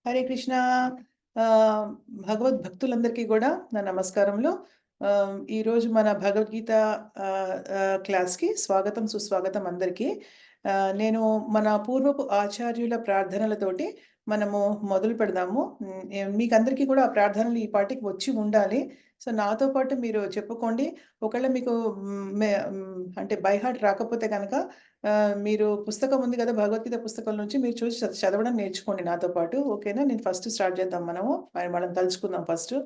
హరే కృష్ణ. భగవద్భక్తులందరికీ గూడా నా నమస్కారములు. ఈరోజు మన భగవద్గీత క్లాస్‌కి స్వాగతం, సుస్వాగతం అందరికీ. నేను మన పూర్వపు ఆచార్యుల ప్రార్థనలతోటి మనము మొదలు పెడదాము. మీకందరికీ కూడా ఆ ప్రార్థనలు ఈ పాటికి వచ్చి ఉండాలి. సో, నాతో పాటు మీరు చెప్పుకోండి. ఒకవేళ మీకు అంటే బై హార్ట్ రాకపోతే గనక మీరు పుస్తకం ఉంది కదా! భగవద్గీత పుస్తకం నుంచి మీరు చూసి చదవడం నేర్చుకోండి నాతో పాటు. ఓకేనా? నేను ఫస్ట్ స్టార్ట్ చేద్దాం మనము. మనం తలుచుకుందాం ఫస్టు.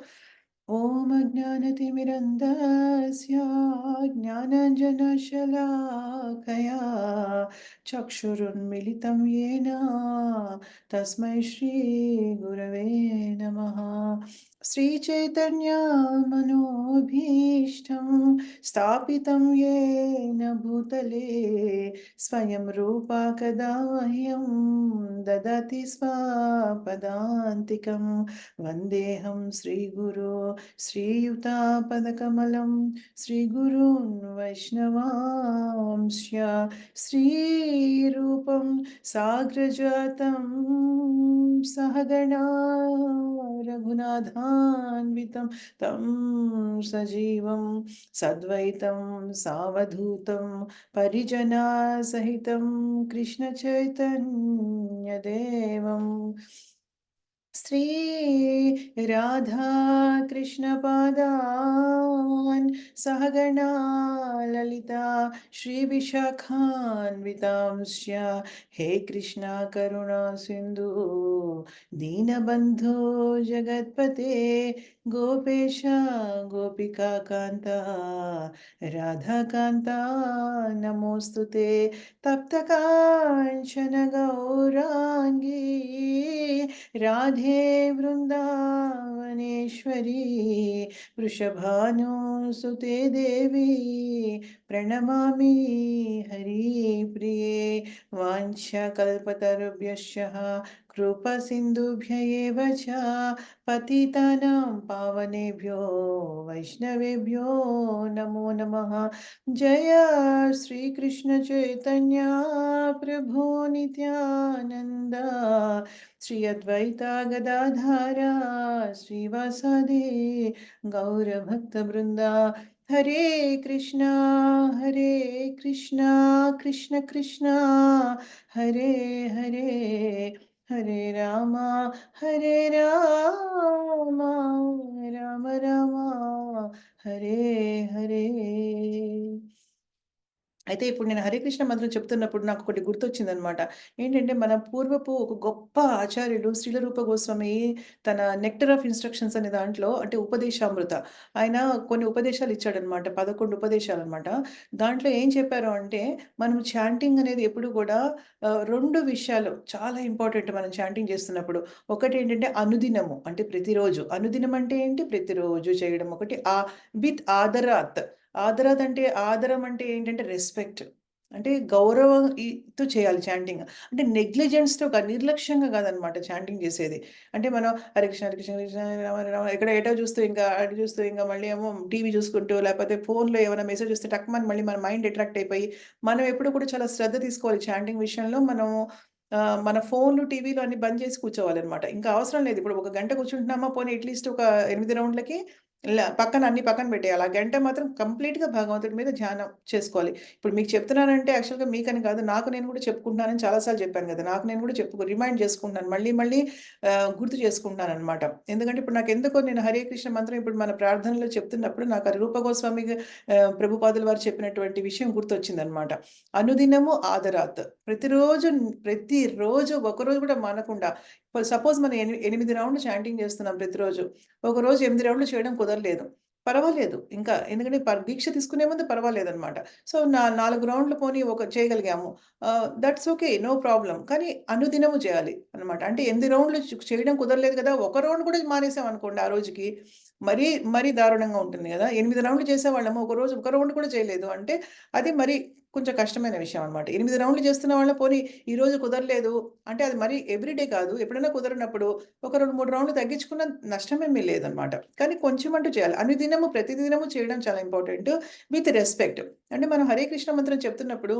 ఓం అజ్ఞానతిమిరంధస్య జ్ఞానాంజనశలాకయా చక్షురున్మిలితం येन తస్మై శ్రీగురవే నమః. శ్రీచైతన్యమనోభీష్టం స్థాపితం येन భూతలే స్వయం రూపా కదా మह्यं దదతి స్వపదాంతికం. వందేహం శ్రీగురో శ్రీయుతాపదకమలం శ్రీగురూన్ వైష్ణవాంశ్చ శ్రీరూపం సాగ్రజాతం సహగణా రఘునాథాన్వితం తం సజీవం సద్వైతం సావధూతం పరిజనా సహితం కృష్ణ చైతన్యదేవం శ్రీ రాధా కృష్ణ పాదాన్ సహగణా లలితా శ్రీ విశాఖాన్వితాంశ్చ హే కృష్ణ కరుణా సింధు దీనబంధో జగత్పతే గోపేశ గోపికా కాంత రాధాకాంత నమోస్తుతే తప్త కాంచన గౌరాంగీ రాధే వృందావనేశ్వరీ వృషభానుసుతే దేవి ప్రణమామి హరిప్రిये. వాంఛకల్పతరుభ్యశ్చ కృపసింధుభ్య ఏవ చ పతితానాం పావనేభ్యో వైష్ణవేభ్యో నమో నమః. జయ శ్రీకృష్ణ చైతన్య ప్రభు నిత్యానంద శ్రీ అద్వైత గదాధార శ్రీవాసాది గౌరభక్త బృంద. హరే కృష్ణ కృష్ణ కృష్ణ హరే హరే హరే రామ రామ రామ హరే హరే. అయితే ఇప్పుడు నేను హరే కృష్ణ మంత్రం చెప్తున్నప్పుడు నాకు ఒకటి గుర్తొచ్చిందనమాట. ఏంటంటే మన పూర్వపు ఒక గొప్ప ఆచార్యులు శ్రీల రూప గోస్వామి తన 'నెక్టర్ ఆఫ్ ఇన్‌స్ట్రక్షన్స్' అనే దాంట్లో అంటే ఉపదేశామృత. ఆయన కొన్ని ఉపదేశాలు ఇచ్చాడనమాట. 11 ఉపదేశాలనమాట. దాంట్లో ఏం చెప్పారు అంటే మనం చాంటింగ్ అనేది ఎప్పుడు కూడా 2 విషయాలు చాలా ఇంపార్టెంట్ మనం చాంటింగ్ చేస్తున్నప్పుడు. ఒకటేంటంటే అనుదినము అంటే ప్రతిరోజు. అనుదినం అంటే ఏంటి? ప్రతిరోజు చేయడం ఒకటి. విత్ ఆదరాత్. ఆదరాత్ అంటే ఆదరం అంటే ఏంటంటే రెస్పెక్ట్. అంటే గౌరవం తో చేయాలి చాంటింగ్. అంటే నెగ్లిజెన్స్‌తో కాదు, నిర్లక్ష్యంగా కాదనమాట చాంటింగ్ చేసేది. అంటే మనం హరే కృష్ణ, హరే కృష్ణ, హరే కృష్ణ హరే రామ, హరే రామ ఎక్కడ ఎటో చూస్తూ ఇంకా అటు చూస్తూ ఇంకా మళ్ళీ ఏమో టీవీ చూసుకుంటూ లేకపోతే ఫోన్‌లో ఏమైనా మెసేజ్ వస్తే టక్‌మని మళ్ళీ మన మైండ్ అట్రాక్ట్ అయిపోయి, మనం ఎప్పుడు కూడా చాలా శ్రద్ధ తీసుకోవాలి చాంటింగ్ విషయంలో. మనము మన ఫోన్‌లు, టీవీలు అన్నీ బంద్ చేసి కూర్చోవాలనమాట. ఇంకా అవసరం లేదు. ఇప్పుడు ఒక గంట కూర్చుంటున్నామా పోనీ అట్‌లీస్ట్ ఒక 8 రౌండ్లకి అన్ని పక్కన పెట్టేయాలి. ఆ గంట మాత్రం కంప్లీట్‌గా భగవంతుడి మీద ధ్యానం చేసుకోవాలి. ఇప్పుడు మీకు చెప్తున్నానంటే యాక్చువల్‌గా మీకని కాదు. నాకు నేను కూడా చెప్పుకుంటున్నానని చాలా సార్లు చెప్పాను గదా! నాకు నేను కూడా రిమైండ్ చేసుకుంటున్నాను. మళ్ళీ మళ్ళీ గుర్తు చేసుకుంటున్నాననమాట. ఎందుకంటే ఇప్పుడు నాకెందుకో నేను హరే కృష్ణ మంత్రం ఇప్పుడు మన ప్రార్థనలో చెప్తున్నప్పుడు నాకు ఆ రూప గోస్వామి ప్రభుపాదుల వారు చెప్పినటువంటి విషయం గుర్తొచ్చిందనమాట. అనుదినము ఆదరాత్. ప్రతిరోజు ఒకరోజు కూడా మానకుండా సపోజ్ మనం 8 రౌండ్లు చాంటింగ్ చేస్తున్నాం ప్రతిరోజు. ఒకరోజు 8 రౌండ్లు చేయడం కుదరలేదు. పర్వాలేదు. ఇంకా ఎందుకంటే దీక్ష తీసుకునే ముందు పర్వాలేదనమాట. సో, 4 రౌండ్లు పోనీ చేయగలిగాము. That's okay. No problem. కానీ అనుదినము చేయాలి అనమాట. అంటే 8 రౌండ్లు చేయడం కుదరలేదు కదా! ఒక రౌండ్ కూడా మానేసామనుకోండి ఆ రోజుకి మరీ, మరీ దారుణంగా ఉంటుంది గదా! 8 రౌండ్లు చేసేవాళ్ళము. ఒకరోజు ఒక రౌండ్ కూడా చేయలేదు అంటే అది మరి కొంచెం కష్టమైన విషయం అనమాట. 8 రౌండ్లు చేస్తున్న వాళ్ళం పోనీ ఈరోజు కుదరలేదు అంటే అది మరి ఎవ్రీడే కాదు. ఎప్పుడైనా కుదరనప్పుడు ఒక 2, 3 రౌండ్లు తగ్గించుకున్న నష్టమేమీ లేదనమాట. కానీ కొంచెం అంటూ చేయాలి. అనుదినము, ప్రతిదినము చేయడం చాలా ఇంపార్టెంట్. With respect. అంటే మనం హరే కృష్ణ మంత్రం చెప్తున్నప్పుడు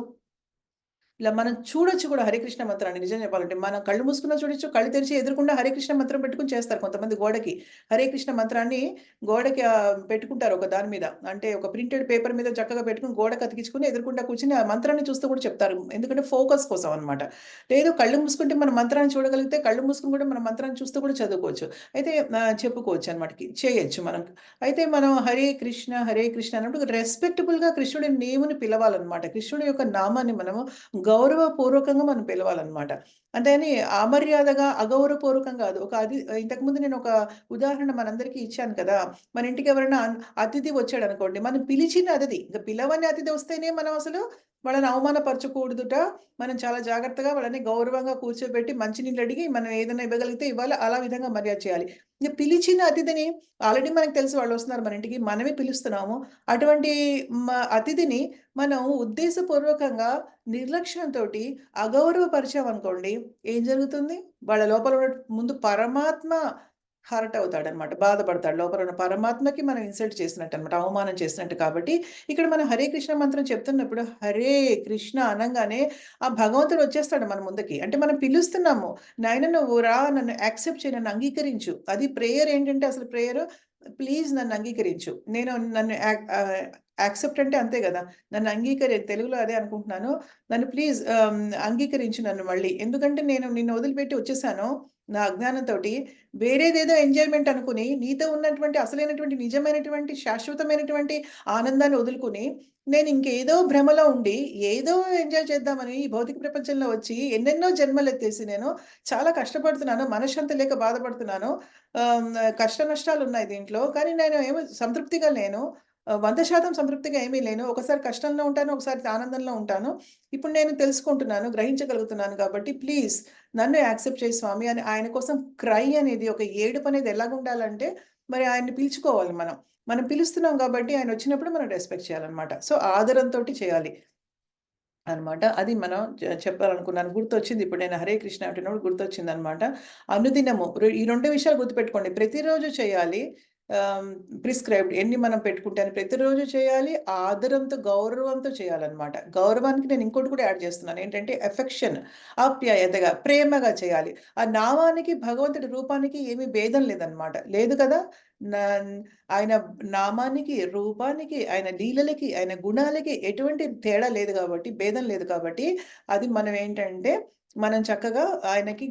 ఇలా మనం చూడొచ్చు కూడా హరే కృష్ణ మంత్రాన్ని నిజం చెప్పాలంటే. మనం కళ్ళు మూసుకున్నా చూడొచ్చు, కళ్ళు తెరిచి ఎదురుగుండా హరే కృష్ణ మంత్రం పెట్టుకొని చేస్తారు కొంతమంది గోడకి. హరే కృష్ణ మంత్రాన్ని గోడకి పెట్టుకుంటారు ఒక దాని మీద. అంటే ఒక ప్రింటెడ్ పేపర్ మీద చక్కగా పెట్టుకొని గోడకి అతికించుకొని ఎదురుగుండా కూర్చొని ఆ మంత్రాన్ని చూస్తూ కూడా చెప్తారు. ఎందుకంటే ఫోకస్ కోసం అన్నమాట. లేదు కళ్ళు మూసుకుంటే మనం మంత్రాన్ని చూడగలిగితే కళ్ళు మూసుకొని కూడా మనం మంత్రాన్ని చూస్తూ కూడా చదువుకోవచ్చు. అయితే చెప్పుకోవచ్చనమాట. చేయొచ్చు మనం. అయితే మనం హరే కృష్ణ అన్నప్పుడు రెస్పెక్టబుల్‌గా కృష్ణుడి నేమ్‌ని పిలవాలన్నమాట. కృష్ణుడి యొక్క నామాన్ని మనము గౌరవపూర్వకంగా మనం పిలవాలన్నమాట. అంతేగాని అమర్యాదగా, అగౌరవపూర్వకంగా కాదు. ఇంతకుముందు నేనొక ఉదాహరణ మనందరికీ ఇచ్చాను కదా! మన ఇంటికి ఎవరైనా అతిథి వచ్చాడనుకోండి, మనం పిలిచిన అతిథి, ఇంక పిలవని అతిథి వస్తేనే మనం అసలు వాళ్ళని అవమానపరచకూడదుట. మనం చాలా జాగ్రత్తగా వాళ్ళని గౌరవంగా కూర్చోబెట్టి మంచినీళ్ళడిగి మనం ఏదైనా ఇవ్వగలిగితే ఇవ్వాలి. అలా విధంగా మర్యాద చేయాలి. ఇంక పిలిచిన అతిథిని ఆల్రెడీ మనకు తెలుసు వాళ్ళొస్తున్నారు మన ఇంటికి. మనమే పిలుస్తున్నాము. అటువంటి మ అతిథిని మనం ఉద్దేశపూర్వకంగా నిర్లక్ష్యంతోటి అగౌరవపరిచామనుకోండి, ఏం జరుగుతుంది? వాళ్ళ లోపల ఉన్న ముందు పరమాత్మ హర్ట్ అవుతాడనమాట. బాధపడతాడు. లోపల ఉన్న పరమాత్మకి మనం ఇన్సల్ట్ చేసినట్టనమాట. అవమానం చేసినట్టు కాబట్టి, ఇక్కడ మనం హరే కృష్ణ మంత్రం చెప్తున్నప్పుడు హరే కృష్ణ అనంగానే ఆ భగవంతుడు వచ్చేస్తాడు మన ముందుకి. అంటే మనం పిలుస్తున్నాము. నాయన నువ్వు రా, నన్ను యాక్సెప్ట్ చెయి, నన్ను అంగీకరించు. అది ప్రేయర్ ఏంటంటే అసలు ప్రేయరు ప్లీజ్ నన్ను అంగీకరించు. నన్ను యాక్సెప్ట్ అంటే అంతే గదా! నన్ను తెలుగులో అదే అనుకుంటున్నాను. నన్ను ప్లీజ్ అంగీకరించు నన్ను మళ్ళీ. ఎందుకంటే నేను నిన్ను వదిలిపెట్టి వచ్చేసాను. నా అజ్ఞానంతోటి. వేరేదేదో ఎంజాయ్‌మెంట్ అనుకుని, నీతో ఉన్నటువంటి అసలైనటువంటి, నిజమైనటువంటి, శాశ్వతమైనటువంటి ఆనందాన్ని వదులుకొని, నేను ఇంకేదో భ్రమలో ఉండి, ఏదో ఎంజాయ్ చేద్దామని ఈ భౌతిక ప్రపంచంలో వచ్చి, ఎన్నెన్నో జన్మలెత్తేసి నేను చాలా కష్టపడుతున్నాను. మనశ్శాంతి లేక బాధపడుతున్నాను. కష్ట నష్టాలున్నాయి దీంట్లో. కానీ నేను ఏమి సంతృప్తిగా లేను. 100% సంతృప్తిగా ఏమీ లేను. ఒకసారి కష్టంలో ఉంటాను, ఒకసారి ఆనందంలో ఉంటాను. ఇప్పుడు నేను తెలుసుకుంటున్నాను, గ్రహించగలుగుతున్నాను కాబట్టి ప్లీజ్ నన్ను యాక్సెప్ట్ చేయి స్వామి అని ఆయన కోసం క్రై అనేది, ఒక ఏడుపనేది ఎలాగుండాలంటే, మరి ఆయన్ని పిలుచుకోవాలి మనం. మనం పిలుస్తున్నాం కాబట్టి ఆయనొచ్చినప్పుడు మనం రెస్పెక్ట్ చేయాలనమాట. సో, ఆదరంతోటి చేయాలి అనమాట. అది మనం చెప్పాలనుకున్నాను. గుర్తొచ్చింది ఇప్పుడు నేను హరే కృష్ణ అంటున్నప్పుడు గుర్తొచ్చిందనమాట. అనుదినము ఈ 2 విషయాలు గుర్తుపెట్టుకోండి. ప్రతిరోజు చేయాలి. ఆహ్, ప్రిస్క్రైబ్డ్ ఎన్ని మనం పెట్టుకుంటే అని ప్రతిరోజు చేయాలి. ఆదరంతో, గౌరవంతో చేయాలనమాట. గౌరవానికి నేను ఇంకోటి కూడా యాడ్ చేస్తున్నాను. ఏంటంటే ఎఫెక్షన్, ఆప్యాయతగా, ప్రేమగా చేయాలి. ఆ నామానికి, భగవంతుడి రూపానికి ఏమి భేదం లేదనమాట. లేదు కదా! నా ఆయన నామానికి, రూపానికి, ఆయన లీలలకి, ఆయన గుణాలకి ఎటువంటి తేడా లేదు గాబట్టి, భేదం లేదు కాబట్టి, అది మనం ఏంటంటే, మనం చక్కగా ఆయనకి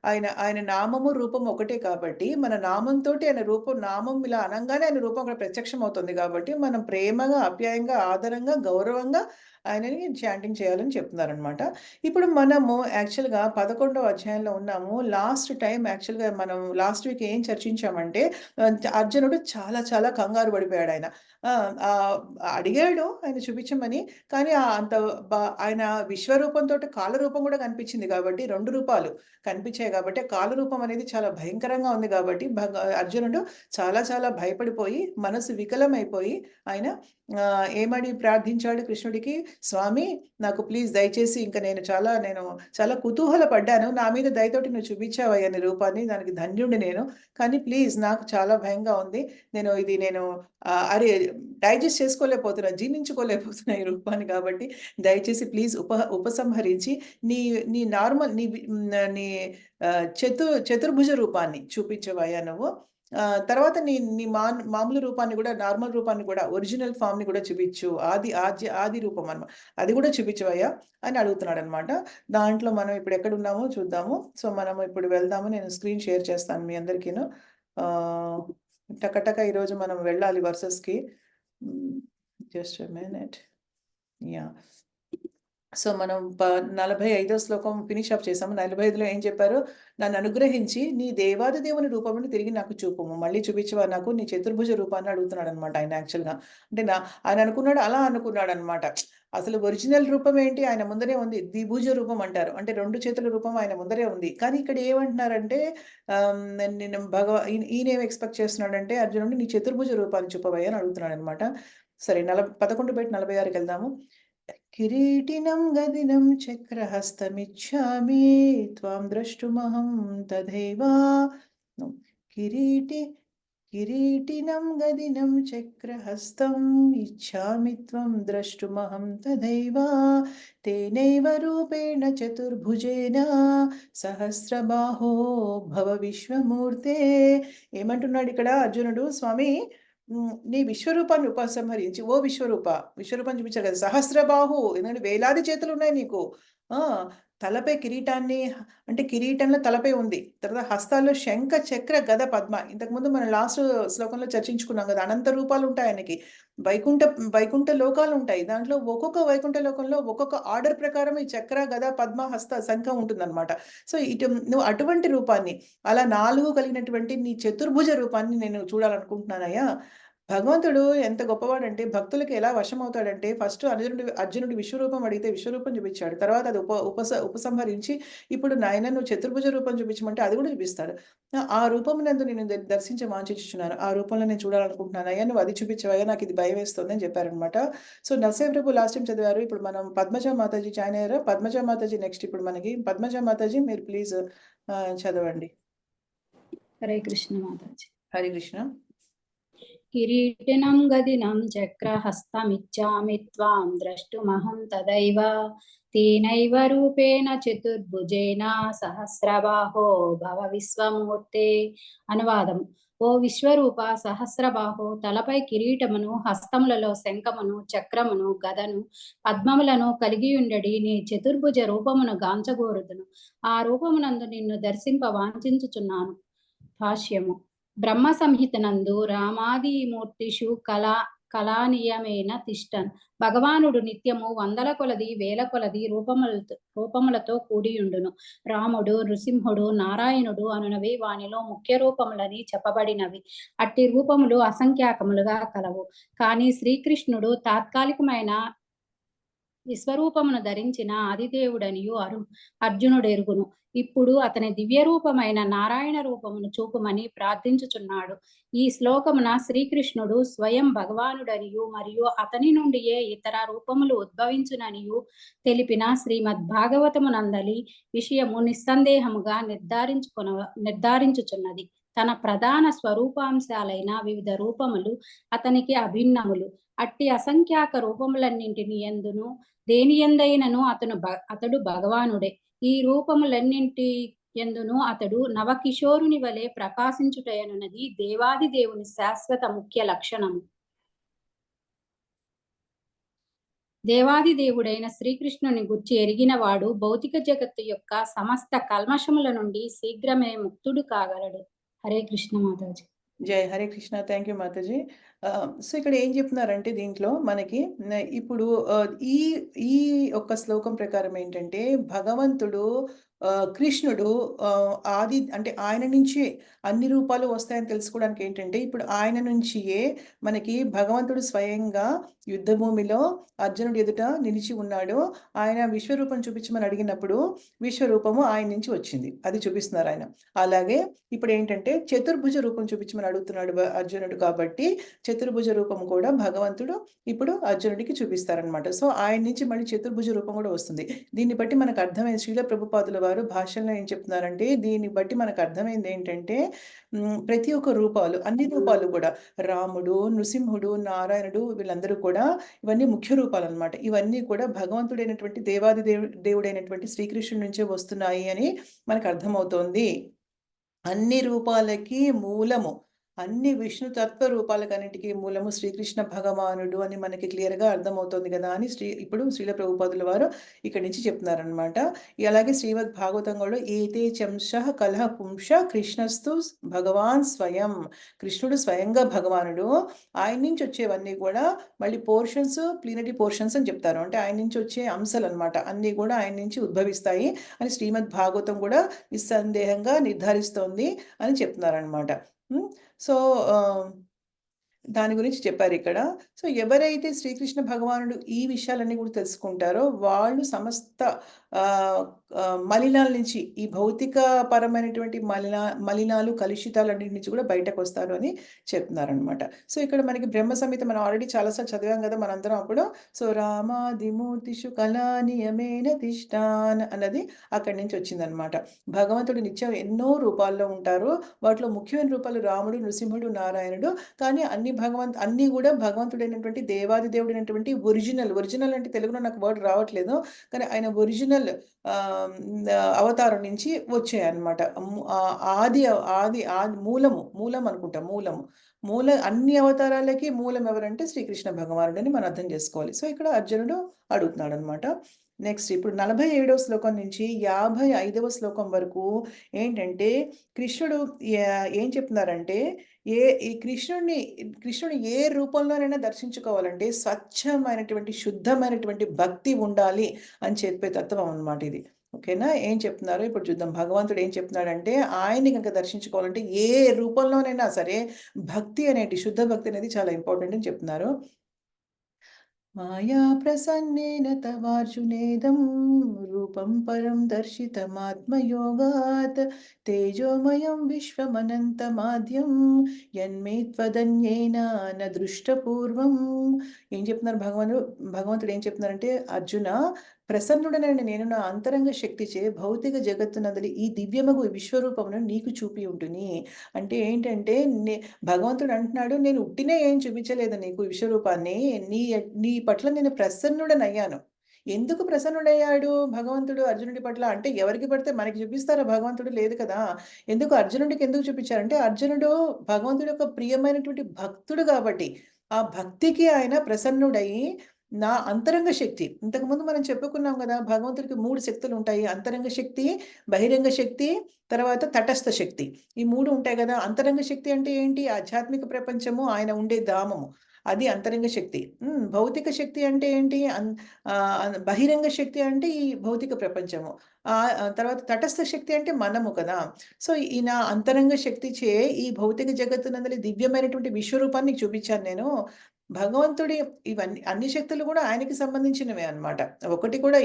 ఆయన ఆయన నామము, రూపము ఒకటే కాబట్టి, మన నామంతోటి ఆయన రూపం, నామం ఇలా అనంగానే ఆయన రూపం అక్కడ ప్రత్యక్షమవుతుంది గాబట్టి, మనం ప్రేమగా, ఆప్యాయంగా, ఆదరంగా, గౌరవంగా ఆయనని చాంటింగ్ చేయాలని చెప్తున్నారనమాట. ఇప్పుడు మనము యాక్చువల్‌గా 11వ అధ్యాయంలో ఉన్నాము. లాస్ట్ టైమ్ యాక్చువల్‌గా మనం లాస్ట్ వీక్ ఏం చర్చించామంటే, అర్జునుడు చాలా చాలా కంగారు పడిపోయాడాయన. ఆ! అడిగాడు ఆయన చూపించమని. కానీ అంత బ ఆయన విశ్వరూపంతోటి కాల రూపం గూడా కనిపించింది గాబట్టి, 2 రూపాలు కనిపించాయి గాబట్టి, ఆ కాల రూపం అనేది చాలా భయంకరంగా ఉంది గాబట్టి, అర్జునుడు చాలా చాలా భయపడిపోయి, మనసు వికలమైపోయి ఆయన ఏమని ప్రార్థించాడు కృష్ణుడికి, "స్వామి నాకు ప్లీజ్ దయచేసి ఇంక నేను చాలా కుతూహల పడ్డాను. నా మీద దయతోటి నువ్వు చూపించావయ్యా నీ రూపాన్ని. దానికి ధన్యుడిని నేను. కానీ ప్లీజ్ నాకు చాలా భయంగా ఉంది. నేను అరే డైజెస్ట్ చేసుకోలేకపోతున్నా, జీర్ణించుకోలేకపోతున్నా ఈ రూపాన్ని కాబట్టి దయచేసి ప్లీజ్ ఉపసంహరించి నీ నీ నార్మల్ నీ వి నీ చతుర్భుజ రూపాన్ని చూపించవయ్యా నువ్వు. తర్వాత నీ నీ మామూలు రూపాన్ని గూడా, నార్మల్ రూపాన్ని గూడా, ఒరిజినల్ ఫార్మ్‌ని గూడా చూపించు. ఆది రూపం అది గూడా చూపించవయ్యా" అని అడుగుతున్నాడనమాట. దాంట్లో మనం ఇప్పుడు ఎక్కడున్నామో చూద్దాము. సో, మనము ఇప్పుడు వెళ్దాము. నేను స్క్రీన్ షేర్ చేస్తాను మీ అందరికీను. ఆహ్, టకటక ఈరోజు మనం వెళ్ళాలి వర్సెస్‌కి. హ్మ్. Just a minute. Yeah! So, మనం 45 శ్లోకం ఫినిష్ అప్ చేసాము. 45లో ఏం చెప్పారు? "నన్ననుగ్రహించి నీ దేవాది దేవుని రూపమును తిరిగి నాకు చూపుము. మళ్ళీ చూపించవా నాకు నీ చతుర్భుజ రూపాన్ని" అడుగుతున్నాడనమాట ఆయన యాక్చువల్‌గా. అంటే ఆయన అనుకున్నాడు, అలా అనుకున్నాడనమాట. అసలు ఒరిజినల్ రూపం ఏంటి? ఆయన ముందరే ఉంది. ద్విభుజ రూపం అంటారు. అంటే 2 చేతుల రూపం ఆయన ముందరే ఉంది. కానీ ఇక్కడ ఏమంటున్నారంటే నేను ఈయనేమి ఎక్స్‌పెక్ట్ చేస్తున్నాడంటే అర్జునుడిని నీ చతుర్భుజ రూపాన్ని చూపవయ్యా అని అడుగుతున్నాడనమాట. సరే 11-46కెళ్దాము. కిరీటినం గదినం చక్రహస్తమిచ్చామి త్వాం ద్రష్టుమహం తథైవ కిరీటి కిరీటినం గదినం చక్రహస్తం ఇచ్ఛామి త్వం ద్రష్టుమహం తథైవ తేనైవ రూపేణ చతుర్భుజేన సహస్రబాహో భవ విశ్వమూర్తే. ఏమంటున్నాడు ఇక్కడ అర్జునుడు, స్వామి నీ విశ్వరూపాన్ని ఉపసంహరించి, ఓ విశ్వరూప, విశ్వరూపం చూపించారు కదా, సహస్రబాహు, ఎందుకంటే వేలాది చేతులు ఉన్నాయి నీకు. ఆ తలపై కిరీటాన్ని, అంటే కిరీటంలో తలపై ఉంది. తర్వాత హస్తాల్లో శంఖ, చక్ర, గద, పద్మ. ఇంతకుముందు మనం లాస్ట్ శ్లోకంలో చర్చించుకున్నాం కదా, అనంత రూపాలు ఉంటాయి ఆయనకి. వైకుంఠ వైకుంఠ లోకాలు ఉంటాయి. దాంట్లో ఒక్కొక్క వైకుంఠ లోకంలో ఒక్కొక్క ఆర్డర్ ప్రకారం ఈ చక్ర, గద, పద్మ, హస్త, శంఖం ఉంటుందన్నమాట. సో నువ్వు అటువంటి రూపాన్ని, అలా 4 కలిగినటువంటి నీ చతుర్భుజ రూపాన్ని నేను చూడాలనుకుంటున్నానయ్యా. భగవంతుడు ఎంత గొప్పవాడంటే భక్తులకి ఎలా వశమవుతాడంటే, ఫస్ట్ అర్జునుడు విశ్వరూపం అడిగితే విశ్వరూపం చూపించాడు. తర్వాత అది ఉపసంహరించి ఇప్పుడు నాయన నువ్వు చతుర్భుజ రూపం చూపించమంటే అది కూడా చూపిస్తాడు. ఆ రూపమునందు నేను దర్శించ వాంఛించుచున్నాను. ఆ రూపంలో నేను చూడాలనుకుంటున్నాను. అయ్యా నువ్వు అది చూపించవయ్యా, నాకు ఇది భయమేస్తుంది అని చెప్పారనమాట. సో నరసింహ ప్రభు లాస్ట్ టైం చదివారు. ఇప్పుడు మనం పద్మజ మాతాజీ జాయిన్ అయ్యారు. పద్మజ మాతాజీ నెక్స్ట్ ఇప్పుడు మనకి. పద్మజ మాతాజీ మీరు ప్లీజ్ చదవండి. హరే కృష్ణ మాతాజీ. హరే కృష్ణ. కిరీటినం గదినం చక్రహస్తమిచ్చామి త్వాం ద్రష్టుమహం తదైవ తేనైవ రూపేణ చతుర్భుజేన సహస్రబాహో భవ విశ్వమూర్తే. అనువాదం: ఓ విశ్వరూప, సహస్రబాహో, తలపై కిరీటమును, హస్తములలో శంఖమును, చక్రమును, గదను, పద్మములను కలిగి ఉండడి నీ చతుర్భుజ రూపమును గాంచగోరుదును. ఆ రూపమునందు నిన్ను దర్శింప వాంఛించుచున్నాను. భాష్యము: బ్రహ్మ సంహితనందు రామాదిమూర్తిషు కళానియమేన తిష్టన్. భగవానుడు నిత్యము వందల కొలది వేల కొలది రూపములతో కూడియుండును. రాముడు, నృసింహుడు, నారాయణుడు అనునవి వానిలో ముఖ్య రూపములని చెప్పబడినవి. అట్టి రూపములు అసంఖ్యాకములుగా కలవు. కానీ శ్రీకృష్ణుడు తాత్కాలికమైన విశ్వరూపమును ధరించిన ఆదిదేవుడనియు అర్జునుడెరుగును. ఇప్పుడు అతని దివ్య రూపమైన నారాయణ రూపమును చూపుమని ప్రార్థించుచున్నాడు. ఈ శ్లోకమున శ్రీకృష్ణుడు స్వయం భగవానుడనియు మరియు అతని నుండియే ఇతర రూపములు ఉద్భవించుననియు తెలిపిన శ్రీమద్ భాగవతమునందలి విషయము నిస్సందేహముగా నిర్ధారించుచున్నది. తన ప్రధాన స్వరూపాంశాలైన వివిధ రూపములు అతనికి అభిన్నములు. అట్టి అసంఖ్యాక రూపములన్నింటిని ఎందును దేని ఎందైనను అతడు భగవానుడే. ఈ రూపములన్నింటి ఎందును అతడు నవకిషోరుని వలె ప్రకాశించుటయనున్నది దేవాది దేవుని శాశ్వత ముఖ్య లక్షణము. దేవాది దేవుడైన శ్రీకృష్ణుని గుర్చి ఎరిగినవాడు భౌతిక జగత్తు యొక్క సమస్త కల్మషముల నుండి శీఘ్రమే ముక్తుడు కాగలడు. హరే కృష్ణ మాతాజీ. జై Hare Krishna. Thank you Mataji. So ఇక్కడ ఏం చెప్తున్నారంటే దీంట్లో మనకి ఇప్పుడు ఈ ఈ ఒక్క శ్లోకం ప్రకారం ఏంటంటే భగవంతుడు కృష్ణుడు ఆది అంటే ఆయన నుంచి అన్ని రూపాలు వస్తాయని తెలుసుకోవడానికి ఏంటంటే ఇప్పుడు ఆయన నుంచియే మనకి భగవంతుడు స్వయంగా యుద్ధభూమిలో అర్జునుడు ఎదుట నిలిచి ఉన్నాడు. ఆయన విశ్వరూపం చూపించమని అడిగినప్పుడు విశ్వరూపము ఆయన నుంచి వచ్చింది, అది చూపిస్తున్నారు ఆయన. అలాగే ఇప్పుడు ఏంటంటే చతుర్భుజ రూపం చూపించమని అడుగుతున్నాడు అర్జునుడు, కాబట్టి చతుర్భుజ రూపం కూడా భగవంతుడు ఇప్పుడు అర్జునుడికి చూపిస్తారనమాట. సో ఆయన నుంచి మళ్ళీ చతుర్భుజ రూపం కూడా వస్తుంది. దీన్ని బట్టి మనకు అర్థమైంది, శ్రీల ప్రభుపాదుల వారు భాషల్లో ఏం చెప్తున్నారంటే దీన్ని బట్టి మనకు అర్థమైంది ఏంటంటే ప్రతి ఒక్క రూపాలు, అన్ని రూపాలు కూడా రాముడు, నృసింహుడు, నారాయణుడు, వీళ్ళందరూ కూడా ఇవన్నీ ముఖ్య రూపాలు అనమాట. ఇవన్నీ కూడా భగవంతుడైనటువంటి దేవాది దేవుడైనటువంటి శ్రీకృష్ణుడి నుంచే వస్తున్నాయి అని మనకు అర్థమవుతోంది. అన్ని రూపాలకి మూలము, అన్ని విష్ణు తత్వ రూపాలకన్నిటికీ మూలము శ్రీకృష్ణ భగవానుడు అని మనకి క్లియర్గా అర్థమవుతుంది కదా అని ఇప్పుడు శ్రీల ప్రభుపాదుల వారు ఇక్కడి నుంచి చెప్తున్నారనమాట. అలాగే శ్రీమద్ భాగవతం కూడా ఏతే చంశ కలహ పుంష కృష్ణస్తు భగవాన్ స్వయం. కృష్ణుడు స్వయంగా భగవానుడు, ఆయన నుంచి వచ్చేవన్నీ కూడా మళ్ళీ పోర్షన్స్, ప్లీనరీ పోర్షన్స్ అని చెప్తారు. అంటే ఆయన నుంచి వచ్చే అంశాలు అనమాట, అన్నీ కూడా ఆయన నుంచి ఉద్భవిస్తాయి అని శ్రీమద్ భాగవతం కూడా నిస్సందేహంగా నిర్ధారిస్తోంది అని చెప్తున్నారనమాట. సో దాని గురించి చెప్పారు ఇక్కడ. సో ఎవరైతే శ్రీకృష్ణ భగవానుడు ఈ విషయాలన్నీ కూడా తెలుసుకుంటారో వాళ్ళు సమస్త ఆహ్, మలినాల నుంచి ఈ భౌతిక పరమైనటువంటి మలినాలు, కలుషితాలన్నిటి నుంచి కూడా బయటకొస్తారు అని చెప్తున్నారనమాట. సో, ఇక్కడ మనకి బ్రహ్మ సంహిత మనం ఆల్రెడీ చాలా సార్లు చదివాం గదా! మనందరం అప్పుడు. సో, రామాదిమూర్తిషు కళా నియమేన తిష్టాన్ అన్నది అక్కడి నుంచి వచ్చిందనమాట. భగవంతుడు నిత్యం ఎన్నో రూపాల్లో ఉంటారు. వాటిలో ముఖ్యమైన రూపాలు రాముడు, నృసింహుడు, నారాయణుడు. కానీ అన్నీ గూడా భగవంతుడైనటువంటి దేవాది దేవుడైనటువంటి ఒరిజినల్ అంటే తెలుగులో నాకు వర్డ్ రావట్లేదు. కానీ ఆయన ఒరిజినల్ ఆహ్, అవతారం నుంచి వచ్చాయన్నమాట. ఆది ఆది ఆది మూలం అనుకుంటా. అన్ని అవతారాలకి మూలం ఎవరంటే శ్రీకృష్ణ భగవానుడని మనం అర్థం చేసుకోవాలి. సో, ఇక్కడ అర్జునుడు అడుగుతున్నాడన్నమాట. నెక్స్ట్ ఇప్పుడు 47వ శ్లోకం నుంచి 55వ శ్లోకం వరకు ఏంటంటే కృష్ణుడు ఏం చెప్తున్నారంటే ఈ కృష్ణుడు ఏ రూపంలోనైనా దర్శించుకోవాలంటే స్వచ్ఛమైనటువంటి, శుద్ధమైనటువంటి భక్తి ఉండాలి అని చెప్పే తత్వం అన్నమాట ఇది. ఓకేనా? ఏం చెప్తున్నారో ఇప్పుడు చూద్దాం. భగవంతుడు ఏం చెప్తున్నాడంటే ఆయన్ని గనక దర్శించుకోవాలంటే ఏ రూపంలోనైనా సరే శుద్ధ భక్తి అనేది చాలా ఇంపార్టెంట్ అని చెప్తున్నారు. మాయా ప్రసన్నేన తవార్జునేదం రూపం పరం దర్శితమాత్మయోగాత్ తేజోమయం విశ్వమనంతమాద్యం యన్మే త్వదన్యేన న దృష్టపూర్వం. ఏం చెప్తున్నారు భగవంతుడు ఏం చెప్తున్నారంటే, అర్జున, ప్రసన్నుడనైన నేను నా అంతరంగ శక్తిచే భౌతిక జగత్తునందలి ఈ దివ్యమగు విశ్వరూపమును నీకు చూపి ఉంటుని. అంటే ఏంటంటే భగవంతుడు అంటున్నాడు, నేను ఉట్టినే ఏం చూపించలేదు నీకు విశ్వరూపాన్ని. నీ పట్ల నేను ప్రసన్నుడనయ్యాను. ఎందుకు ప్రసన్నుడయ్యాడు భగవంతుడు అర్జునుడి పట్ల? అంటే ఎవరికి పడితే మనకి చూపిస్తారా భగవంతుడు? లేదు కదా! అర్జునుడికి ఎందుకు చూపించారంటే, అర్జునుడు భగవంతుడి యొక్క ప్రియమైనటువంటి భక్తుడు కాబట్టి. ఆ భక్తికి ఆయన ప్రసన్నుడయ్యి, నా అంతరంగ శక్తి, ఇంతకుముందు మనం చెప్పుకున్నాం గదా! భగవంతుడికి 3 శక్తులుంటాయి. అంతరంగ శక్తి, బహిరంగ శక్తి, తర్వాత తటస్థ శక్తి. ఈ 3 ఉంటాయి గదా! అంతరంగ శక్తి అంటే ఏంటి? ఆధ్యాత్మిక ప్రపంచము, ఆయన ఉండే ధామము. అది అంతరంగ శక్తి. భౌతిక శక్తి అంటే ఏంటి? బహిరంగ శక్తి అంటే ఈ భౌతిక ప్రపంచము. తర్వాత తటస్థ శక్తి అంటే మనము కదా! సో, ఈ నా అంతరంగ శక్తిచే ఈ భౌతిక జగత్తునందలి దివ్యమైనటువంటి విశ్వరూపాన్ని నీకు చూపించాను నేను. భగవంతుడి అన్ని శక్తులు గూడా ఆయనకి సంబంధించినవే అన్నమాట. ఒకటి కూడా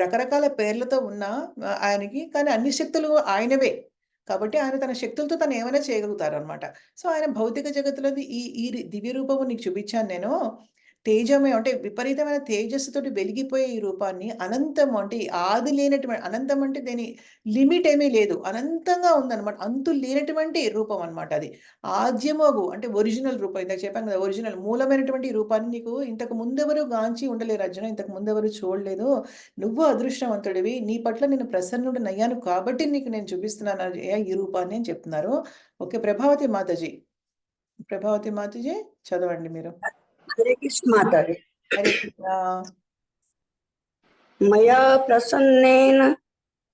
రకరకాల పేర్లతో ఉన్నా ఆయనకి, కానీ అన్ని శక్తులు ఆయనవే. కాబట్టి ఆయన తన శక్తులతో తను ఏమైనా చేయగలుగుతారనమాట. సో, ఆయన భౌతిక జగత్తులోది ఈ ఈ దివ్య రూపము నీకు చూపించాను నేను. తేజమయం అంటే విపరీతమైన తేజస్సుతోటి వెలిగిపోయే ఈ రూపాన్ని అనంతం అంటే ఆది లేనటువంటి, అనంతం అంటే దేని లిమిట్ ఏమీ లేదు. అనంతంగా ఉందనమాట. అంతు లేనటువంటి రూపం అనమాట అది. ఆద్యమగు అంటే ఒరిజినల్ రూపం. ఇందాక చెప్పాను కదా! ఒరిజినల్ మూలమైనటువంటి రూపాన్ని నీకు ఇంతకు ముందెవరు గాంచి ఉండలేరు అర్జున. ఇంతకు ముందెవరు చూడలేదు. నువ్వు అదృష్టవంతుడివి. నీ పట్ల నేను ప్రసన్నుడినయ్యాను కాబట్టి నీకు నేను చూపిస్తున్నాను ఈ రూపాన్ని అని చెప్తున్నారు. ఓకే. ప్రభావతి మాతాజీ చదవండి మీరు. హరే కృష్ణ మాతాజీ. హరే కృష్ణ. మయా ప్రసన్నేన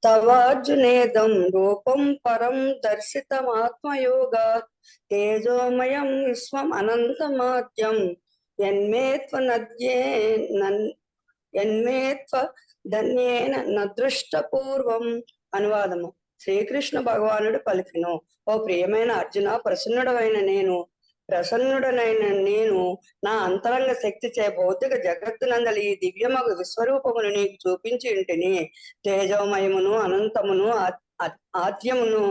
తవార్జునేదం రూపం పరం దర్శితమాత్మయోగాత్ తేజోమయం విశ్వం అనంతమాద్యం యన్మే ధన్యేన నదృష్ట పూర్వం. అనువాదము. శ్రీకృష్ణ భగవానుడు పలికెను, ఓ ప్రియమైన అర్జున, ప్రసన్నుడనైన నేను నా అంతరంగ శక్తిచే భౌతిక జగత్తునందలి ఈ దివ్యమగు విశ్వరూపమును నీకు చూపించి ఉంటిని. తేజోమయమును అనంతమును ఆద్యమును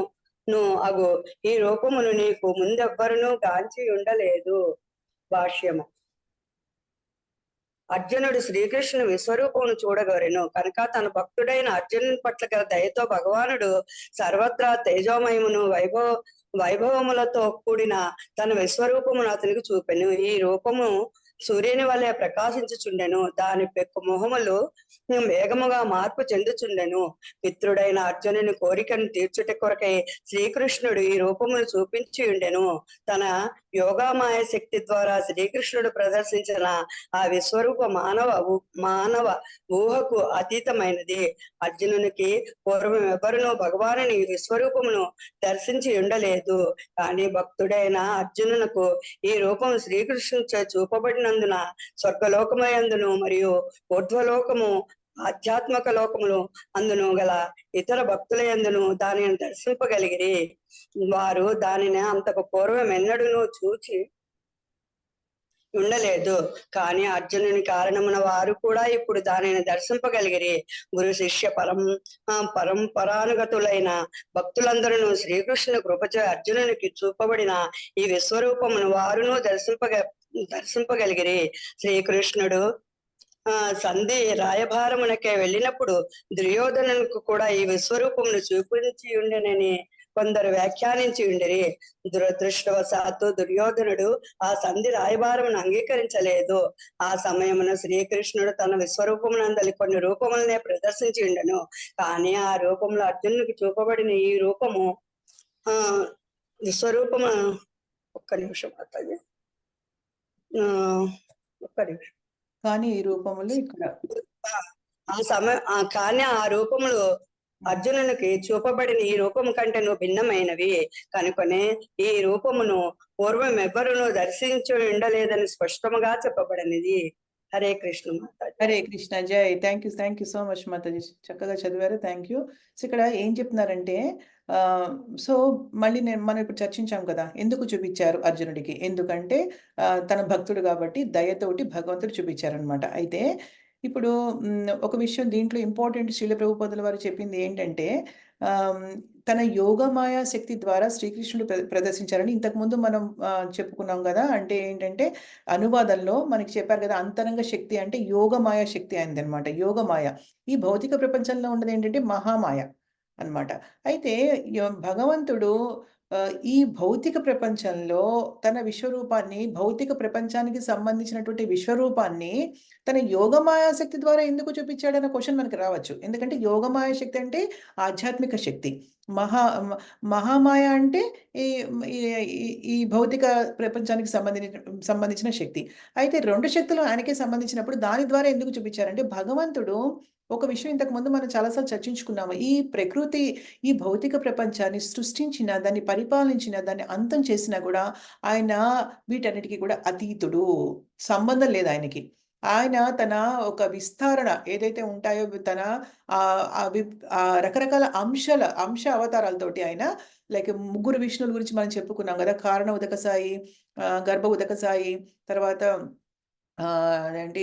అగు ఈ రూపమును నీకు ముందెవ్వరునూ గాంచి ఉండలేదు. భాష్యము. అర్జునుడు శ్రీకృష్ణుని విశ్వరూపమును చూడగోరెను కనుక తన భక్తుడైన అర్జునుని పట్ల గల దయతో భగవానుడు సర్వత్రా తేజోమయమును వైభవములతో కూడిన తన విశ్వరూపమును అతనికి చూపెను. ఈ రూపము సూర్యుని వలె ప్రకాశించుచుండెను. దాని పెక్కు మొహములు వేగముగా మార్పు చెందుచుండెను. మిత్రుడైన అర్జునుని కోరికను తీర్చుట కొరకై శ్రీకృష్ణుడు ఈ రూపమును చూపించి ఉండెను. తన యోగామాయ శక్తి ద్వారా శ్రీకృష్ణుడు ప్రదర్శించిన ఆ విశ్వరూప మానవ ఊహకు అతీతమైనది. అర్జునునికి పూర్వం ఎవరునూ భగవానుని విశ్వరూపమును దర్శించి ఉండలేదు. కానీ భక్తుడైన అర్జునునకు ఈ రూపం శ్రీకృష్ణుచే చూపబడినందున స్వర్గలోకమయందును మరియు ఊర్ధ్వలోకము ఆధ్యాత్మిక లోకములు అందును గల ఇతర భక్తుల యందును దానిని దర్శింపగలిగిరి. వారు దానిని అంతకు పూర్వం ఎన్నడూనూ చూచి ఉండలేదు. కానీ అర్జునుని కారణమున వారు కూడా ఇప్పుడు దానిని దర్శింపగలిగిరి. గురు శిష్య పరంపరానుగతులైన భక్తులందరూ శ్రీకృష్ణుని కృపచే అర్జునునికి చూపబడిన ఈ విశ్వరూపమును వారును దర్శింపగలిగిరి. శ్రీకృష్ణుడు సంధి రాయభారమునకే వెళ్ళినప్పుడు దుర్యోధనునికి కూడా ఈ విశ్వరూపమును చూపించి ఉండెనని కొందరు వ్యాఖ్యానించి ఉండిరి. దురదృష్టవశాత్తు దుర్యోధనుడు ఆ సంధి రాయబారమును అంగీకరించలేదు. ఆ సమయమున శ్రీకృష్ణుడు తన విశ్వరూపమునందలి కొన్ని రూపములనే ప్రదర్శించి ఉండెను. కానీ ఆ రూపంలో అర్జునునికి చూపబడిన ఈ రూపము విశ్వరూపము ఒక్క నిమిషం అవుతుంది. ఒక్క నిమిషం. కానీ ఈ రూపములు ఇక్కడ కానీ ఆ రూపములు అర్జునునికి చూపబడిన ఈ రూపము కంటే భిన్నమైనవి కనుకొనే ఈ రూపమును పూర్వం ఎవ్వరును దర్శించి ఉండలేదని స్పష్టముగా చెప్పబడినది. హరే కృష్ణ మాతాజీ. హరే కృష్ణ. జై. Thank you so much Mataji. చక్కగా చదివారు. Thank you. సో ఇక్కడ ఏం చెప్తున్నారంటే సో మళ్ళీ మనం ఇప్పుడు చర్చించాం కదా, ఎందుకు చూపించారు అర్జునుడికి? ఎందుకంటే తన భక్తుడు కాబట్టి దయతోటి భగవంతుడు చూపించారనమాట. అయితే ఇప్పుడు ఒక విషయం దీంట్లో ఇంపార్టెంట్ శ్రీల ప్రభుపాదుల వారు చెప్పింది ఏంటంటే తన యోగమాయా శక్తి ద్వారా శ్రీకృష్ణుడు ప్రదర్శించారని ఇంతకుముందు మనం చెప్పుకున్నాం కదా. అంటే ఏంటంటే అనువాదంలో మనకి చెప్పారు కదా, అంతరంగ శక్తి అంటే యోగమాయ శక్తి అయింది అనమాట. యోగమాయ ఈ భౌతిక ప్రపంచంలో ఉన్నది ఏంటంటే మహామాయ అన్నమాట. అయితే భగవంతుడు ఈ భౌతిక ప్రపంచంలో తన విశ్వరూపాన్ని, భౌతిక ప్రపంచానికి సంబంధించినటువంటి విశ్వరూపాన్ని తన యోగమాయా శక్తి ద్వారా ఎందుకు చూపించాడన్న క్వశ్చన్ మనకి రావచ్చు. ఎందుకంటే యోగమాయ శక్తి అంటే ఆధ్యాత్మిక శక్తి, మహామాయ అంటే ఈ భౌతిక ప్రపంచానికి సంబంధించిన శక్తి. అయితే రెండు శక్తులు ఆయనకే సంబంధించినప్పుడు దాని ద్వారా ఎందుకు చూపించారంటే భగవంతుడు ఒక విషయం ఇంతకుముందు మనం చాలాసార్లు చర్చించుకున్నాము. ఈ ప్రకృతి ఈ భౌతిక ప్రపంచాన్ని సృష్టించిన, దాన్ని పరిపాలించిన, దాన్ని అంతం చేసినా కూడా ఆయన వీటన్నిటికీ కూడా అతీతుడు. సంబంధం లేదు ఆయనకి. ఆయన తన ఒక విస్తరణ ఏదైతే ఉంటాయో తన రకరకాల అంశ అవతారాలతోటి ఆయన లైక్ ముగ్గురు విష్ణువుల గురించి మనం చెప్పుకున్నాం కదా. కారణ ఉదక సాయి, గర్భ ఉదక సాయి, తర్వాత ఏంటి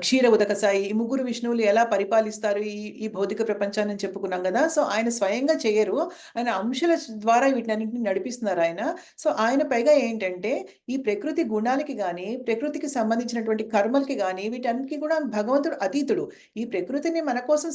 క్షీర ఉదక సాయి. ఈ ముగ్గురు విష్ణువులు ఎలా పరిపాలిస్తారు ఈ భౌతిక ప్రపంచాన్ని చెప్పుకున్నాం కదా. సో ఆయన స్వయంగా చేయరు, ఆయన అంశాల ద్వారా వీటినన్నింటినీ నడిపిస్తున్నారు ఆయన. సో ఆయన పైగా ఏంటంటే ఈ ప్రకృతి గుణాలకి కానీ, ప్రకృతికి సంబంధించినటువంటి కర్మలకి కానీ వీటన్నిటికీ కూడా భగవంతుడు అతీతుడు. ఈ ప్రకృతిని మన కోసం,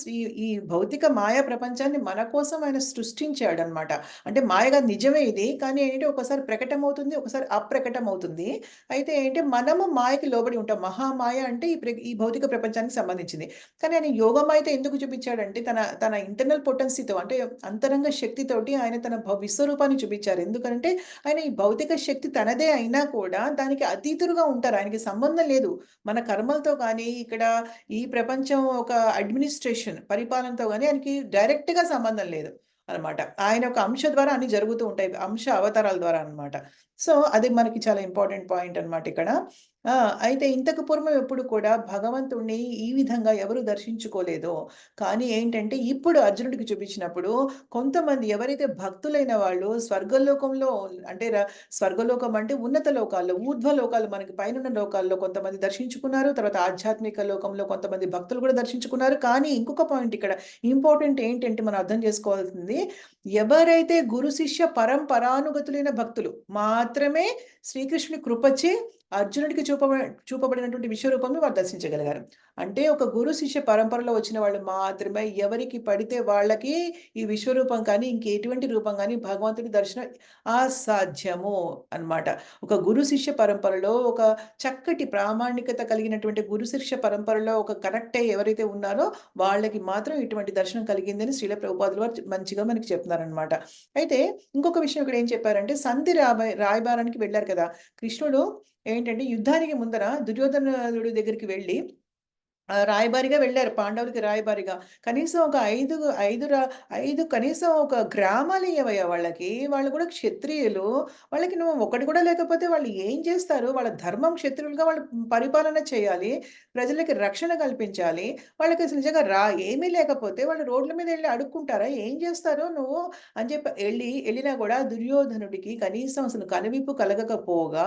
ఈ భౌతిక మాయా ప్రపంచాన్ని మన కోసం ఆయన సృష్టించాడు అనమాట. అంటే మాయగా నిజమే ఇది, కానీ ఏంటంటే ఒకసారి ప్రకటమవుతుంది, ఒకసారి అప్రకటం అవుతుంది. అయితే ఏంటంటే మనము మాయకి లోబడి ఉంటాం. మహామాయ అంటే ఈ భౌతిక ప్రపంచానికి సంబంధించింది. కానీ ఆయన యోగమాయతో ఎందుకు చూపించాడంటే తన ఇంటర్నల్ పొటెన్సీతో, అంటే అంతరంగ శక్తితోటి ఆయన తన విశ్వరూపాన్ని చూపించారు. ఎందుకంటే ఆయన ఈ భౌతిక శక్తి తనదే అయినా కూడా దానికి అతీతులుగా ఉంటారు. ఆయనకి సంబంధం లేదు మన కర్మలతో కానీ, ఇక్కడ ఈ ప్రపంచం ఒక అడ్మినిస్ట్రేషన్ పరిపాలనతో కానీ ఆయనకి డైరెక్ట్గా సంబంధం లేదు అనమాట. ఆయన ఒక అంశ ద్వారా అన్ని జరుగుతూ ఉంటాయి, అంశ అవతారాల ద్వారా అనమాట. సో అది మనకి చాలా ఇంపార్టెంట్ పాయింట్ అనమాట ఇక్కడ. అయితే ఇంతకు పూర్వం ఎప్పుడు కూడా భగవంతుణ్ణి ఈ విధంగా ఎవరు దర్శించుకోలేదు. కానీ ఏంటంటే ఇప్పుడు అర్జునుడికి చూపించినప్పుడు కొంతమంది ఎవరైతే భక్తులైన వాళ్ళు స్వర్గలోకంలో, అంటే స్వర్గలోకం అంటే ఉన్నత లోకాల్లో, ఊర్ధ్వ లోకాలు మనకి పైనున్న లోకాల్లో కొంతమంది దర్శించుకున్నారు. తర్వాత ఆధ్యాత్మిక లోకంలో కొంతమంది భక్తులు కూడా దర్శించుకున్నారు. కానీ ఇంకొక పాయింట్ ఇక్కడ ఇంపార్టెంట్ ఏంటంటే మనం అర్థం చేసుకోవాల్సింది, ఎవరైతే గురు శిష్య పరంపరానుగతులైన భక్తులు మాత్రమే శ్రీకృష్ణుని కృపచే అర్జునుడికి చూపబడినటువంటి విశ్వరూపాన్ని వారు దర్శించగలిగారు. అంటే ఒక గురు శిష్య పరంపరలో వచ్చిన వాళ్ళు మాత్రమే, ఎవరికి పడితే వాళ్ళకి ఈ విశ్వరూపం కానీ ఇంకెటువంటి రూపం కానీ భగవంతుడి దర్శనం అసాధ్యము అన్నమాట. ఒక గురు శిష్య పరంపరలో ఒక చక్కటి ప్రామాణికత కలిగినటువంటి గురు శిష్య పరంపరలో ఒక కనెక్ట్ అయ్యి ఎవరైతే ఉన్నారో వాళ్ళకి మాత్రం ఇటువంటి దర్శనం కలిగిందని శ్రీల ప్రభుపాదులు వారు మంచిగా మనకి చెప్తున్నారనమాట. అయితే ఇంకొక విషయం ఇక్కడ ఏం చెప్పారంటే సంధి రాయబారానికి వెళ్ళారు కదా కృష్ణుడు. ఏంటంటే యుద్ధానికి ముందర దుర్యోధనుడి దగ్గరికి వెళ్ళి రాయబారిగా వెళ్లారు. పాండవులకి రాయబారిగా. కనీసం ఒక 5 కనీసం ఒక గ్రామాలియ్యవయ్యా వాళ్ళకి. వాళ్ళు కూడా క్షత్రియులు. వాళ్ళకి నువ్వు ఒకటి కూడా లేకపోతే వాళ్ళు ఏం చేస్తారు? వాళ్ళ ధర్మం క్షత్రియులుగా వాళ్ళు పరిపాలన చేయాలి. ప్రజలకి రక్షణ కల్పించాలి. వాళ్ళకి అసలు నిజంగా ఏమీ లేకపోతే వాళ్ళు రోడ్ల మీద ఎళ్లి అడుక్కుంటారా? ఏం చేస్తారు నువ్వు? అని చెప్పి ఎళ్ళినా కూడా దుర్యోధనుడికి కనీసం అసలు కనువిప్పు కలగకపోగా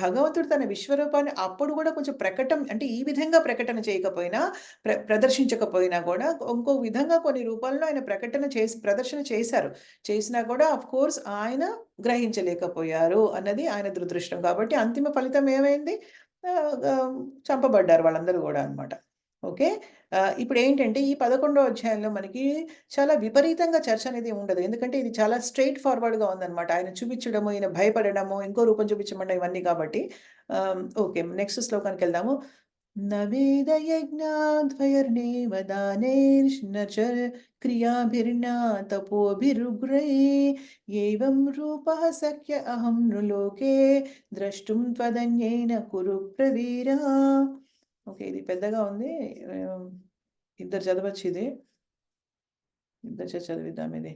భగవంతుడు తన విశ్వరూపాన్ని అప్పుడు కూడా కొంచెం అంటే ఈ విధంగా ప్రకటన చేయకపోయినా, ప్రదర్శించకపోయినా కూడా ఇంకో విధంగా కొన్ని రూపాల్లో ఆయన ప్రదర్శన చేశారు. చేసినా కూడా ఆఫ్‌కోర్స్ ఆయన గ్రహించలేకపోయారు అన్నది ఆయన దురదృష్టం. కాబట్టి అంతిమ ఫలితం ఏమైంది? ఆహ్, ఆహ్, చంపబడ్డారు వాళ్ళందరూ గూడా అన్నమాట. ఓకే. ఇప్పుడేంటంటే ఈ 11వ అధ్యాయంలో మనకి చాలా విపరీతంగా చర్చ అనేది ఉండదు. ఎందుకంటే ఇది చాలా స్ట్రెయిట్ ఫార్వర్డ్‌గా ఉందన్నమాట. ఆయన చూపించడము, ఈయన భయపడడము, ఇంకో రూపం చూపించమండం ఇవన్నీ కాబట్టి. ఓకే. నెక్స్ట్ శ్లోకానికెళ్దాము. न वेदयज्ञाध्वर्येव दानैर्न च क्रियाभिर्न तपोभिरुग्रैः एवं रूपः शक्य अहं नृलोके द्रष्टुं त्वदन्येन कुरु प्रवीरा. ఓకే. ఇది పెద్దగా ఉంది. ఆహ్, ఇద్దరు చదవచ్చు ఇది. ఇద్దరు చదివిద్దాం ఇది.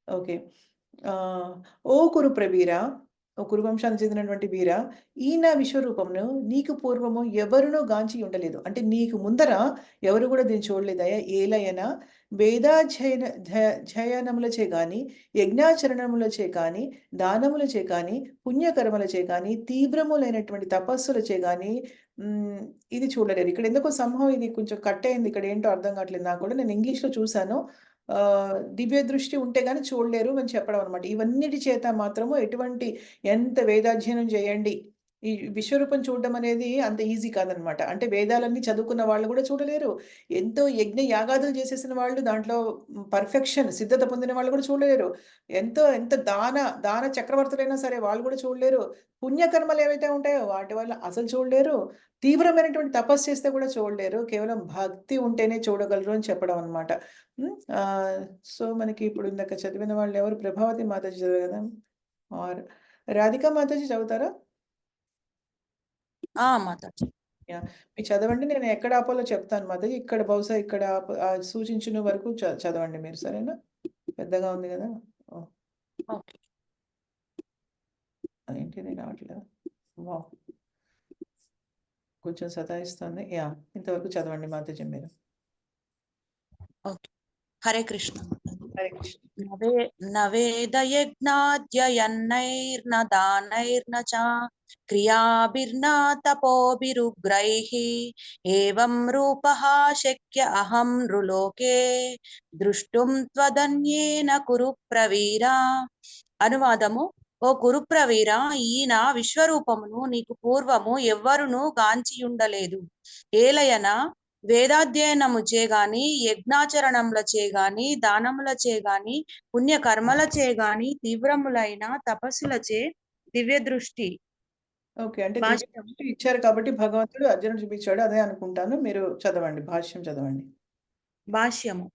ఓకే. ఆహ్, ఓ కురు ప్రవీరా, ఓ కురు వంశానికి చెందినటువంటి వీరా, ఈ నా విశ్వరూపమును నీకు పూర్వము ఎవరునూ గాంచి ఉండలేదు. అంటే నీకు ముందర ఎవరు గూడా దీన్ని చూడలేదయ్యా. ఏలయన ధ్యయనములచే గాని, యజ్ఞాచరణములచే కానీ, దానములచే కానీ, పుణ్యకర్మలచే కానీ, తీవ్రములైనటువంటి తపస్సులచే గాని ఇది చూడలేదు. ఇక్కడ ఎందుకో ఇది కొంచెం కట్ అయింది. ఇక్కడ ఏంటో అర్థం కావట్లేదు నాకు కూడా. నేను ఇంగ్లీష్‌లో చూసాను. దివ్య దృష్టి ఉంటే గాని చూడలేరు అని చెప్పడం అన్నమాట. ఇవన్నిటి చేత మాత్రము ఎంత వేదాధ్యయనం చేయండి. ఈ విశ్వరూపం చూడడం అనేది అంత ఈజీ కాదనమాట. అంటే వేదాలన్నీ చదువుకున్న వాళ్ళు కూడా చూడలేరు. ఎంతో యజ్ఞ యాగాదులు చేసేసిన వాళ్ళు దాంట్లో పర్ఫెక్షన్ సిద్ధత పొందిన వాళ్ళు కూడా చూడలేరు. ఎంత దాన చక్రవర్తులైనా సరే వాళ్ళు కూడా చూడలేరు. పుణ్యకర్మలు ఏవైతే ఉంటాయో వాటి వల్ల అసలు చూడలేరు. తీవ్రమైనటువంటి తపస్సు చేస్తే కూడా చూడలేరు. కేవలం భక్తి ఉంటేనే చూడగలరు అని చెప్పడం అన్నమాట. హ్మ్. సో, మనకి ఇప్పుడు ఇందాక చదివిన వాళ్ళెవరు? ప్రభావతి మాతాజీ చదివారు గదా! ఆర్ రాధికా మాతాజీ చదువుతారా? మాతాజీ. యాహ్! మీరు చదవండి. నేను ఎక్కడ ఆపాలో చెప్తాను మాతాజీ. ఇక్కడ బహుశా ఇక్కడ సూచించిన వరకు చదవండి మీరు. సరేనా? పెద్దగా ఉంది గదా! ఓహ్! ఓకే. ఏంటిది రావట్లేదా? వావ్! కొంచెం సతాయిస్తుంది. యాహ్! ఇంతవరకు చదవండి మాతాజీ మీరు. ఓకే. హరే కృష్ణ. హరే కృష్ణ. न वेदयज्ञाध्ययनैर्न दानैर्न च क्रियाभिर्न तपोभिरुग्रैः एवं रूपः शक्य अहं नृलोके दृष्टुं त्वदन्येन కురు ప్రవీరా. అనువాదము: ఓ కురుప్రవీర, ఈయన విశ్వరూపమును నీకు పూర్వము ఎవ్వరును గాంచియుండలేదు. ఏలయన వేదాధ్యయనముచే గాని, యజ్ఞాచరణములచే గాని, దానములచే గాని, పుణ్యకర్మలచే గాని, తీవ్రములైన తపస్సులచే దివ్య దృష్టి. ఓకే. అంటే దివ్య భాష్యం దృష్టి ఇచ్చారు కాబట్టి భగవంతుడు అర్జునుడికి చూపించాడు. అదే అనుకుంటాను. మీరు చదవండి. భాష్యం చదవండి. భాష్యము: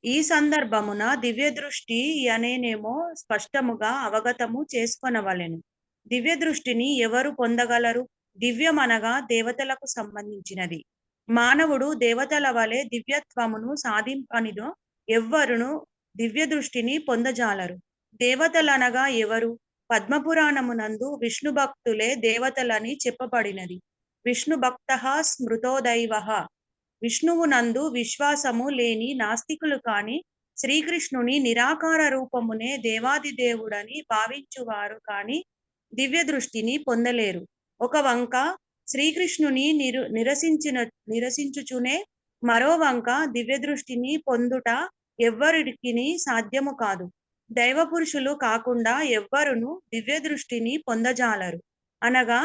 ఈ సందర్భమున దివ్య దృష్టి అనేనేమో స్పష్టముగా అవగతము చేసుకొనవలెను. దివ్య దృష్టిని ఎవరు పొందగలరు? దివ్యమనగా దేవతలకు సంబంధించినది. మానవుడు దేవతల వలె దివ్యత్వమును సాధింపనిదో ఎవ్వరును దివ్య దృష్టిని పొందజాలరు. దేవతలనగా ఎవరు? పద్మపురాణమునందు విష్ణు భక్తులే దేవతలని చెప్పబడినది. విష్ణు భక్తః స్మృతో దైవః. విష్ణువునందు విశ్వాసము లేని నాస్తికులు కాని, శ్రీకృష్ణుని నిరాకార రూపమునే దేవాది దేవుడని భావించువారు కాని దివ్య దృష్టిని పొందలేరు. ఒక వంక శ్రీకృష్ణుని నిరసించుచునే మరో వంక దివ్య దృష్టిని పొందుట ఎవ్వరికిని సాధ్యము కాదు. దైవ పురుషులు కాకుండా ఎవ్వరును దివ్య దృష్టిని పొందజాలరు. అనగా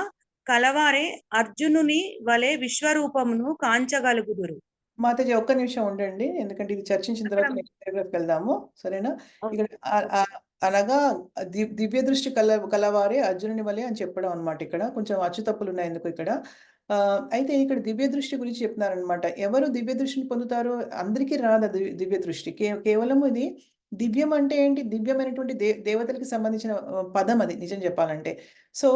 కలవారే అర్జునుని వలె విశ్వరూపమును కాంచగలుగుదురు. మాతాజీ ఒక్క నిమిషం ఉండండి. ఎందుకంటే ఇది చర్చించిన తర్వాత నెక్స్ట్ పారాగ్రాఫ్‌కి వెళ్దాము. సరేనా? ఇక్కడ అనగా దివ్య దృష్టి కలవారే అర్జునుని వలె అని చెప్పడం అన్నమాట ఇక్కడ. కొంచెం అచ్చు తప్పులున్నాయి ఎందుకో ఇక్కడ. అయితే ఇక్కడ దివ్య దృష్టి గురించి చెప్తున్నారన్నమాట. ఎవరు దివ్య దృష్టిని పొందుతారో అందరికీ రాదు దివ్య దృష్టి. కేవలం ఇది దివ్యం అంటే ఏంటి? దివ్యమైనటువంటి దేవతలకి సంబంధించిన పదం అది నిజం చెప్పాలంటే. సో,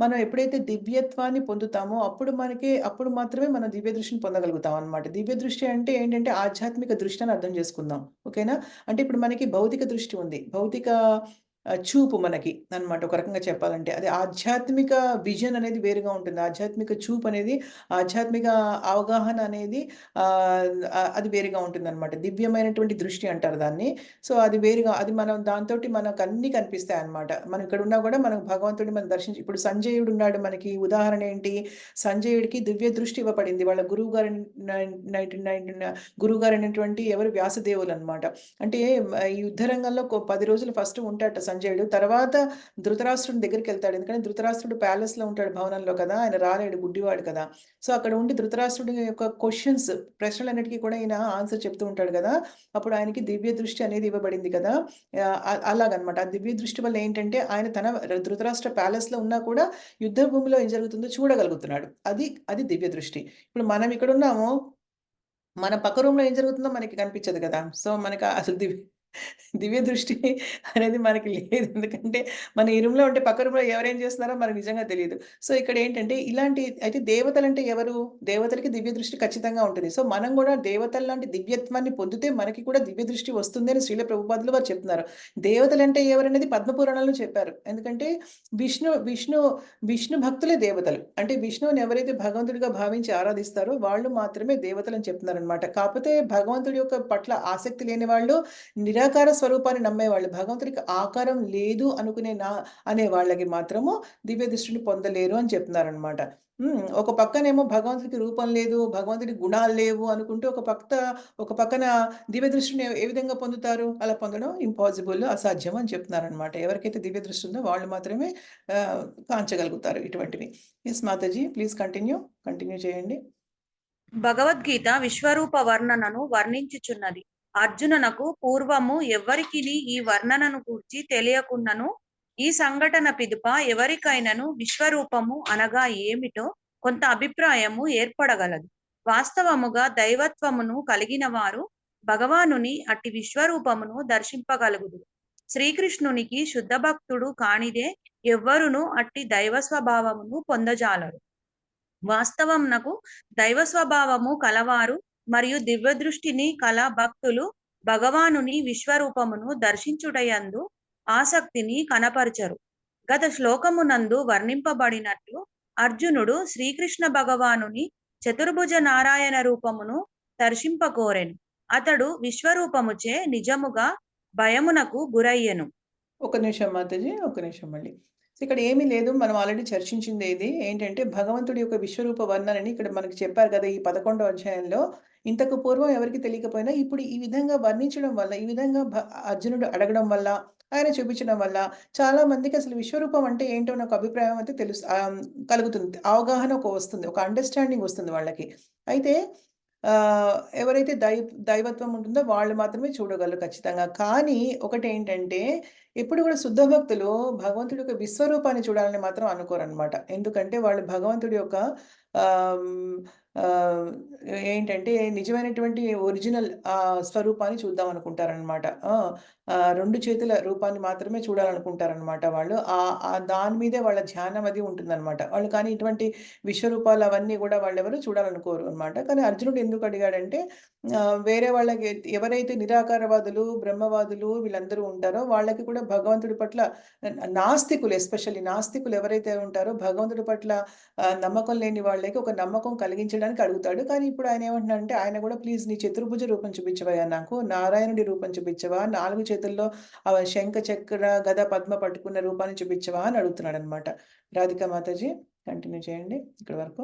మనం ఎప్పుడైతే దివ్యత్వాన్ని పొందుతామో అప్పుడు మాత్రమే మనం దివ్య దృష్టిని పొందగలుగుతాం అన్నమాట. దివ్య దృష్టి అంటే ఏంటంటే ఆధ్యాత్మిక దృష్టి అని అర్థం చేసుకుందాం. ఓకేనా? అంటే ఇప్పుడు మనకి భౌతిక దృష్టి ఉంది. భౌతిక చూపు మనకి అన్నమాట ఒక రకంగా చెప్పాలంటే. అది ఆధ్యాత్మిక విజన్ అనేది వేరుగా ఉంటుంది. ఆధ్యాత్మిక చూపు అనేది, ఆధ్యాత్మిక అవగాహన అనేది అది వేరుగా ఉంటుందన్నమాట. దివ్యమైనటువంటి దృష్టి అంటారు దాన్ని. సో, అది వేరుగా అది మనం దాంతోటి మనకన్నీ కనిపిస్తాయన్నమాట. మనం ఇక్కడున్నా గూడా మనం భగవంతుడిని మనం దర్శించి ఇప్పుడు సంజయుడున్నాడు మనకి ఉదాహరణ ఏంటి? సంజయుడికి దివ్య దృష్టి ఇవ్వబడింది. వాళ్ళ గురువుగారు నైన్ నైన్ గురువుగారైనటువంటి ఎవరు వ్యాసదేవులన్నమాట. అంటే ఈ యుద్ధ రంగంలో 10 రోజులు ఫస్ట్ ఉంటాడట సంజయుడు. తర్వాత ధృతరాష్ట్రుడి దగ్గరికెళ్తాడు. ఎందుకంటే ధృతరాష్ట్రుడు ప్యాలెస్‌లో ఉంటాడు భవనంలో కదా! ఆయన రాలేడు గుడ్డివాడు కదా! సో, అక్కడ ఉండి ధృతరాష్ట్రుడి యొక్క ప్రశ్నలన్నిటికి కూడా ఈయన ఆన్సర్ చెప్తూ ఉంటాడు గదా! అప్పుడు ఆయనకి దివ్య దృష్టి అనేది ఇవ్వబడింది కదా! అలాగనమాట. ఆ దివ్య దృష్టి వల్ల ఏంటంటే ఆయన ధృతరాష్ట్ర ప్యాలెస్‌లో ఉన్నా కూడా యుద్ధ భూమిలో ఏం జరుగుతుందో చూడగలుగుతున్నాడు. అది దివ్య దృష్టి. ఇప్పుడు మనం ఇక్కడున్నాము. మన పక్క రూమ్‌లో ఏం జరుగుతుందో మనకి కనిపించదు గదా! సో, మనకు అసలు దివ్య దృష్టి అనేది మనకి లేదు. ఎందుకంటే మనం ఈ రూమ్‌లో ఉంటే పక్క రూమ్‌లో ఎవరేం చేస్తున్నారో మనకు నిజంగా తెలీదు. సో, ఇక్కడేంటంటే అయితే దేవతలంటే ఎవరు? దేవతలకి దివ్య దృష్టి ఖచ్చితంగా ఉంటుంది. సో, మనం గూడా దేవతల్లాంటి దివ్యత్వాన్ని పొందితే మనకి కూడా దివ్య దృష్టి వస్తుంది అని శ్రీల ప్రభుపాదులు వారు చెప్తున్నారు. దేవతలంటే ఎవరనేది పద్మ పురాణంలో చెప్పారు. ఎందుకంటే విష్ణు విష్ణు విష్ణు భక్తులే దేవతలు. అంటే విష్ణువుని ఎవరైతే భగవంతుడిగా భావించి ఆరాధిస్తారో వాళ్ళు మాత్రమే దేవతలని చెప్తున్నారనమాట. కాపోతే భగవంతుడి యొక్క పట్ల ఆసక్తి లేని వాళ్ళు నిరాకార స్వరూపాన్ని నమ్మేవాళ్ళు. భగవంతుడికి ఆకారం లేదు అనే వాళ్ళకి మాత్రము దివ్య దృష్టిని పొందలేరు అని చెప్తున్నారనమాట. ఒక పక్కనేమో భగవంతుడికి రూపం లేదు, భగవంతుడికి గుణాలు లేవు అనుకుంటూ ఒక పక్కన దివ్య దృష్టిని ఏ విధంగా పొందుతారు? అలా పొందడం ఇంపాసిబుల్, అసాధ్యం అని చెప్తున్నారనమాట. ఎవరికైతే దివ్య దృష్టి ఉందో వాళ్ళు మాత్రమే కాంచగలుగుతారు ఇటువంటివి. యెస్ మాతాజీ ప్లీజ్ కంటిన్యూ చేయండి. భగవద్గీత విశ్వరూప వర్ణనను వర్ణించుచున్నది. అర్జునునకు పూర్వము ఎవ్వరికిని ఈ వర్ణనను గూర్చి తెలియకున్నను ఈ సంఘటన పిదుప ఎవరికైనను విశ్వరూపము అనగా ఏమిటో కొంత అభిప్రాయము ఏర్పడగలదు. వాస్తవముగా దైవత్వమును కలిగిన వారు భగవానుని అట్టి విశ్వరూపమును దర్శింపగలుగుదురు. శ్రీకృష్ణునికి శుద్ధ భక్తుడు కానిదే ఎవ్వరును అట్టి దైవ స్వభావమును పొందజాలరు. వాస్తవమునకు దైవ స్వభావము కలవారు మరియు దివ్య దృష్టిని కల భక్తులు భగవానుని విశ్వరూపమును దర్శించుటయందు ఆసక్తిని కనపరచరు. గత శ్లోకమునందు వర్ణింపబడినట్లు అర్జునుడు శ్రీకృష్ణ భగవానుని చతుర్భుజ నారాయణ రూపమును దర్శింపకోరెను. అతడు విశ్వరూపముచే నిజముగా భయమునకు గురయ్యెను. ఒక్క నిమిషం మాతాజీ. ఒక్క నిమిషం మళ్ళీ. సో, ఇక్కడ ఏమీ లేదు. మనం ఆల్రెడీ చర్చించిందేది ఏంటంటే, భగవంతుడి యొక్క విశ్వరూప వర్ణనని ఇక్కడ మనకి చెప్పారు కదా! ఈ 11వ అధ్యాయంలో. ఇంతకు పూర్వం ఎవరికీ తెలియకపోయినా, ఇప్పుడు ఈ విధంగా వర్ణించడం వల్ల, ఈ విధంగా అర్జునుడు అడగడం వల్ల, ఆయన చూపించడం వల్ల, చాలా మందికి అసలు విశ్వరూపం అంటే ఏంటో నాకు అభిప్రాయం అయితే కలుగుతుంది. అవగాహన వస్తుంది. ఒక అండర్‌స్టాండింగ్ వస్తుంది వాళ్ళకి. అయితే ఎవరైతే దైవత్వం ఉంటుందో వాళ్ళు మాత్రమే చూడగలరు ఖచ్చితంగా. కానీ ఒకటేంటంటే, ఎప్పుడు కూడా శుద్ధ భక్తులు భగవంతుడి యొక్క విశ్వరూపాన్ని చూడాలని మాత్రం అనుకోరనమాట. ఎందుకంటే వాళ్ళు భగవంతుడి యొక్క ఆహ్, హ్మ్, ఆహ్, ఏంటంటే నిజమైనటువంటి ఒరిజినల్ స్వరూపాన్ని చూద్దాం అనుకుంటారనమాట. ఆ! 2 చేతుల రూపాన్ని మాత్రమే చూడాలనుకుంటారనమాట వాళ్ళు. దాని మీదే వాళ్ళ ధ్యానం అది ఉంటుందనమాట. వాళ్ళు కానీ ఇటువంటి విశ్వరూపాలు అవన్నీ గూడా వాళ్ళెవరు చూడాలనుకోరు అనమాట. కానీ అర్జునుడు ఎందుకు అడిగాడంటే వేరే వాళ్ళకి ఎవరైతే నిరాకారవాదులు, బ్రహ్మవాదులు వీళ్ళందరూ ఉంటారో వాళ్ళకి కూడా భగవంతుడి పట్ల నాస్తికులు ఎస్పెషల్లీ నాస్తికులు ఎవరైతే ఉంటారో భగవంతుడి పట్ల నమ్మకం లేని వాళ్ళకి ఒక నమ్మకం కలిగించడానికి అడుగుతాడు. కానీ ఇప్పుడు ఆయన ఏమంటున్నాడంటే ఆయన కూడా ప్లీజ్ నీ చతుర్భుజ రూపం చూపించవయ్యా నాకు. నారాయణుడి రూపం చూపించవా? 4 చేతుల్లో శంఖ, చక్ర, గద, పద్మ పట్టుకున్న రూపాన్ని చూపించవా? అని అడుగుతున్నాడనమాట. రాధికా మాతాజీ కంటిన్యూ చేయండి ఇక్కడి వరకు.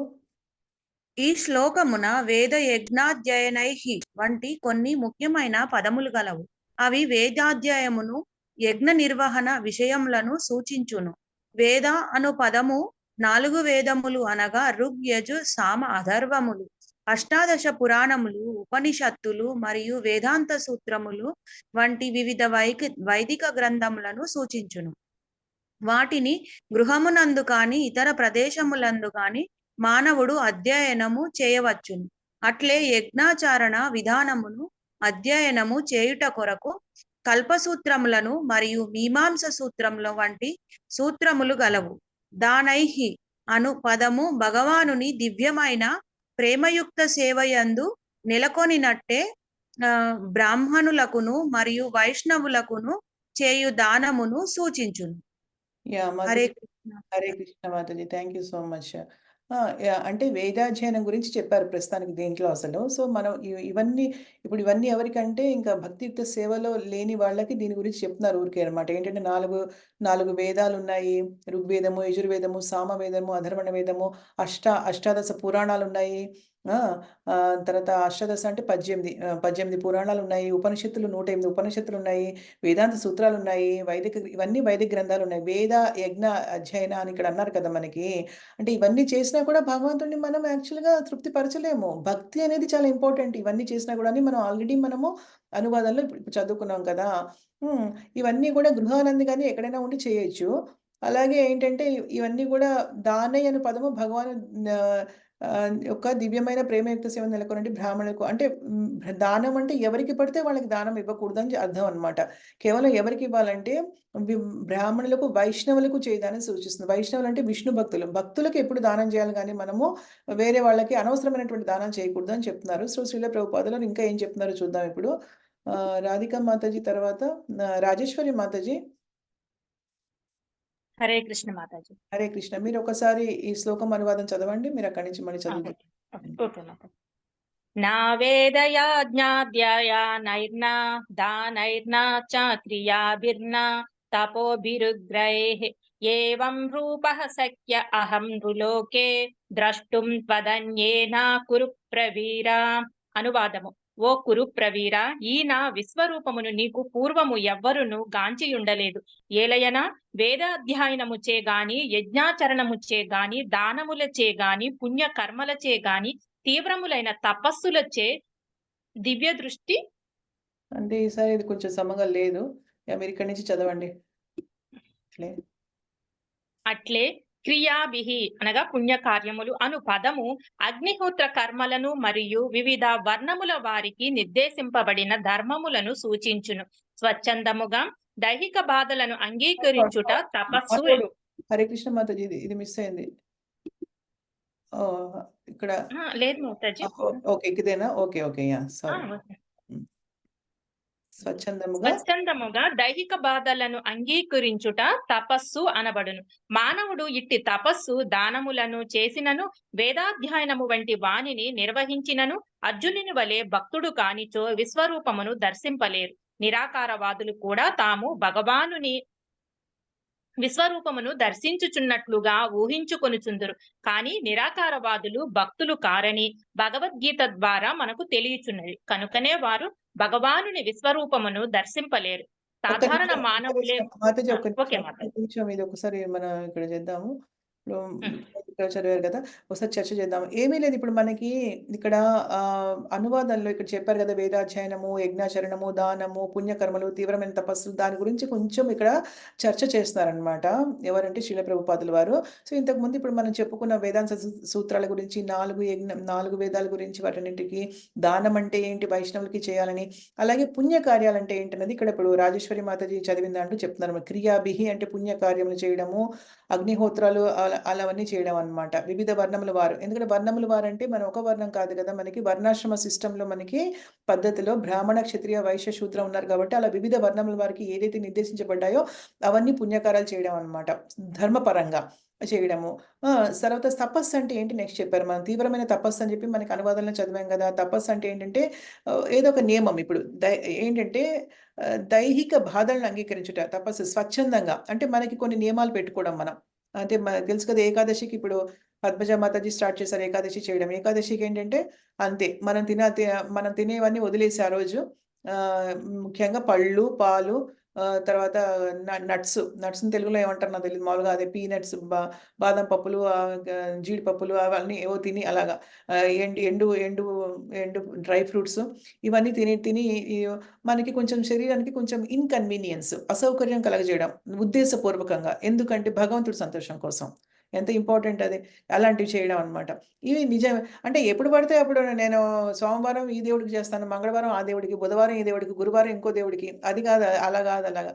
ఈ శ్లోకమున వేద యజ్ఞాధ్యయనైః వంటి కొన్ని ముఖ్యమైన పదములు గలవు. అవి వేదాధ్యాయమును యజ్ఞ నిర్వహణ విషయములను సూచించును. వేద అను పదము 4 వేదములు అనగా ఋగ్, యజు, సామ, అథర్వములు, అష్టాదశ పురాణములు, ఉపనిషత్తులు మరియు వేదాంత సూత్రములు వంటి వివిధ వైదిక గ్రంథములను సూచించును. వాటిని గృహమునందు కాని ఇతర ప్రదేశములందు కాని మానవుడు అధ్యయనము చేయవచ్చును. అట్లే యజ్ఞాచారణ విధానమును అధ్యయనము చేయుట కొరకు కల్పసూత్రములను మరియు మీమాంస సూత్రముల వంటి సూత్రములు గలవు. దానైహి అను పదము భగవానుని దివ్యమైన ప్రేమయుక్త సేవయందు నెలకొనినట్టే బ్రాహ్మణులకును మరియు వైష్ణవులకును చేయు దానమును సూచించును. యాహ్! హరే మాతాజీ. కృష్ణ. హరే కృష్ణ మాతాజీ. Thank you so much. Yeah! అంటే వేదాధ్యయనం గురించి చెప్పారు ప్రస్తుతానికి దీంట్లో అసలు. సో, మనం ఇవన్నీ ఇవన్నీ ఎవరికంటే ఇంకా భక్తియుక్త సేవలో లేని వాళ్ళకి దీని గురించి చెప్తున్నారు ఊరికే అన్నమాట. ఏంటంటే 4 వేదాలున్నాయి. ఋగ్వేదము, యజుర్వేదము, సామవేదము, అధర్వణ వేదము, అష్టాదశ పురాణాలున్నాయి. ఆ! తర్వాత అష్టాదశ అంటే 18 పురాణాలున్నాయి. ఉపనిషత్తులు 108 ఉపనిషత్తులున్నాయి. వేదాంత సూత్రాలున్నాయి. ఇవన్నీ వైదిక గ్రంథాలున్నాయి. వేద, యజ్ఞ, అధ్యయన అని ఇక్కడ అన్నారు కదా మనకి. అంటే ఇవన్నీ చేసినా కూడా భగవంతుడిని మనం యాక్చువల్‌గా తృప్తి పరచలేము. భక్తి అనేది చాలా ఇంపార్టెంట్. ఇవన్నీ చేసినా కూడాని మనం ఆల్రెడీ అనువాదంలో ఇప్పుడు చదువుకున్నాం కదా! హ్మ్. ఇవన్నీ కూడా గృహానంది గాని ఎక్కడైనా ఉండి చేయొచ్చు. అలాగే ఏంటంటే ఇవన్నీ కూడా దానయ్య అనే పదము భగవాను ఆహ్, యొక్క దివ్యమైన ప్రేమయుక్త సేవ నెలకొనండి బ్రాహ్మణులకు అంటే దానం అంటే ఎవరికి పడితే వాళ్ళకి దానం ఇవ్వకూడదని అర్థం అన్నమాట. కేవలం ఎవరికివ్వాలంటే వి బ్రాహ్మణులకు, వైష్ణవులకు చేయదాన్ని సూచిస్తుంది. వైష్ణవులు అంటే విష్ణు భక్తులు. భక్తులకి ఎప్పుడు దానం చేయాలి గానీ మనము వేరే వాళ్ళకి అనవసరమైనటువంటి దానం చేయకూడదు అని చెప్తున్నారు. సో, శ్రీల ప్రభుపాదులు ఇంకా ఏం చెప్తున్నారో చూద్దాం ఇప్పుడు. రాధికా మాతాజీ తర్వాత రాజేశ్వరి మాతాజీ. హరే కృష్ణ మాతాజీ. హరే కృష్ణ. మీరొకసారి ఈ శ్లోకం అనువాదం చదవండి. మీరక్కడి నుంచి మళ్ళీ చదువుదురు. ఓకే మాతాజీ. నా వేదయాజ్ఞాధ్యాయా నైర్నా దానైర్నా చ క్రియాభిర్నా తపోభిరుగ్రైః ఏవం రూపః శక్య అహం నృలోకే ద్రష్టుం త్వదన్యేన కురు ప్రవీరా. అనువాదము. ఓ కురు ప్రవీర, ఈ నా విశ్వరూపమును నీకు పూర్వము ఎవ్వరును గాంచియుండలేదు. ఏలయన వేదాధ్యయనముచే గాని, యజ్ఞాచరణముచే గాని, దానములచే గాని, పుణ్య కర్మలచే గాని, తీవ్రములైన తపస్సులచే దివ్య దృష్టి అంటే ఈసారి ఇది కొంచెం సమంగా లేదు. యాహ్! మీరిక్కడి నుంచి చదవండి. ఇట్లే. అట్లే క్రియాభిహి అనగా పుణ్యకార్యములు అను పదము అగ్నిహోత్ర కర్మలను మరియు వివిధ వర్ణముల వారికి నిర్దేశింపబడిన ధర్మములను సూచించును. స్వచ్ఛందముగా దైహిక బాధలను అంగీకరించుట తపస్సు. హరే కృష్ణ మాతాజీ ఇది మిస్ అయింది. ఓహ్! ఇక్కడ లేదు మాతాజీ. ఓకే. ఇదేనా? Okay. Okay. Yeah! Sorry. Okay. స్వచ్ఛందముగా దైహిక బాధలను అంగీకరించుట తపస్సు అనబడును. మానవుడు ఇట్టి తపస్సు దానములను చేసినను, వేదాధ్యయనము వంటి వానిని నిర్వహించినను అర్జునుని వలె భక్తుడు కానిచో విశ్వరూపమును దర్శింపలేరు. నిరాకారవాదులు కూడా తాము భగవానుని విశ్వరూపమును దర్శించుచున్నట్లుగా ఊహించుకొనుచుందురు. కానీ నిరాకారవాదులు భక్తులు కారని భగవద్గీత ద్వారా మనకు తెలియచున్నది. కనుకనే వారు భగవానుని విశ్వరూపమును దర్శింపలేరు. సాధారణ మానవులే. మాతాజీ ఒక్క ఓకే నిమిషం ఇది ఒకసారి మనం ఇక్కడ చేద్దాము. ఇక్కడ చదివారు కదా! ఒకసారి చర్చ చేద్దాం. ఏమీ లేదు ఇప్పుడు మనకి ఇక్కడ అనువాదంలో ఇక్కడ చెప్పారు కదా! వేదాధ్యయనము, యజ్ఞాచరణము, దానము, పుణ్యకర్మలు, తీవ్రమైన తపస్సు దాని గురించి కొంచెం ఇక్కడ చర్చ చేస్తున్నారనమాట. ఎవరంటే శ్రీల ప్రభుపాదుల వారు. సో, ఇంతకుముందు ఇప్పుడు మనం చెప్పుకున్న వేదాంత సూత్రాల గురించి 4 వేదాల గురించి వాటన్నిటికి దానం అంటే ఏంటి వైష్ణవులకి చేయాలని, అలాగే పుణ్య కార్యాలంటే ఏంటన్నది ఇక్కడ ఇప్పుడు రాజేశ్వరి మాతాజీ చదివిన దాంట్లో చెప్తున్నారు. క్రియాభిహి అంటే పుణ్య కార్యములు చేయడము, అగ్నిహోత్రాలు అలావన్నీ చేయడం అన్నమాట. వివిధ వర్ణముల వారు. ఎందుకంటే వర్ణముల వారంటే మనం ఒక వర్ణం కాదు కదా! మనకి వర్ణాశ్రమ సిస్టమ్‌లో మనకి పద్ధతిలో బ్రాహ్మణ, క్షత్రియ, వైశ్య, శూద్ర ఉన్నారు కాబట్టి అలా వివిధ వర్ణముల వారికి ఏదైతే నిర్దేశించబడ్డాయో అవన్నీ పుణ్యకార్యాలు చేయడం అన్నమాట. ధర్మపరంగా చేయడము. తర్వాత తపస్సు అంటే ఏంటి నెక్స్ట్ చెప్పారు. మనం తీవ్రమైన తపస్సు అని చెప్పి మనకి అనువాదంలో చదివాం కదా! తపస్సు అంటే ఏంటంటే ఏదో ఒక నియమం ఇప్పుడు ఏంటంటే దైహిక బాధలను అంగీకరించుట తపస్సు స్వచ్ఛందంగా. అంటే మనకి కొన్ని నియమాలు పెట్టుకోవడం మనం. అంటే మనకు తెలుసు కదా! ఏకాదశికి ఇప్పుడు పద్మజ మాతాజీ స్టార్ట్ చేశారు ఏకాదశి చేయడం. ఏకాదశికి ఏంటంటే అంతే. మనం తినేవన్నీ వదిలేసి ఆ రోజు ముఖ్యంగా పళ్ళు, పాలు తర్వాత నట్స్‌ని తెలుగులో ఏమంటారో నాకు తెలీదు. మామూలుగా అదే పీనట్స్, బాదం పప్పులు, జీడిపప్పులు అవన్నీ ఏవో తిని అలాగా ఎండు ఎండు ఎండు డ్రై ఫ్రూట్స్ ఇవన్నీ తిని మనకి కొంచెం శరీరానికి కొంచెం ఇన్‌కన్వీనియన్స్ అసౌకర్యం కలగజేయడం ఉద్దేశపూర్వకంగా. ఎందుకంటే భగవంతుడి సంతోషం కోసం. ఎంత ఇంపార్టెంట్ అది. అలాంటివి చేయడం అనమాట. ఇవి నిజమే. అంటే ఎప్పుడు పడితే అప్పుడు నేను సోమవారం ఈ దేవుడికి చేస్తాను, మంగళవారం ఆ దేవుడికి, బుధవారం ఈ దేవుడికి, గురువారం ఇంకో దేవుడికి. అది కాదు, అలా కాదు అలాగా.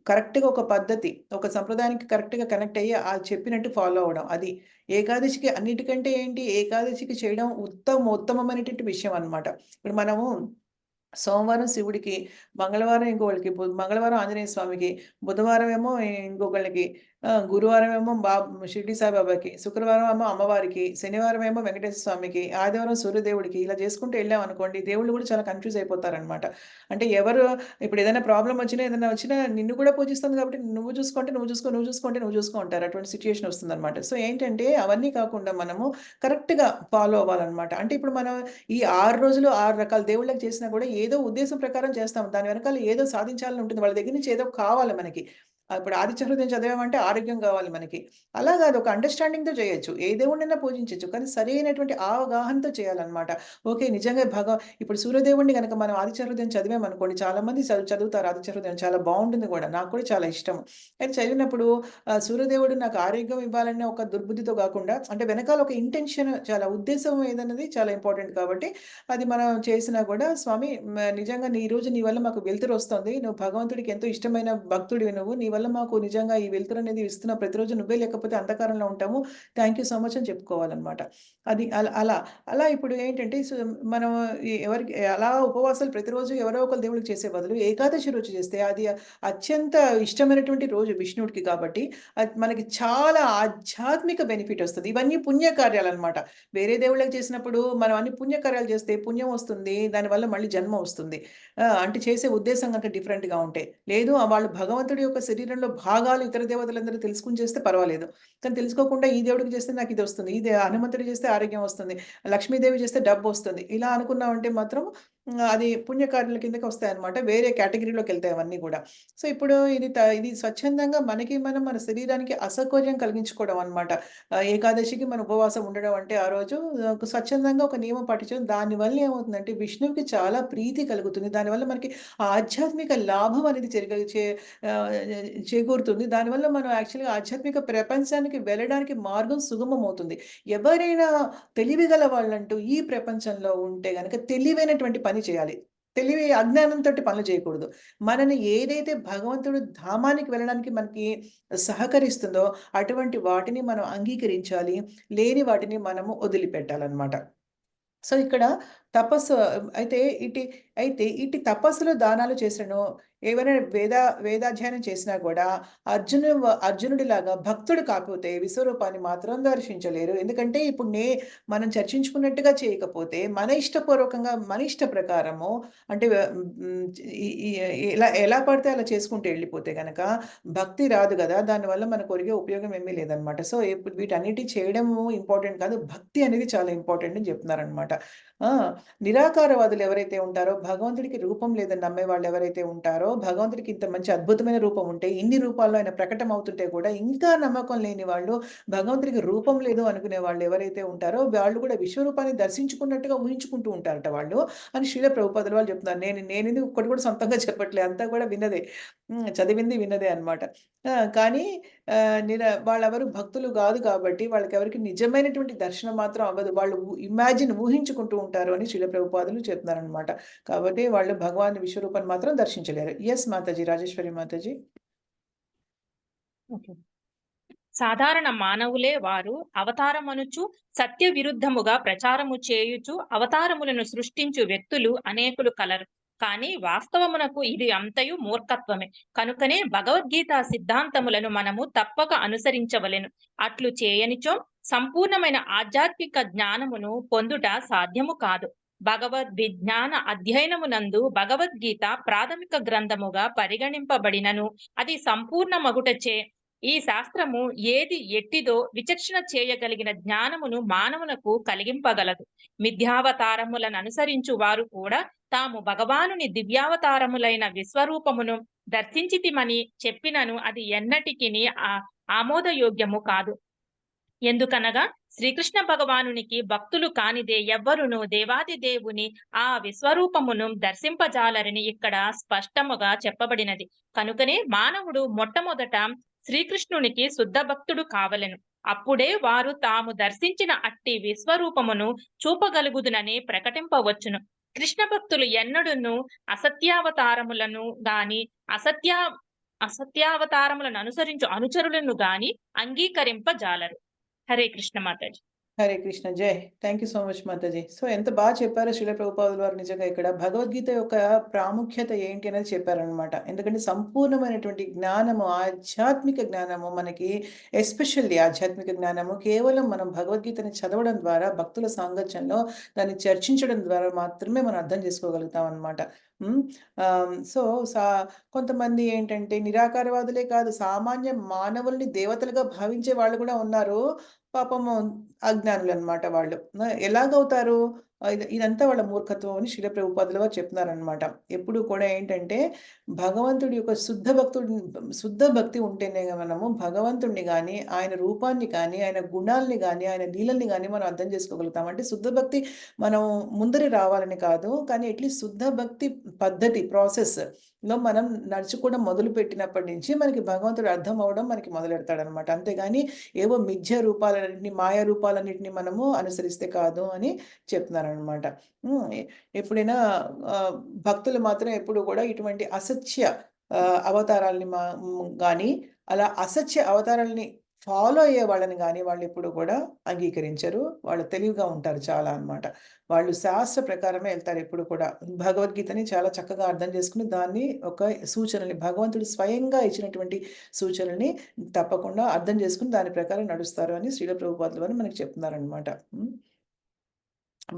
కరెక్ట్‌గా ఒక పద్ధతి, ఒక సంప్రదాయానికి కరెక్ట్‌గా కనెక్ట్ అయ్యి చెప్పినట్టు ఫాలో అవ్వడం. అది ఏకాదశికి అన్నిటికంటే ఏంటి, ఏకాదశికి చేయడం ఉత్తమమైనటువంటి విషయం అన్నమాట. ఇప్పుడు మనము సోమవారం శివుడికి, మంగళవారం ఇంకోళ్ళకి, మంగళవారం ఆంజనేయ స్వామికి, బుధవారం ఏమో ఇంకొకళ్ళకి, గురువారం ఏమో షిరిడి సాయిబాబాకి, శుక్రవారం ఏమో అమ్మవారికి, శనివారం ఏమో వెంకటేశ్వర స్వామికి, ఆదివారం సూర్యదేవుడికి, ఇలా చేసుకుంటూ వెళ్ళామనుకోండి, దేవుళ్ళు కూడా చాలా కన్‌ఫ్యూజ్ అయిపోతారనమాట. అంటే ఎవరు ఇప్పుడు ఏదైనా ప్రాబ్లమ్ వచ్చినా, ఏదైనా వచ్చినా నిన్ను కూడా పూజిస్తుంది కాబట్టి నువ్వు చూసుకుంటే నువ్వు చూసుకో, నువ్వు చూసుకుంటే నువ్వు చూసుకో అంటారు. అటువంటి సిట్యుయేషన్ వస్తుందనమాట. సో ఏంటంటే అవన్నీ కాకుండా మనము కరెక్ట్‌గా ఫాలో అవ్వాలనమాట. అంటే ఇప్పుడు మనం ఈ 6 రోజులు 6 రకాల దేవుళ్ళకి చేసినా కూడా ఏదో ఉద్దేశం ప్రకారం చేస్తాం. దాని వెనకాల ఏదో సాధించాలని ఉంటుంది. వాళ్ళ దగ్గర నుంచి ఏదో కావాలి మనకి. ఇప్పుడు ఆదిత్య హృదయం చదివామంటే ఆరోగ్యం కావాలి మనకి. అలా కాదు, ఒక అండర్‌స్టాండింగ్‌తో చేయొచ్చు. ఏ దేవుడినైనా పూజించొచ్చు. కానీ సరైనటువంటి అవగాహనతో చేయాలన్నమాట. ఓకే. నిజంగా ఇప్పుడు సూర్యదేవుడిని గనక మనం ఆదిత్య హృదయం చదివామనుకోండి, చాలామంది చదువుతారు ఆదిత్య హృదయం. చాలా బావుంటుంది కూడా. నాకు కూడా చాలా ఇష్టం. అయితే చదివినప్పుడు సూర్యదేవుడు నాకు ఆరోగ్యం ఇవ్వాలనే ఒక దుర్బుద్ధితో కాకుండా, అంటే వెనకాల ఒక ఇంటెన్షన్, చాలా ఉద్దేశం ఏదన్నది చాలా ఇంపార్టెంట్ కాబట్టి, అది మనం చేసినా కూడా స్వామి నిజంగా ఈరోజు నీ వల్ల మాకు వెలుతురొస్తోంది. నువ్వు భగవంతుడికి ఎంతో ఇష్టమైన భక్తుడివి నువ్వు. నీ వల్ల మాకు నిజంగా ఈ వెలుతురనేది ఇస్తున్నావు. ప్రతిరోజు నువ్వే లేకపోతే అంధకారంలో ఉంటాము. థాంక్ యూ సో మచ్ అని చెప్పుకోవాలనమాట. అది అలా ఇప్పుడు ఏంటంటే మనం ఎవరికి అలా ఉపవాసాలు ప్రతిరోజు ఎవరో ఒకళ్ళ దేవుడికి చేసే బదులు ఏకాదశి రోజు చేస్తే అది అత్యంత ఇష్టమైనటువంటి రోజు విష్ణువుడికి కాబట్టి, అది మనకి చాలా ఆధ్యాత్మిక బెనిఫిట్ వస్తది. ఇవన్నీ పుణ్యకార్యాలనమాట. వేరే దేవుళ్ళకి చేసినప్పుడు మనం అన్ని పుణ్యకార్యాలు చేస్తే పుణ్యం వస్తుంది. దానివల్ల మళ్ళీ జన్మ వస్తుంది. అంటే చేసే ఉద్దేశం గనుక డిఫరెంట్‌గా ఉంటే. లేదు వాళ్ళు భగవంతుడి యొక్క శరీరంలో భాగాలు ఇతర దేవతలందరూ తెలుసుకొని చేస్తే పర్వాలేదు. కానీ తెలుసుకోకుండా ఈ దేవుడికి చేస్తే నాకిదొస్తుంది. హనుమంతుడికి చేస్తే ఆరోగ్యం వస్తుంది. లక్ష్మీదేవి చేస్తే డబ్బొస్తుంది. ఇలా అనుకున్నామంటే మాత్రం అది పుణ్యకార్యాల కిందకి వస్తాయన్నమాట. వేరే కేటగరీలోకెళ్తాయి అవన్నీ గూడా. సో, ఇప్పుడు ఇది స్వచ్ఛందంగా మనకి మనం మన శరీరానికి అసౌకర్యం కలిగించుకోవడం అన్నమాట. ఏకాదశికి మనం ఉపవాసం ఉండడం అంటే ఆ రోజు స్వచ్ఛందంగా ఒక నియమం పాటించడం. దానివల్ల ఏమవుతుందంటే విష్ణువుకి చాలా ప్రీతి కలుగుతుంది. దానివల్ల మనకి ఆధ్యాత్మిక లాభం అనేది ఆహ్, చేకూరుతుంది. దానివల్ల మనం యాక్చువల్‌గా ఆధ్యాత్మిక ప్రపంచానికి వెళ్ళడానికి మార్గం సుగమమవుతుంది. ఎవరైనా తెలివిగల వాళ్ళంటూ ఈ ప్రపంచంలో ఉంటే గనక తెలివైనటువంటి పని చేయాలి. అజ్ఞానంతోటి పనులు చేయకూడదు. మనని ఏదైతే భగవంతుడు ధామానికి వెళ్ళడానికి మనకి సహకరిస్తుందో అటువంటి వాటిని మనం అంగీకరించాలి. లేని వాటిని మనము వదిలిపెట్టాలనమాట. సో, ఇక్కడ తపస్సు అయితే ఇటు తపస్సులు, దానాలు చేసినను, ఏవైనా వేదాధ్యయనం చేసినా గూడా అర్జునుడిలాగా భక్తుడు కాకపోతే విశ్వరూపాన్ని మాత్రం దర్శించలేరు. ఎందుకంటే ఇప్పుడు మనం చర్చించుకున్నట్టుగా చేయకపోతే మన ఇష్టపూర్వకంగా, మన ఇష్ట ప్రకారము అంటే హ్మ్, ఈ ఈ ఎలా పడితే అలా చేసుకుంటూ ఎళ్ళిపోతే గనక భక్తి రాదు గదా! దానివల్ల మనకు ఒరిగే ఉపయోగం ఏమీ లేదనమాట. సో, ఇప్పుడు వీటన్నిటి చేయడము ఇంపార్టెంట్ కాదు. భక్తి అనేది చాలా ఇంపార్టెంట్ అని జెప్తున్నారనమాట. ఆ! నిరాకారవాదులు ఎవరైతే ఉంటారో, భగవంతుడికి రూపం లేదని నమ్మేవాళ్ళు ఎవరైతే ఉంటారో, భగవంతుడికి ఇంత మంచి అద్భుతమైన రూపం ఉంటే, ఇన్ని రూపాల్లో ఆయన ప్రకటమవుతుంటే కూడా ఇంకా నమ్మకం లేని వాళ్ళు, భగవంతుడికి రూపం లేదు అనుకునే వాళ్ళు ఎవరైతే ఉంటారో, వాళ్ళు కూడా విశ్వరూపాన్ని దర్శించుకున్నట్టుగా ఊహించుకుంటూ ఉంటారట వాళ్ళు అని శ్రీల ప్రభుపాదుల వాళ్ళు చెప్తున్నారు. నేనిది ఒక్కటి కూడా సొంతంగా చెప్పట్లే. అంతా కూడా విన్నదే. చదివింది విన్నదే అన్నమాట. కానీ వాళ్ళెవరు భక్తులు గాదు కాబట్టి, వాళ్ళకెవరికీ నిజమైనటువంటి దర్శనం మాత్రం అవ్వదు. వాళ్ళు ఊహించుకుంటూ ఉంటారు అని శ్రీల ప్రభుపాదులు చెప్తున్నారనమాట. కాబట్టి వాళ్ళు భగవాన్ విశ్వరూపాన్ని మాత్రం దర్శించలేరు. యెస్ మాతాజీ. రాజేశ్వరి మాతాజీ. ఓకే. సాధారణ మానవులే వారు అవతారమనుచు సత్య విరుద్ధముగా ప్రచారము చేయుచు అవతారములను సృష్టించు వ్యక్తులు అనేకులు కలరు. కానీ వాస్తవమునకు ఇది అంతయు మూర్ఖత్వమే. కనుకనే భగవద్గీత సిద్ధాంతములను మనము తప్పక అనుసరించవలెను. అట్లు చేయనిచో సంపూర్ణమైన ఆధ్యాత్మిక జ్ఞానమును పొందుట సాధ్యము కాదు. భగవద్విజ్ఞాన అధ్యయనమునందు భగవద్గీత ప్రాథమిక గ్రంథముగా పరిగణింపబడినను అది సంపూర్ణ మగుటచే ఈ శాస్త్రము ఏది ఎట్టిదో విచక్షణ చేయగలిగిన జ్ఞానమును మానవునకు కలిగింపగలదు. మిథ్యావతారములను అనుసరించు వారు కూడా తాము భగవానుని దివ్యావతారములైన విశ్వరూపమును దర్శించితిమని చెప్పినను అది ఎన్నటికిని ఆమోదయోగ్యము కాదు. ఎందుకనగా శ్రీకృష్ణ భగవానునికి భక్తులు కానిదే ఎవ్వరును దేవాది దేవుని ఆ విశ్వరూపమును దర్శింపజాలరని ఇక్కడ స్పష్టముగా చెప్పబడినది. కనుకనే మానవుడు మొట్టమొదట శ్రీకృష్ణునికి శుద్ధ భక్తుడు కావలెను. అప్పుడే వారు తాము దర్శించిన అట్టి విశ్వరూపమును చూపగలుగుదునని ప్రకటింపవచ్చును. కృష్ణ భక్తులు ఎన్నడూను అసత్యావతారములను గాని అసత్యావతారములను అనుసరించు అనుచరులను గాని అంగీకరింపజాలరు. హరే కృష్ణ మాతాజీ. హరే కృష్ణ. జై. Thank you so much Mataji. So ఎంత చెప్పారో శ్రీల ప్రభుపాదుల వారు నిజంగా ఇక్కడ భగవద్గీత యొక్క ప్రాముఖ్యత ఏంటి అనేది చెప్పారనమాట. ఎందుకంటే సంపూర్ణమైనటువంటి జ్ఞానము, ఆధ్యాత్మిక జ్ఞానము మనకి ఎస్పెషల్లీ ఆధ్యాత్మిక జ్ఞానము కేవలం మనం భగవద్గీతని చదవడం ద్వారా, భక్తుల సాంగత్యంలో దాన్ని చర్చించడం ద్వారా మాత్రమే మనం అర్థం చేసుకోగలుగుతాం అనమాట. సో, కొంతమంది ఏంటంటే నిరాకారవాదులే కాదు, సామాన్య మానవుల్ని దేవతలుగా భావించే వాళ్ళు కూడా ఉన్నారు. పాపము అజ్ఞానులనమాట వాళ్ళు. ఎలాగవుతారు? ఇదంతా వాళ్ళ మూర్ఖత్వం అని శ్రీల ప్రభుపాదుల వారు చెప్తున్నారనమాట. ఎప్పుడు కూడా ఏంటంటే భగవంతుడి యొక్క శుద్ధ భక్తి ఉంటేనే మనము భగవంతుడిని గాని, ఆయన రూపాన్ని కానీ, ఆయన గుణాల్ని గాని, ఆయన లీలల్ని గాని మనం అర్థం చేసుకోగలుగుతాం. అంటే శుద్ధ భక్తి మనం ముందరి రావాలని కాదు. కానీ అట్‌లీస్ట్ శుద్ధ భక్తి పద్ధతి ప్రాసెస్‌లో మనం నడుచుకోవడం మొదలుపెట్టినప్పటి నుంచి మనకి భగవంతుడు అర్థం అవ్వడం మనకి మొదలెడతాడనమాట. అంతేగాని ఏవో మిథ్య రూపాలన్నిటిని, మాయా రూపాలన్నిటిని మనము అనుసరిస్తే కాదు అని చెప్తున్నారనమాట. ఎప్పుడైనా భక్తులు మాత్రం ఎప్పుడు కూడా ఇటువంటి అసత్య అవతారాల్ని గాని, అలా అసత్య అవతారాల్ని ఫాలో అయ్యే వాళ్ళని గాని వాళ్ళెప్పుడు కూడా అంగీకరించరు. వాళ్ళు తెలివిగా ఉంటారు చాలా అన్నమాట. వాళ్ళు శాస్త్ర ప్రకారమే ఎళ్తారు ఎప్పుడు కూడా. భగవద్గీతని చాలా చక్కగా అర్థం చేసుకొని దాన్ని ఒక సూచనల్ని భగవంతుడు స్వయంగా ఇచ్చినటువంటి సూచనల్ని తప్పకుండా అర్థం చేసుకొని దాని ప్రకారం నడుస్తారు అని శ్రీల ప్రభుపాదుల వారు మనకి చెప్తున్నారనమాట.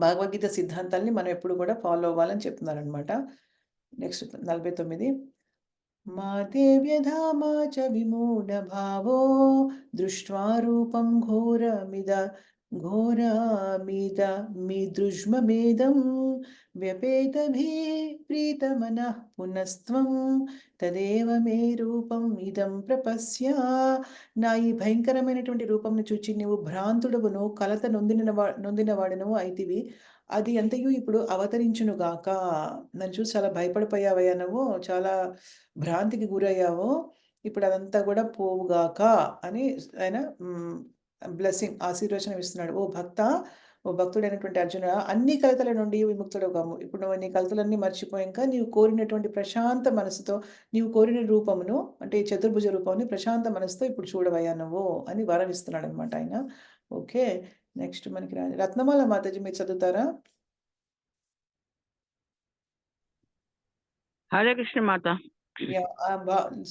భగవద్గీత సిద్ధాంతాల్ని మనం ఎప్పుడు కూడా ఫాలో అవ్వాలని చెప్తున్నారనమాట. నెక్స్ట్ 49 మాతే వ్యధామా చ విమూఢభావో దృష్ట్వా రూపం ఘోరమిదమిదృజ్మమేదం వ్యపేతభిః ప్రీతమనః పునస్త్వం తదేవ మే రూపం ఇదం ప్రపశ్య. నా ఈ భయంకరమైనటువంటి రూపంను చూచి నీవు భ్రాంతుడవును, కలత నొందినవాడను అయితివి. అది అంతయు ఇప్పుడు అవతరించునుగాక. నన్ను చూసి చాలా భయపడిపోయావయ్యా నువ్వు, చాలా భ్రాంతికి గురయ్యావు. ఇప్పుడు అదంతా కూడా పోవుగాక అని ఆయన బ్లెస్సింగ్ ఆశీర్వచనం ఇస్తున్నాడు. ఓ భక్తుడైనటువంటి అర్జున, అన్ని కలతల నుండి విముక్తుడవుగాము. ఇప్పుడు నువ్వు నీ కలతలన్నీ మర్చిపోయాక నీవు కోరినటువంటి ప్రశాంత మనసుతో, నీవు కోరిన రూపమును అంటే చతుర్భుజ రూపాన్ని ప్రశాంత మనసుతో ఇప్పుడు చూడవయ్యా నువ్వు అని వరం ఇస్తున్నాడు అనమాట ఆయన. ఓకే, నెక్స్ట్ మనకి రత్నమాల మాతాజీ మీరు చదువుతారా? హరే కృష్ణ మాత.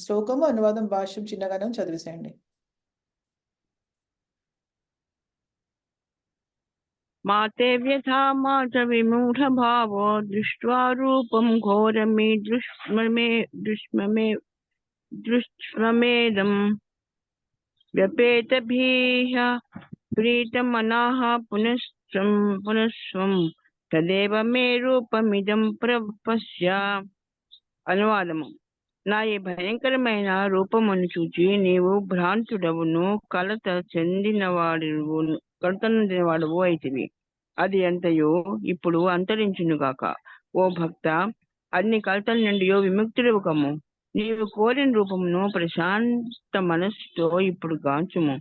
శ్లోకము అనువాదం భాష్యం చిన్నగానే చదివేసేయండి. మాతే వ్యథా మా చ విమూఢ భావో దృష్ట్వా రూపం ఘోరమిదృష్మమేదం వ్యపేతభిః ప్రీతమనః పునస్త్వం తదేవ మే రూపమిదం ప్రపశ్య. అనువాదము: నా ఈ భయంకరమైన రూపమును చూచి నీవు భ్రాంతుడవును, కలత చెందినవాడువు అయితివి. అది అంతయు ఇప్పుడు అంతరించునుగాక. ఓ భక్త, అన్ని కలతల నుండి విముక్తుడవు కమ్ము. నీవు కోరిన రూపమును ప్రశాంత మనస్సుతో ఇప్పుడు గాంచుము.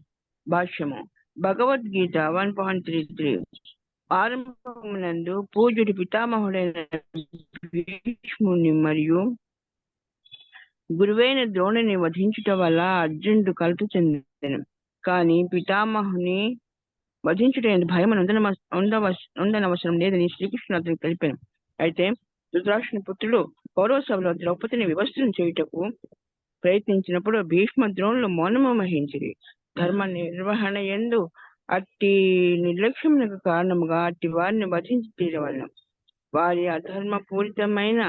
భాష్యము: భగవద్గీత 1.33. ఆరంభమునందు పూజ్యుడి పితామహుడైన భీష్ముని మరియు గురువైన ద్రోణుని వధించుట వల్ల అర్జునుడు కలత చెందెను. కానీ పితామహుని వధించుట భయము ఉండనవసరం లేదని శ్రీకృష్ణుడు అతనికి తెలిపాను. అయితే ధృతరాష్ట్రుని పుత్రుడు కౌరవ సభలో ద్రౌపదిని వివస్త్రం చేయుటకు ప్రయత్నించినప్పుడు భీష్మ ద్రోణులు మౌనము వహించిరి. ధర్మ నిర్వహణ యందు అట్టి నిర్లక్ష్యమునకు కారణముగా అట్టి వారిని వధించి తీరవలెను. వారి అధర్మ పూరితమైన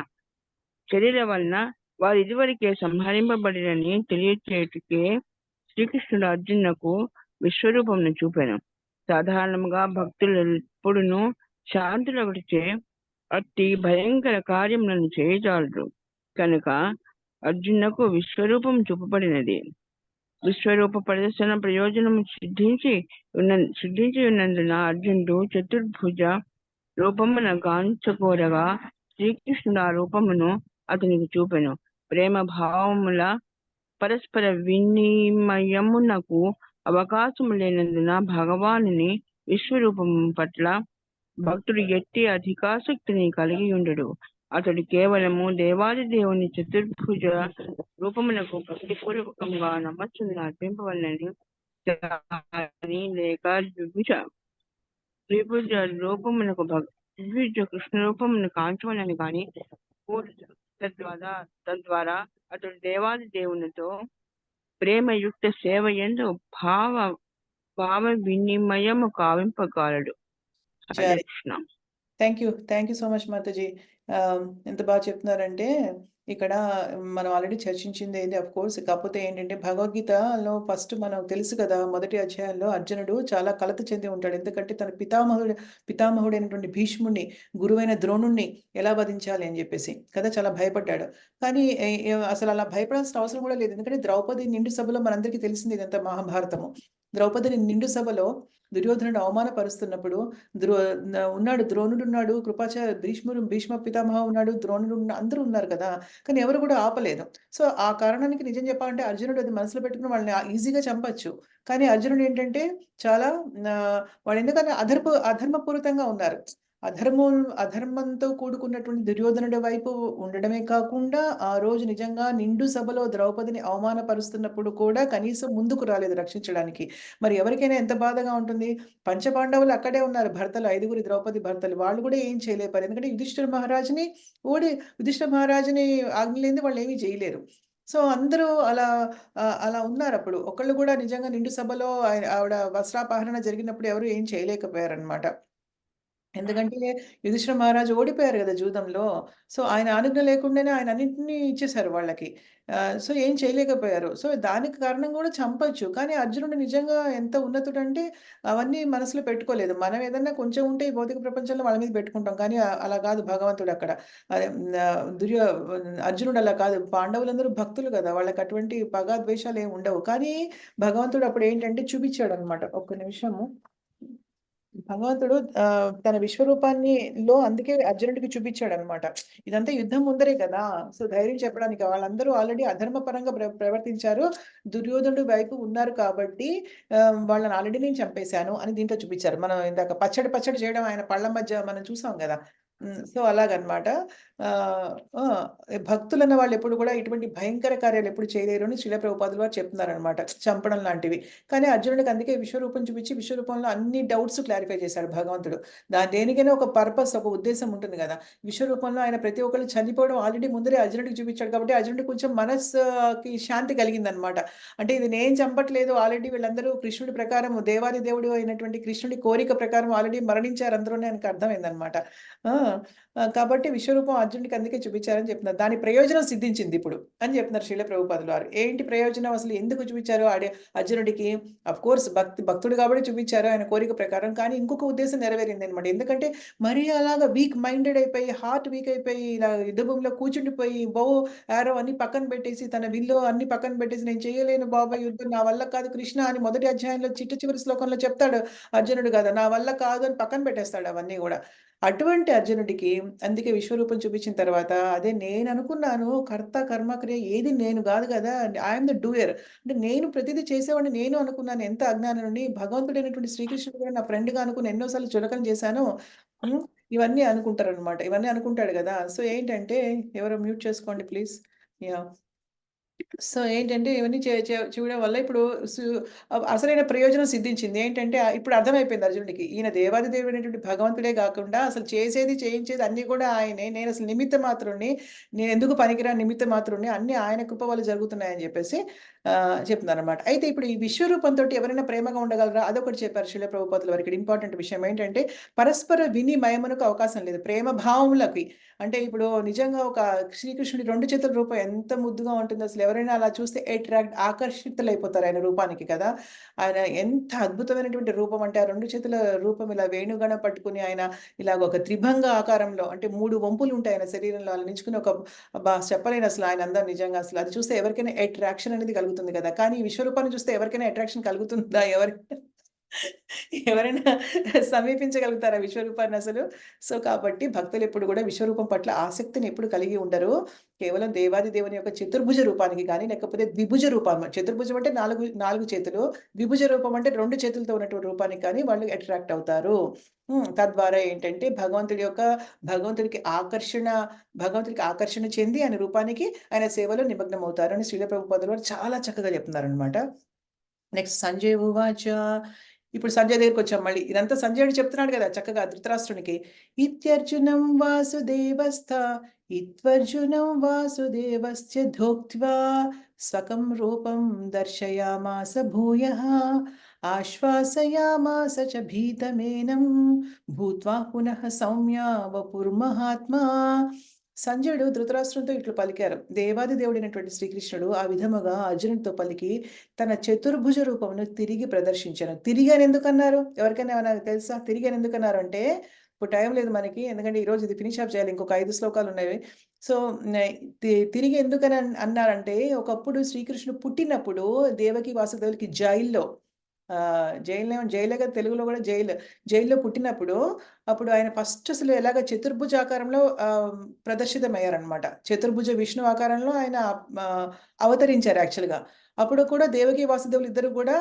చర్యల వలన వారు ఇదివరకే సంహరింపబడినని తెలియచేయుటకే శ్రీకృష్ణుడు అర్జునునకు విశ్వరూపమును చూపాను. సాధారణంగా భక్తులు ఎప్పుడును శాంతులొకటిచే అట్టి భయంకర కార్యములను చేయజాలరు. కనుక అర్జునునకు విశ్వరూపం చూపబడినది. విశ్వరూప ప్రదర్శన ప్రయోజనము సిద్ధించి ఉన్నందున అర్జునుడు చతుర్భుజ రూపమున గాంచకోరగా శ్రీకృష్ణుడు ఆ రూపమును అతనికి చూపెను. ప్రేమ భావముల పరస్పర వినిమయమునకు అవకాశం లేనందున భగవానుని విశ్వరూపం పట్ల భక్తుడు ఎట్టి అధికాసక్తిని కలిగి ఉండడు. అతడు కేవలము దేవాది దేవుని చతుర్భుజ రూపమునకు భక్తిపూర్వకంగా నమ్మచ్చును అర్పింపవలని లేక ద్విభుజ రూపమునకు ద్విభుజ కృష్ణ రూపమును కాంచవలని కానీ తద్వారా అతడు దేవాది దేవునితో ప్రేమయుక్త సేవ యందు భావ వినిమయము కావింపగలడు. హరే జై Krishna. Thank you so much Mataji. ఎంత బాగా చెప్తున్నారంటే ఇక్కడ మనం ఆల్రెడీ చర్చించింది ఏంటి, అఫ్ కోర్స్. కాకపోతే ఏంటంటే భగవద్గీతలో ఫస్ట్ మనకు తెలుసు కదా, మొదటి అధ్యాయంలో అర్జునుడు చాలా కలత చెంది ఉంటాడు. ఎందుకంటే తన పితామహుడైనటువంటి భీష్ముడిని, గురువైన ద్రోణుణ్ణి ఎలా వధించాలి అని చెప్పేసి కదా, చాలా భయపడ్డాడు. కానీ అసలు అలా భయపడాల్సిన అవసరం కూడా లేదు. ఎందుకంటే ద్రౌపది నిండు సభలో మనందరికీ తెలిసింది ఇదంతా మహాభారతము. ద్రౌపదిని నిండు సభలో దుర్యోధనుడు అవమానపరుస్తున్నప్పుడు ద్రోణుడు ఉన్నాడు, భీష్మ పితామహ ఉన్నాడు, ద్రోణుడు అందరూ ఉన్నారు కదా, కానీ ఎవరు కూడా ఆపలేదు. సో ఆ కారణానికి నిజం చెప్పాలంటే అర్జునుడు అది మనసులో పెట్టుకుని వాళ్ళని ఈజీగా చంపచ్చు. కానీ అర్జునుడు ఏంటంటే చాలా వాడు ఎందుకంటే అధర్మపూరితంగా ఉన్నారు. అధర్మంతో కూడుకున్నటువంటి దుర్యోధనుడి వైపు ఉండడమే కాకుండా ఆ రోజు నిజంగా నిండు సభలో ద్రౌపదిని అవమానపరుస్తున్నప్పుడు కూడా కనీసం ముందుకు రాలేదు రక్షించడానికి. మరి ఎవరికైనా ఎంత బాధగా ఉంటుంది. పంచపాండవులు అక్కడే ఉన్నారు, భర్తలు, 5గురి ద్రౌపది భర్తలు, వాళ్ళు కూడా ఏం చేయలేపారు. ఎందుకంటే యుధిష్ఠిర మహారాజుని ఆజ్ఞ లేనిదే వాళ్ళు ఏమీ చేయలేరు. సో అందరూ అలా ఉన్నారు. అప్పుడు ఒకళ్ళు కూడా నిజంగా నిండు సభలో ఆవిడ వస్త్రాపహరణ జరిగినప్పుడు ఎవరు ఏం చేయలేకపోయారనమాట. ఎందుకంటే యుధిష్ఠిర మహారాజు ఓడిపోయారు కదా జూదంలో. సో ఆయన ఆనుజ్ఞ లేకుండానే ఆయన అన్నింటినీ ఇచ్చేశారు వాళ్ళకి. సో ఏం చేయలేకపోయారు. సో దానికి కారణం కూడా చంపొచ్చు. కానీ అర్జునుడు నిజంగా ఎంత ఉన్నతుడంటే అవన్నీ మనసులో పెట్టుకోలేదు. మనం ఏదన్నా కొంచెం ఉంటే ఈ భౌతిక ప్రపంచంలో వాళ్ళ మీద పెట్టుకుంటాం. కానీ అలా కాదు భగవంతుడు అక్కడ. అదే అర్జునుడు అలా కాదు. పాండవులందరూ భక్తులు కదా, వాళ్ళకి అటువంటి పగ ద్వేషాలు ఏమి ఉండవు. కానీ భగవంతుడు అప్పుడు ఏంటంటే చూపించాడనమాట. ఒక్క నిమిషము. భగవంతుడు తన విశ్వరూపాన్ని అందుకే అర్జునుడికి చూపించాడనమాట. ఇదంతా యుద్ధం ముందరే కదా. సో ధైర్యం చెప్పడానికి వాళ్ళందరూ ఆల్రెడీ అధర్మపరంగా ప్రవర్తించారు. దుర్యోధనుడు వైపు ఉన్నారు కాబట్టి వాళ్ళని ఆల్రెడీ నేను చంపేశాను అని దీంట్లో చూపించారు. మనం ఇందాక పచ్చడి చేయడం ఆయన పళ్ళ మధ్య మనం చూసాం కదా. సో అలాగనమాట. భక్తులన్న వాళ్ళు ఎప్పుడు కూడా ఇటువంటి భయంకర కార్యాలు ఎప్పుడు చేయలేరు అని శ్రీల ప్రభుపాదులు వారు చెప్తున్నారనమాట, చంపడం లాంటివి. కానీ అర్జునుడికి అందుకే విశ్వరూపం చూపించి విశ్వరూపంలో అన్ని డౌట్స్ క్లారిఫై చేశాడు భగవంతుడు. దేనికైనా ఒక పర్పస్, ఒక ఉద్దేశం ఉంటుంది కదా. విశ్వరూపంలో ఆయన ప్రతి ఒక్కళ్ళు చనిపోవడం ఆల్రెడీ ముందరే అర్జునుడికి చూపించాడు కాబట్టి అర్జునుడికి కొంచెం మనస్సుకి శాంతి కలిగిందనమాట. అంటే ఇది నేను చంపట్లేదు, ఆల్రెడీ వీళ్ళందరూ కృష్ణుడి ప్రకారం, దేవాది దేవుడు అయినటువంటి కృష్ణుడి కోరిక ప్రకారం ఆల్రెడీ మరణించారు అందరూ అని ఆయనకు అర్థమైందనమాట. కాబట్టి విశ్వరూపం అర్జునుడికి అందుకే చూపించారని చెప్తున్నారు. దాని ప్రయోజనం సిద్ధించింది ఇప్పుడు అని చెప్తున్నారు శ్రీల ప్రభుపాదులు వారు. ఏంటి ప్రయోజనం, అసలు ఎందుకు చూపించారు అర్జునుడికి? అఫ్ కోర్స్ భక్తుడు కాబట్టి చూపించారు ఆయన కోరిక ప్రకారం. కానీ ఇంకొక ఉద్దేశం నెరవేరింది అనమాట. ఎందుకంటే మరీ అలాగా వీక్ మైండెడ్ అయిపోయి, హార్ట్ వీక్ అయిపోయి, ఇలా యుద్ధభూమిలో కూర్చుండిపోయి యారో అన్ని పక్కన పెట్టేసి, తన విల్లు అన్ని పక్కన పెట్టేసి, నేను చేయలేను బాబాయ్ యుద్ధం, నా వల్ల కాదు కృష్ణ అని మొదటి అధ్యాయంలో చివరి శ్లోకంలో చెప్తాడు అర్జునుడు కదా, నా వల్ల కాదు అని పక్కన పెట్టేస్తాడు అవన్నీ కూడా. అటువంటి అర్జునుడికి అందుకే విశ్వరూపం చూపించిన తర్వాత అదే నేను అనుకున్నాను, కర్త కర్మక్రియ ఏది నేను కాదు కదా, ఐఎమ్ ద డూయర్, అంటే నేను ప్రతిదీ చేసేవాడిని నేను అనుకున్నాను. ఎంత అజ్ఞానాన్ని. భగవంతుడైనటువంటి శ్రీకృష్ణుడు కూడా నా ఫ్రెండ్గా అనుకుని ఎన్నోసార్లు చులకన చేశాను. ఇవన్నీ అనుకుంటారు అనమాట, ఇవన్నీ అనుకుంటాడు కదా. సో ఏంటంటే, ఎవరో మ్యూట్ చేసుకోండి ప్లీజ్. యా. సో ఏంటంటే ఇవన్నీ చూడడం వల్ల ఇప్పుడు అసలైన ప్రయోజనం సిద్ధించింది. ఏంటంటే ఇప్పుడు అర్థమైపోయింది అర్జునుడికి, ఈయన దేవాది దేవుడైనటువంటి భగవంతుడే కాకుండా అసలు చేయించేది అన్నీ కూడా ఆయనే, నేను అసలు నిమిత్త మాత్రుడిని, నేను ఎందుకు పనికిరాని నిమిత్త మాత్రుడిని, అన్ని ఆయన కృప వల్ల జరుగుతున్నాయని చెప్పేసి చెప్తున్నారు అనమాట. అయితే ఇప్పుడు ఈ విశ్వరూపంతో ఎవరైనా ప్రేమగా ఉండగలరా, అదొకటి చెప్పారు శ్రీల ప్రభుపాదుల వారికి. ఇక్కడ ఇంపార్టెంట్ విషయం ఏంటంటే పరస్పర వినిమయమునకు అవకాశం లేదు, ప్రేమ భావములకి. అంటే ఇప్పుడు నిజంగా ఒక శ్రీకృష్ణుడి 2 చేతుల రూపం ఎంత ముద్దుగా ఉంటుంది, అసలు ఎవరైనా అలా చూస్తే ఆకర్షితులైపోతారు ఆయన రూపానికి కదా. ఆయన ఎంత అద్భుతమైనటువంటి రూపం అంటే, ఆ 2 చేతుల రూపం ఇలా వేణుగణ పట్టుకుని ఆయన ఇలాగ ఒక త్రిభంగ ఆకారంలో, అంటే 3 వంపులు ఉంటాయి ఆయన శరీరంలో, అలా నించుకుని చెప్పలేను అసలు ఆయన అందరూ నిజంగా. అసలు అది చూస్తే ఎవరికైనా అట్రాక్షన్ అనేది కలుగుతుంది కదా. కానీ ఈ విశ్వరూపాన్ని చూస్తే ఎవరికైనా అట్రాక్షన్ కలుగుతుందా? ఎవరైనా సమీపించగలుగుతారా విశ్వరూపాన్ని అసలు? సో, కాబట్టి భక్తులు ఎప్పుడు కూడా విశ్వరూపం పట్ల ఆసక్తిని ఎప్పుడు కలిగి ఉండరు. కేవలం దేవాది దేవుని యొక్క చతుర్భుజ రూపానికి గాని, లేకపోతే ద్విభుజ రూపం, చతుర్భుజం అంటే 4 చేతులు, ద్విభుజ రూపం అంటే 2 చేతులతో ఉన్నటువంటి రూపానికి కానీ వాళ్ళు అట్రాక్ట్ అవుతారు. తద్వారా ఏంటంటే భగవంతుడికి ఆకర్షణ చెంది ఆయన రూపానికి, ఆయన సేవలో నిమగ్నమవుతారు అని శ్రీల ప్రభుపాదుల వారు చాలా చక్కగా చెప్తున్నారనమాట. నెక్స్ట్ సంజయ్ ఉవాచ. ఇప్పుడు సంజయ్ దగ్గరికొచ్చాం మళ్ళీ. ఇదంతా సంజయుడు చెప్తున్నాడు గదా! చక్కగా ధృతరాష్ట్రునికి. ఇత్యర్జునం వాసుదేవస్థ ఇత్వర్జునం వాసుదేవస్య ధోక్త్వా స్వకం రూపం దర్శయామాస భూయః ఆశ్వాసయామాస చ భీతమేనం భూత్వా పునః సౌమ్య వపుర్మహాత్మా. సంజయుడు ధృతరాష్ట్రునితో ఇట్లు పలికారు. దేవాది దేవుడైనటువంటి శ్రీకృష్ణుడు ఆ విధముగా అర్జునుడితో పలికి తన చతుర్భుజ రూపమును తిరిగి ప్రదర్శించాను. తిరిగని ఎందుకన్నారు? ఎవరికైనా ఏమైనా తెలుసా? తిరిగని ఎందుకన్నారు అంటే, ఇప్పుడు టైం లేదు మనకి. ఎందుకంటే ఈరోజు ఇది ఫినిష్ ఆఫ్ చేయాలి. ఇంకొక 5 శ్లోకాలు ఉన్నాయి. సో, తిరిగి ఎందుకని అన్నారంటే, ఒకప్పుడు శ్రీకృష్ణుడు పుట్టినప్పుడు దేవకి వాసుదేవులకి జైల్లో, జైలే కదా తెలుగులో కూడా జైల్లో పుట్టినప్పుడు, అప్పుడు ఆయన ఫస్ట్ అసలు ఎలాగ చతుర్భుజాకారంలో ప్రదర్శితమయ్యారనమాట. చతుర్భుజ విష్ణు ఆకారంలో ఆయన అవతరించారు యాక్చువల్‌గా. అప్పుడు కూడా దేవకి వాసుదేవులు ఇద్దరు కూడా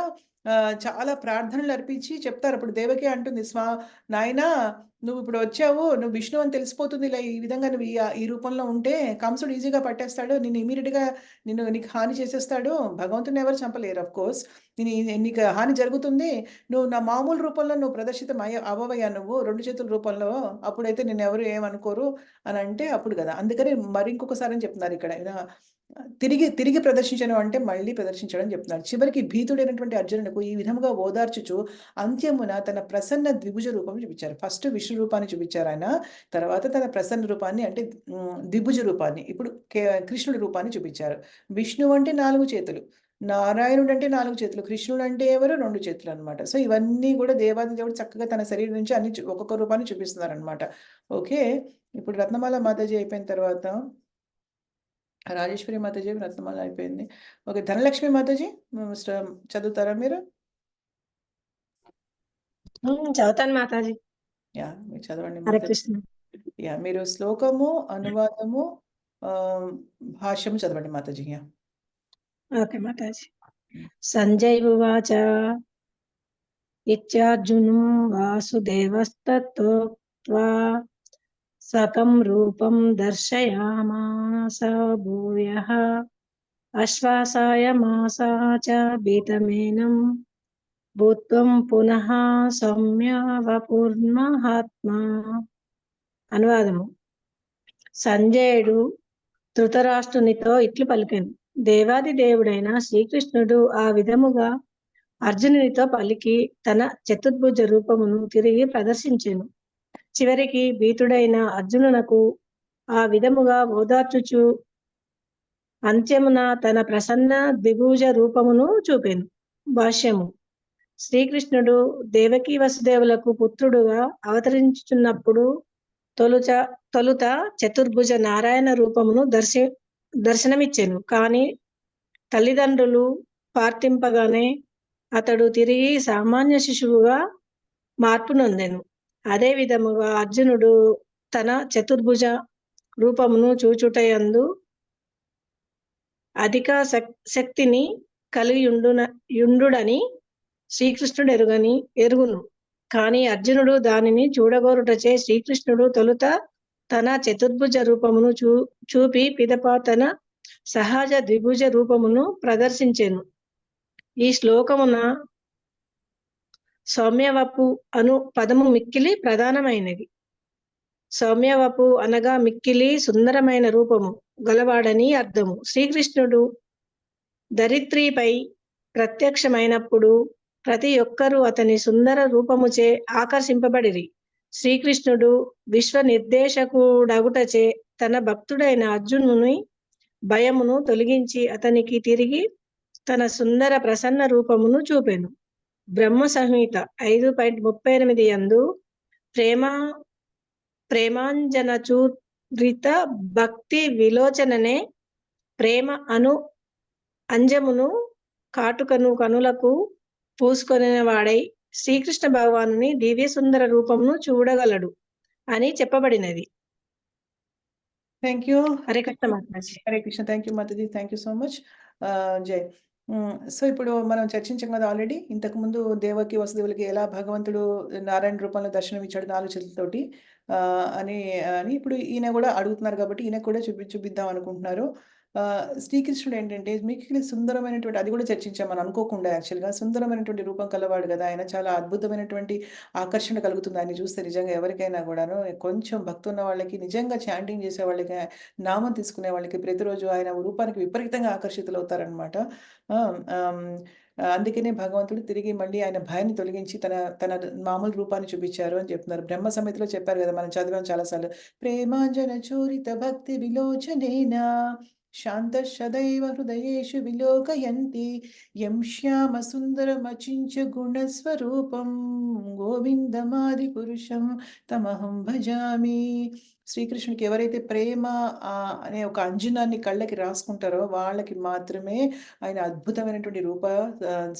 చాలా ప్రార్థనలు అర్పించి చెప్తారు. అప్పుడు దేవకి అంటుంది, నాయనా నువ్విప్పుడు వచ్చావు, నువ్వు విష్ణువు అని తెలిసిపోతుంది. ఇలా ఈ విధంగా నువ్వు ఈ రూపంలో ఉంటే కంసుడు ఈజీగా పట్టేస్తాడు. నిన్ను ఇమ్మీడియేట్‌గా నీకు హాని చేసేస్తాడు. భగవంతుడిని ఎవరు చంపలేరు ఆఫ్‌కోర్స్. నీకు హాని జరుగుతుంది. నువ్వు నా మామూలు రూపంలో నువ్వు ప్రదర్శితం అవ్వవయ్యా నువ్వు 2 చేతుల రూపంలో. అప్పుడైతే నిన్నెవరు ఏమనుకోరు అనంటే అప్పుడు గదా! అందుకని మరింకొకసారి అని చెప్తున్నారు ఇక్కడ. తిరిగి ప్రదర్శించను అంటే మళ్ళీ ప్రదర్శించడం చెప్తున్నాడు. చివరికి భీతుడైనటువంటి అర్జునునకు ఈ విధముగా ఓదార్చుచు అంత్యమున తన ప్రసన్న ద్విభుజ రూపం చూపించారు. ఫస్ట్ విష్ణు రూపాన్ని చూపించారాయన. తర్వాత తన ప్రసన్న రూపాన్ని అంటే ద్విభుజ రూపాన్ని, ఇప్పుడు కృష్ణుడి రూపాన్ని చూపించారు. విష్ణువు అంటే 4 చేతులు. నారాయణుడు అంటే 4 చేతులు. కృష్ణుడు అంటే ఎవరు? 2 చేతులు అన్నమాట. సో, ఇవన్నీ కూడా దేవాది దేవుడు చక్కగా తన శరీరం నుంచి అన్ని ఒక్కొక్క రూపాన్ని చూపిస్తున్నారన్నమాట. ఓకే. ఇప్పుడు రత్నమాల మాతాజీ అయిపోయిన తర్వాత రాజేశ్వరి మాతాజీ, రత్నమాల అయిపోయింది. ఓకే. ధనలక్ష్మి మాతాజీ చదువుతారా మీరు? చదువుతాను మాతాజీ. యాహ్! మీరు చదవండి హరే మాతాజీ. కృష్ణ. యాహ్! మీరు శ్లోకము, అనువాదము, భాష్యము చదవండి మాతాజీ. యాహ్! ఓకే మాతాజీ. సంజయ్ ఉవాచ ఇత్యార్జునం వాసుదేవస్తత్వా సకం రూపం దర్శయామాస భూయః ఆశ్వాసాయమాస చ భీతమేనం భూత్వం పునః సౌమ్య వపుర్మహాత్మా. అనువాదము. సంజయుడు ధృతరాష్ట్రునితో ఇట్లు పలికెను. దేవాది దేవుడైన శ్రీకృష్ణుడు ఆ విధముగా అర్జునునితో పలికి తన చతుర్భుజ రూపమును తిరిగి ప్రదర్శించెను. చివరికి భీతుడైన అర్జునునకు ఆ విధముగా ఓదార్చుచు అంత్యమున తన ప్రసన్న ద్విభుజ రూపమును చూపెను. భాష్యము. శ్రీకృష్ణుడు దేవకీ వసుదేవులకు పుత్రుడుగా అవతరించుచున్నప్పుడు తొలుత చతుర్భుజ నారాయణ రూపమును దర్శనమిచ్చెను. కానీ తల్లిదండ్రులు ప్రార్థింపగానే అతడు తిరిగి సామాన్య శిశువుగా మార్పు నొందెను. అదే విధముగా అర్జునుడు తన చతుర్భుజ రూపమును చూచుటయందు అధిక శక్తిని కలిగి యుండుడని శ్రీకృష్ణుడు ఎరుగును. కానీ అర్జునుడు దానిని చూడగోరుటచే శ్రీకృష్ణుడు తొలుత తన చతుర్భుజ రూపమును చూపి పిదప తన సహజ ద్విభుజ రూపమును ప్రదర్శించెను. ఈ శ్లోకమున సౌమ్యవపు అను పదము మిక్కిలి ప్రధానమైనది. సౌమ్యవపు అనగా మిక్కిలి సుందరమైన రూపము గలవాడని అర్థము. శ్రీకృష్ణుడు ధరిత్రిపై ప్రత్యక్షమైనప్పుడు ప్రతి ఒక్కరూ అతని సుందర రూపముచే ఆకర్షింపబడిరి. శ్రీకృష్ణుడు విశ్వ నిర్దేశకుడగుటచే తన భక్తుడైన అర్జునుని భయమును తొలగించి అతనికి తిరిగి తన సుందర ప్రసన్న రూపమును చూపెను. బ్రహ్మ సంహిత 5.38 యందు ప్రేమాంజనచూరిత భక్తి విలోచననే ప్రేమ అను అంజమును కాటుకను కనులకు పూసుకొనిన వాడై శ్రీకృష్ణ భగవానుని దివ్య సుందర రూపమును చూడగలడు అని చెప్పబడినది. Thank you. హరే కృష్ణ మాతాజీ. హరే కృష్ణ. థ్యాంక్ యూ మాతాజీ. Thank you so much. జై. సో ఇప్పుడు మనం చర్చించాం కదా ఆల్రెడీ. ఇంతకుముందు దేవకి, వసుదేవులకి ఎలా భగవంతుడు నారాయణ రూపంలో దర్శనం ఇచ్చాడు 4 చేతులతోటి అని అని ఇప్పుడు ఈయన కూడా అడుగుతున్నారు కాబట్టి ఈయనకు కూడా చూపిద్దాం అనుకుంటున్నారు. శ్రీకృష్ణుడు ఏంటంటే మిక్కిలి సుందరమైనటువంటి, అది కూడా చర్చించాం మనం అనుకోకుండా యాక్చువల్‌గా, సుందరమైనటువంటి రూపం కలవాడు కదా! ఆయన చాలా అద్భుతమైనటువంటి ఆకర్షణ కలుగుతుంది ఆయన్ని చూస్తే నిజంగా ఎవరికైనా కూడాను. కొంచెం భక్తి ఉన్న వాళ్ళకి, నిజంగా చాంటింగ్ చేసే వాళ్ళకి, నామం తీసుకునే వాళ్ళకి ప్రతిరోజు ఆయన రూపానికి విపరీతంగా ఆకర్షితులవుతారనమాట. ఆ! ఆహ్, అందుకనే భగవంతుడు తిరిగి మళ్ళీ ఆయన భయాన్ని తొలగించి తన తన మామూలు రూపాన్ని చూపించారు అని చెప్తున్నారు. బ్రహ్మ సంహితలో చెప్పారు కదా! మనం చదివాం చాలా సార్లు. ప్రేమాంజన చూరిత భక్తి విలోచనేన శాంతశదైవ హృదయేషు విలోకయంతి యం శ్యామ సుందరమచించ గుణస్వరూపం గోవిందమాది పురుషం తమహం భజామి. శ్రీకృష్ణుడికి ఎవరైతే ప్రేమ అనే ఒక అంజనాన్ని కళ్ళకి రాసుకుంటారో వాళ్ళకి మాత్రమే ఆయన అద్భుతమైనటువంటి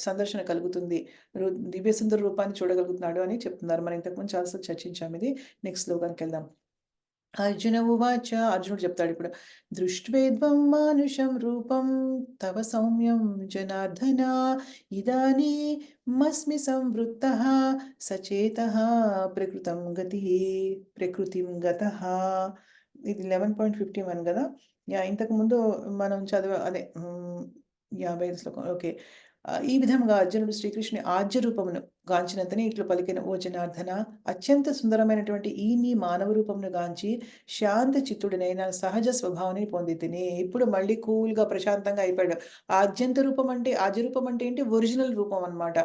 సందర్శన కలుగుతుంది. దివ్య సుందర రూపాన్ని చూడగలుగుతున్నాడు అని చెప్తున్నారు. మనం ఇంతకుముందు చాలాసార్లు చర్చించాం ఇది. నెక్స్ట్ శ్లోకానికి వెళ్దాం. అర్జున ఉవాచ, అర్జునుడు చెప్తాడు ఇప్పుడు. దృష్ట్వేద్వం మానుషం రూపం తవ సౌమ్యం జనార్దన ఇదానీమస్మి సంవృత్తః సచేతః ప్రకృతిం గతః. ఇది 11.51 కదా. ఇంతకు ముందు మనం అదే 55 శ్లోకం. ఓకే. ఈ విధంగా అర్జునుడు శ్రీకృష్ణుని ఆద్య రూపమును గాంచినంతనే ఇట్లు పలికిన, ఓ జనార్దన, అత్యంత సుందరమైనటువంటి ఈ నీ మానవ రూపమును గాంచి శాంత చిత్తుడనైన సహజ స్వభావాన్ని పొందితిని. ఇప్పుడు మళ్ళీ కూల్గా ప్రశాంతంగా అయిపోయాడు. ఆద్య రూపం అంటే ఏంటి? ఒరిజినల్ రూపం అనమాట.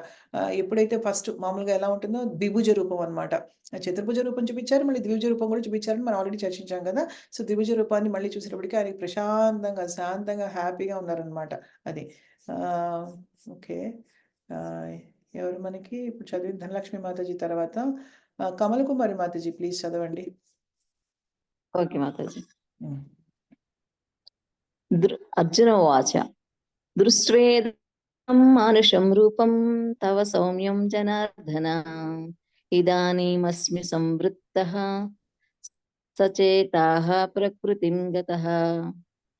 ఎప్పుడైతే ఫస్ట్ మామూలుగా ఎలా ఉంటుందో ద్విభుజ రూపం అనమాట. చతుర్భుజ రూపం చూపించారు, మళ్ళీ ద్విభుజ రూపం కూడా చూపించారని మనం ఆల్రెడీ చర్చించాం కదా. సో ద్విభుజ రూపాన్ని మళ్ళీ చూసేటప్పటికి ఆయనకి ప్రశాంతంగా, శాంతంగా, హ్యాపీగా ఉన్నారనమాట. అది ఓకే. ఎవరు మనకి ఇప్పుడు చదివి ధనలక్ష్మి మాతాజీ తర్వాత కమల కుమారి మాతాజీ ప్లీజ్ చదవండి. ఓకే మాతాజీ. అర్జున ఉవాచ దృష్ట్వేదం మానుషం రూపం తవ సౌమ్యం జనార్దన ఇదానీమస్మి సంవృత్తః సచేతాః ప్రకృతిం గతః.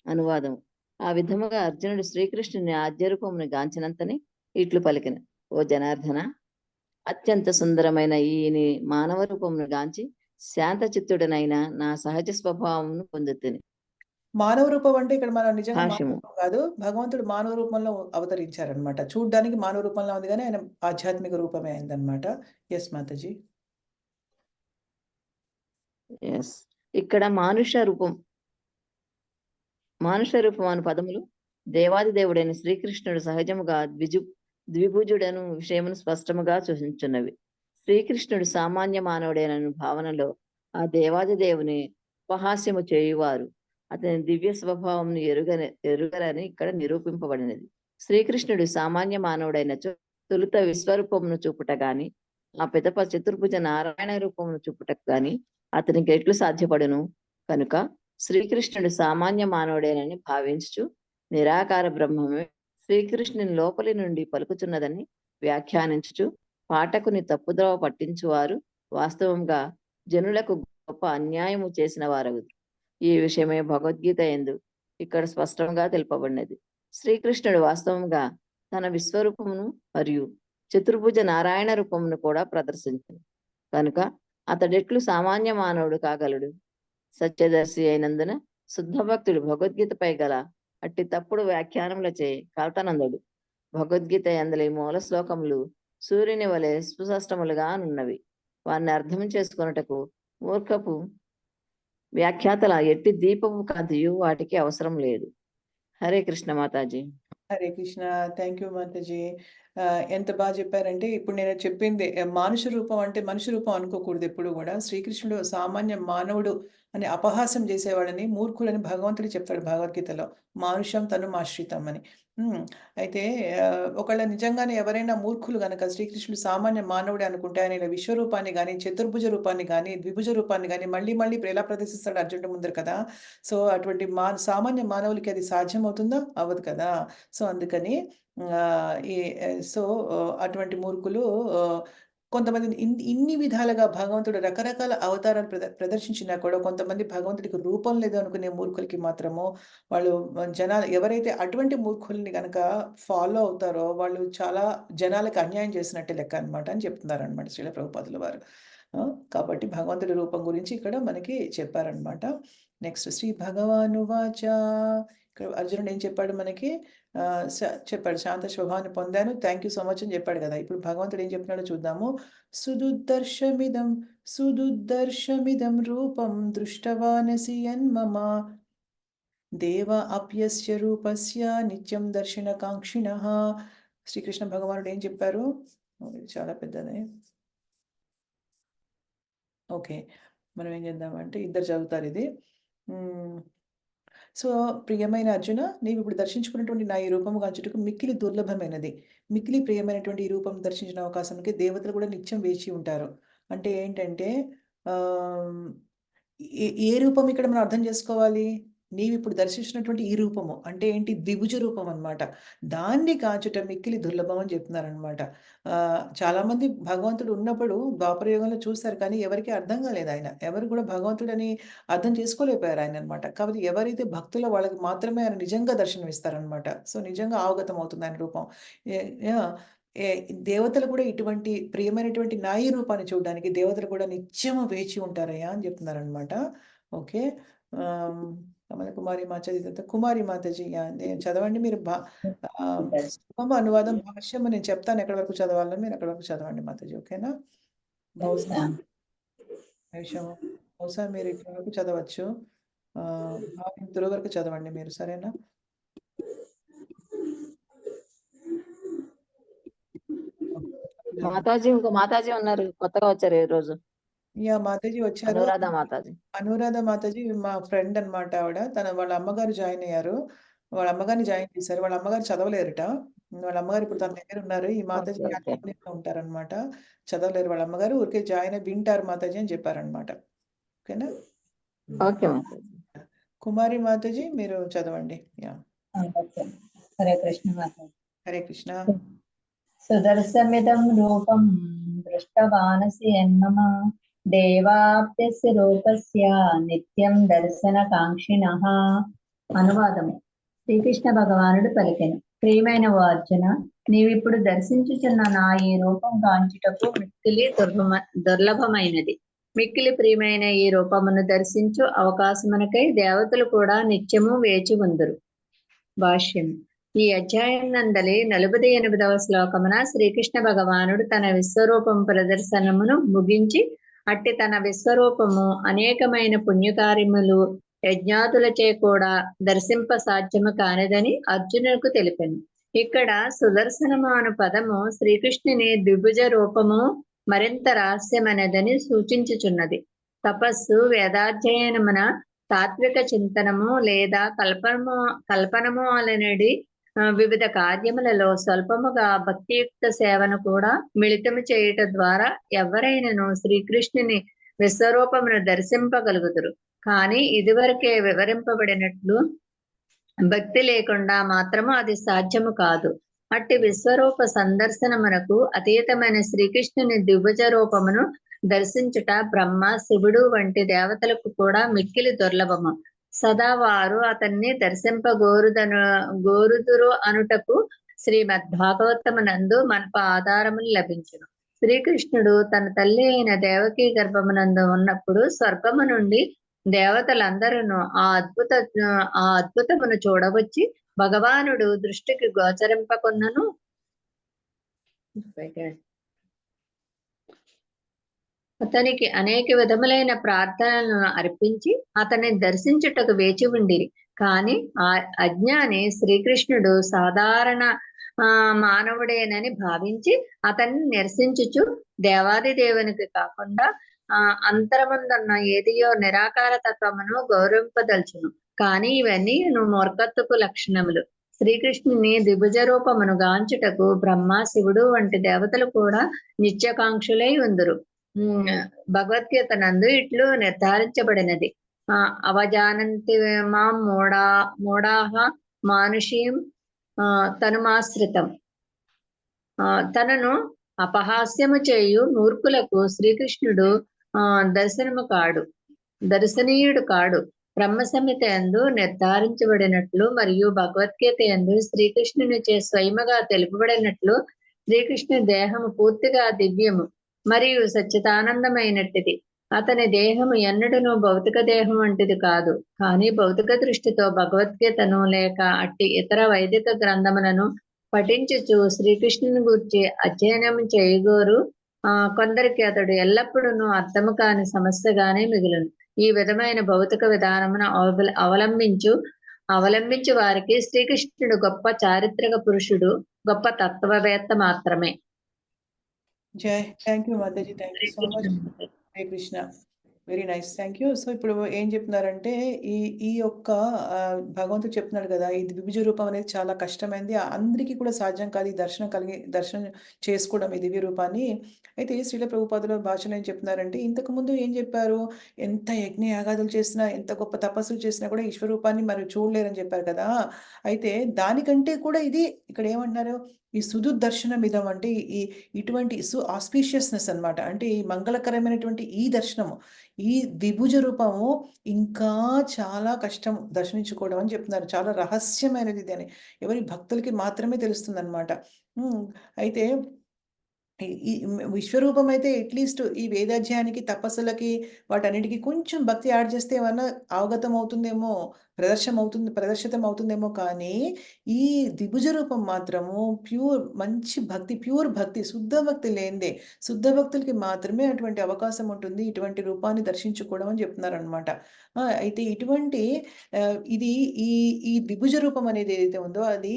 అనువాదం. ఆ విధముగా అర్జునుడు శ్రీకృష్ణుని ఆద్యరూపమును గాంచినంతని ఇట్లు పలికిన, ఓ జనార్దన, అత్యంత సుందరమైన ఈ మానవ రూపమును గాంచి శాంత చిత్తుడనైన నా సహజ స్వభావమును పొందుతుని. మానవ రూపం అంటే ఇక్కడ మనం నిజంగా భాష్యము. మానవ రూపం కాదు, భగవంతుడు మానవ రూపంలో అవతరించారనమాట. చూడ్డానికి మానవ రూపంలో ఉంది కానీ ఆయన ఆధ్యాత్మిక రూపమే అయిందనమాట. ఎస్ మాతాజీ. ఎస్. ఇక్కడ మానుష రూపం అను పదములు దేవాది దేవుడైన శ్రీకృష్ణుడు సహజముగా ద్విభుజుడను విషయమును స్పష్టముగా సూచించున్నవి. శ్రీకృష్ణుడు సామాన్య మానవుడైన భావనలో ఆ దేవాది దేవుని ఉపహాస్యము చేయువారు అతని దివ్య స్వభావంను ఎరుగరని ఇక్కడ నిరూపింపబడినది. శ్రీకృష్ణుడు సామాన్య మానవుడైన తొలుత విశ్వరూపమును చూపుట గాని ఆ పిదప చతుర్భుజ నారాయణ రూపమును చూపుటకు గాని అతనికి ఎట్లు సాధ్యపడును? కనుక శ్రీకృష్ణుడు సామాన్య మానవుడేనని భావించుచు నిరాకార బ్రహ్మమే శ్రీకృష్ణుని లోపలి నుండి పలుకుచున్నదని వ్యాఖ్యానించుచు పాఠకుని తప్పుద్రోవ పట్టించువారు వాస్తవంగా జనులకు గొప్ప అన్యాయము చేసిన వారగురు. ఈ విషయమే భగవద్గీత యందు ఇక్కడ స్పష్టంగా తెలుపబడినది. శ్రీకృష్ణుడు వాస్తవంగా తన విశ్వరూపమును మరియు చతుర్భుజ నారాయణ రూపమును కూడా ప్రదర్శించాడు. కనుక అతడెట్లు సామాన్య మానవుడు కాగలడు? సత్యదర్శి అయినందున శుద్ధ భక్తుడు భగవద్గీతపై గల అట్టి తప్పుడు వ్యాఖ్యానములచే కలతనందుడు. భగవద్గీత యందలి మూల శ్లోకములు సూర్యుని వలె సుస్పష్టములుగా నున్నవి. వారిని అర్థం చేసుకొనుటకు మూర్ఖపు వ్యాఖ్యాతల ఎట్టి దీపపు కాంతియు వాటికి అవసరం లేదు. హరే కృష్ణ మాతాజీ. హరే కృష్ణ. థ్యాంక్ యూ మాతాజీ. ఎంత బాగా చెప్పారంటే ఇప్పుడు నేను చెప్పింది మనుషు రూపం అంటే మనిషి రూపం అనుకోకూడదు ఎప్పుడు కూడా. శ్రీకృష్ణుడు సామాన్య మానవుడు అని అపహాస్యం చేసేవాడని, మూర్ఖులని భగవంతుడు చెప్తాడు భగవద్గీతలో. మానుషం తను ఆశ్రితం అని. అయితే ఒకళ్ళ నిజంగానే ఎవరైనా మూర్ఖులు గనక శ్రీకృష్ణుడు సామాన్య మానవుడే అనుకుంటే ఆయన ఇలా విశ్వరూపాన్ని కానీ, చతుర్భుజ రూపాన్ని కానీ, ద్విభుజ రూపాన్ని కానీ మళ్ళీ ఇప్పుడు ఎలా ప్రదర్శిస్తాడు అర్జునుడి ముందర కదా. సో అటువంటి సామాన్య మానవులకి అది సాధ్యం అవుతుందా? అవ్వదు కదా. సో, అందుకని ఈ సో, అటువంటి మూర్ఖులు కొంతమంది ఇన్ని విధాలుగా భగవంతుడు రకరకాల అవతారాలు ప్రదర్శించినా కూడా కొంతమంది భగవంతుడికి రూపం లేదు అనుకునే మూర్ఖులకి మాత్రము వాళ్ళు జనాలు ఎవరైతే అటువంటి మూర్ఖుల్ని గనక ఫాలో అవుతారో వాళ్ళు చాలా జనాలకి అన్యాయం చేసినట్టే లెక్క అన్నమాట అని చెప్తున్నారనమాట శ్రీల ప్రభుపాదుల వారు. కాబట్టి భగవంతుడి రూపం గురించి ఇక్కడ మనకి చెప్పారనమాట. నెక్స్ట్ శ్రీ భగవానువాచ ఇక్కడ అర్జునుడు ఏం చెప్పాడు మనకి? చెప్పాడు శాంత స్వభావాన్ని పొందాను. థ్యాంక్ యూ సో మచ్ అని చెప్పాడు కదా! ఇప్పుడు భగవంతుడు ఏం చెప్తున్నాడో చూద్దాము. సుదుర్దర్శమిదం రూపం దృష్టవానసి యన్మమ దేవ అప్యస్య రూపస్య నిత్యం దర్శనకాంక్షిణః. శ్రీకృష్ణ భగవానుడు ఏం చెప్పారు? ఇది చాలా పెద్దది. ఓకే. మనం ఏం చేద్దామంటే ఇద్దరు చదువుతారు ఇది. సో, ప్రియమైన అర్జున, నీవిప్పుడు దర్శించుకున్నటువంటి నా ఈ రూపము గాంచుటకు మిక్కిలి దుర్లభమైనది. మిక్కిలి ప్రియమైనటువంటి ఈ రూపం దర్శించిన అవకాశానికి దేవతలు కూడా నిత్యం వేచి ఉంటారు. అంటే ఏంటంటే ఏ రూపం ఇక్కడ మనం అర్థం చేసుకోవాలి? నీవిప్పుడు దర్శించినటువంటి ఈ రూపము అంటే ఏంటి? ద్విభుజ రూపం అన్నమాట. దాన్ని కాచుట మిక్కిలి దుర్లభం అని చెప్తున్నారనమాట. చాలామంది భగవంతుడు ఉన్నప్పుడు ద్వాపరయుగంలో చూస్తారు కానీ ఎవరికీ అర్థం కాలేదు ఆయన. ఎవరు కూడా భగవంతుడని అర్థం చేసుకోలేకపోయారు ఆయననమాట. కాబట్టి ఎవరైతే భక్తులో వాళ్ళకి మాత్రమే ఆయన నిజంగా దర్శనమిస్తారనమాట. సో, నిజంగా అవగతం అవుతుంది ఆయన రూపం. యాహ్! దేవతలు కూడా ఇటువంటి ప్రియమైనటువంటి నా ఈ రూపాన్ని చూడడానికి దేవతలు కూడా నిత్యము వేచి ఉంటారయ్యా అని చెప్తున్నారనమాట. ఓకే. కమల కుమారి మాతాజీ కుమారి మాతాజీ చదవండి మీరు. సుగమ అనువాదం భాష్యము నేను చెప్తాను ఎక్కడి వరకు చదవాలో, మీరు అక్కడి వరకు చదవండి మాతాజీ. ఓకేనా? బహుశా మీరు ఇక్కడ వరకు చదవచ్చు. భావింతుల వరకు చదవండి మీరు. సరేనా? మాతాజీ ఇంకో మాతాజీ ఉన్నారు, కొత్తగా వచ్చారు ఈ రోజు. మాతాజీ వచ్చారు. అనురాధ మాతాజీ మా ఫ్రెండ్ అన్నమాట ఆవిడ. వాళ్ళ అమ్మగారు జాయిన్ అయ్యారు. వాళ్ళ అమ్మగారిని జాయిన్ చేశారు. వాళ్ళ అమ్మగారు చదవలేరుట. వాళ్ళ అమ్మగారు ఇప్పుడు తన దగ్గర ఉన్నారు. ఈ మాతాజీ ఉంటారనమాట. చదవలేరు వాళ్ళ అమ్మగారు. ఊరికే జాయిన్ అయ్యి వింటారు మాతాజీ అని చెప్పారనమాట. ఓకేనా? ఓకే మాతాజీ. కుమారి మాతాజీ మీరు చదవండి. హరే కృష్ణ మాతాజీ. హరే కృష్ణ. సుదర్శమిదం రూపం దృష్టవానసి యన్మమ దేవాప్యస్య రూపస్య నిత్యం దర్శనకాంక్షిణః. అనువాదము. శ్రీకృష్ణ భగవానుడు పలికెను, ప్రియమైన ఓ అర్జున, నీవిప్పుడు దర్శించుచున్న నా ఈ రూపం కాంచుటకు మిక్కిలి దుర్లభమైనది. మిక్కిలి ప్రియమైన ఈ రూపమును దర్శించు అవకాశమునకై దేవతలు కూడా నిత్యము వేచి ఉందురు. భాష్యం. ఈ అధ్యాయం నందలి 48వ శ్లోకమున శ్రీకృష్ణ భగవానుడు తన విశ్వరూపం ప్రదర్శనమును ముగించి అట్టి తన విశ్వరూపము అనేకమైన పుణ్యకార్యములు యజ్ఞాతులచే కూడా దర్శింప సాధ్యము కానిదని అర్జునులకు తెలిపెను. ఇక్కడ సుదర్శనము అను పదము శ్రీకృష్ణుని ద్విభుజ రూపము మరింత రహస్యమైనదని సూచించుచున్నది. తపస్సు, వేదాధ్యయనమున, తాత్విక చింతనము లేదా కల్పనము అలనడి వివిధ కార్యములలో స్వల్పముగా భక్తియుక్త సేవను కూడా మిళితము చేయుట ద్వారా ఎవరైనాను శ్రీకృష్ణుని విశ్వరూపమును దర్శింపగలుగుదురు. కానీ ఇదివరకే వివరింపబడినట్లు భక్తి లేకుండా మాత్రము అది సాధ్యము కాదు. అట్టి విశ్వరూప సందర్శనమునకు అతీతమైన శ్రీకృష్ణుని ద్విభుజ రూపమును దర్శించుట బ్రహ్మ, శివుడు వంటి దేవతలకు కూడా మిక్కిలి దుర్లభము. సదా వారు అతన్ని గోరుదురు అనుటకు శ్రీమద్భాగవతమునందు మనకు ఆధారములు లభించును. శ్రీకృష్ణుడు తన తల్లి అయిన దేవకీ గర్భమునందు ఉన్నప్పుడు స్వర్గము నుండి దేవతలందరూ ఆ అద్భుతమును చూడవచ్చి భగవానుడు దృష్టికి గోచరింపకున్నను అతనికి అనేక విధములైన ప్రార్థనలను అర్పించి అతన్ని దర్శించుటకు వేచి ఉండిరి. కాని ఆ అజ్ఞాని శ్రీకృష్ణుడు సాధారణ మానవుడేనని భావించి అతన్ని నిరసించుచు దేవాది దేవునికి కాకుండా అంతరముందున్న ఏదియో నిరాకార తత్వమును గౌరవింపదల్చును. కానీ ఇవన్నీ మూర్ఖత్వపు లక్షణములు. శ్రీకృష్ణుని ద్విభుజ రూపమును గాంచుటకు బ్రహ్మ, శివుడు వంటి దేవతలు కూడా నిత్యకాంక్షులై ఉందురు. భగవద్గీత నందు ఇట్లు నిర్ధారించబడినది. అవజానంతి మాం మూఢాః మానుషీం తనుమాశ్రితం. తనను అపహాస్యము చేయు నూర్పులకు శ్రీకృష్ణుడు దర్శనీయుడు కాడు. బ్రహ్మ సంహిత యందు నిర్ధారించబడినట్లు మరియు భగవద్గీత యందు శ్రీకృష్ణుని చే స్వయముగా తెలుపబడినట్లు శ్రీకృష్ణుని దేహము పూర్తిగా దివ్యము మరియు సచ్చిదానందమైనట్టిది. అతని దేహము ఎన్నడూను భౌతిక దేహం వంటిది కాదు, కానీ భౌతిక దృష్టితో భగవద్గీతను లేక అట్టి ఇతర వైదిక గ్రంథములను పఠించుచు శ్రీకృష్ణుని గురించి అధ్యయనం చేయగోరు కొందరికి అతడు ఎల్లప్పుడూ అర్థము కాని సమస్యగానే మిగులును. ఈ విధమైన భౌతిక విధానమును అవలంబించు వారికి శ్రీకృష్ణుడు గొప్ప చారిత్రక పురుషుడు, గొప్ప తత్వవేత్త మాత్రమే. జై థ్యాంక్ యూ మాతాజీ, thank you so much. Hare Krishna, very nice, thank you. So ఇప్పుడు ఏం చెప్తున్నారంటే ఈ ఈ యొక్క భగవంతుడు చెప్తున్నాడు కదా, ఈ ద్విభుజ రూపం అనేది చాలా కష్టమైంది, అందరికీ కూడా సాధ్యం కాదు ఈ దర్శనం చేసుకోవడం ఈ దివ్య రూపాన్ని. అయితే శ్రీల ప్రభుపాదుల భాషలో ఏం చెప్తున్నారంటే, ఇంతకు ముందు ఏం చెప్పారు, ఎంత యజ్ఞ యాగాదులు చేసినా ఎంత గొప్ప తపస్సులు చేసినా కూడా ఈశ్వరూపాన్ని మరి చూడలేరని చెప్పారు కదా. అయితే దానికంటే కూడా ఇది ఇక్కడ ఏమంటున్నారు, ఈ సుదర్శనం ఇదం అంటే ఇటువంటి ఆస్పీషియస్నెస్ అన్నమాట. అంటే ఈ మంగళకరమైనటువంటి ఈ దర్శనము, ఈ ద్విభుజ రూపము ఇంకా చాలా కష్టం దర్శించుకోవడం అని చెప్తున్నారు. చాలా రహస్యమైనది ఇది అని ఎవరి భక్తులకి మాత్రమే తెలుస్తుంది అనమాట. అయితే ఈ విశ్వరూపం అయితే అట్లీస్ట్ ఈ వేదాధ్యాయానికి తపస్సులకి వాటన్నిటికీ కొంచెం భక్తి యాడ్ చేస్తే ఏమన్నా అవగతం అవుతుందేమో, ప్రదర్శితం అవుతుందేమో. కానీ ఈ ద్విభుజ రూపం మాత్రము మంచి భక్తి, ప్యూర్ భక్తి, శుద్ధ భక్తి లేనిదే, శుద్ధ భక్తులకి మాత్రమే అటువంటి అవకాశం ఉంటుంది ఇటువంటి రూపాన్ని దర్శించుకోవడం అని చెప్తున్నారు అనమాట. అయితే ఇటువంటి ఇది ఈ ఈ ద్విభుజ రూపం అనేది ఏదైతే ఉందో అది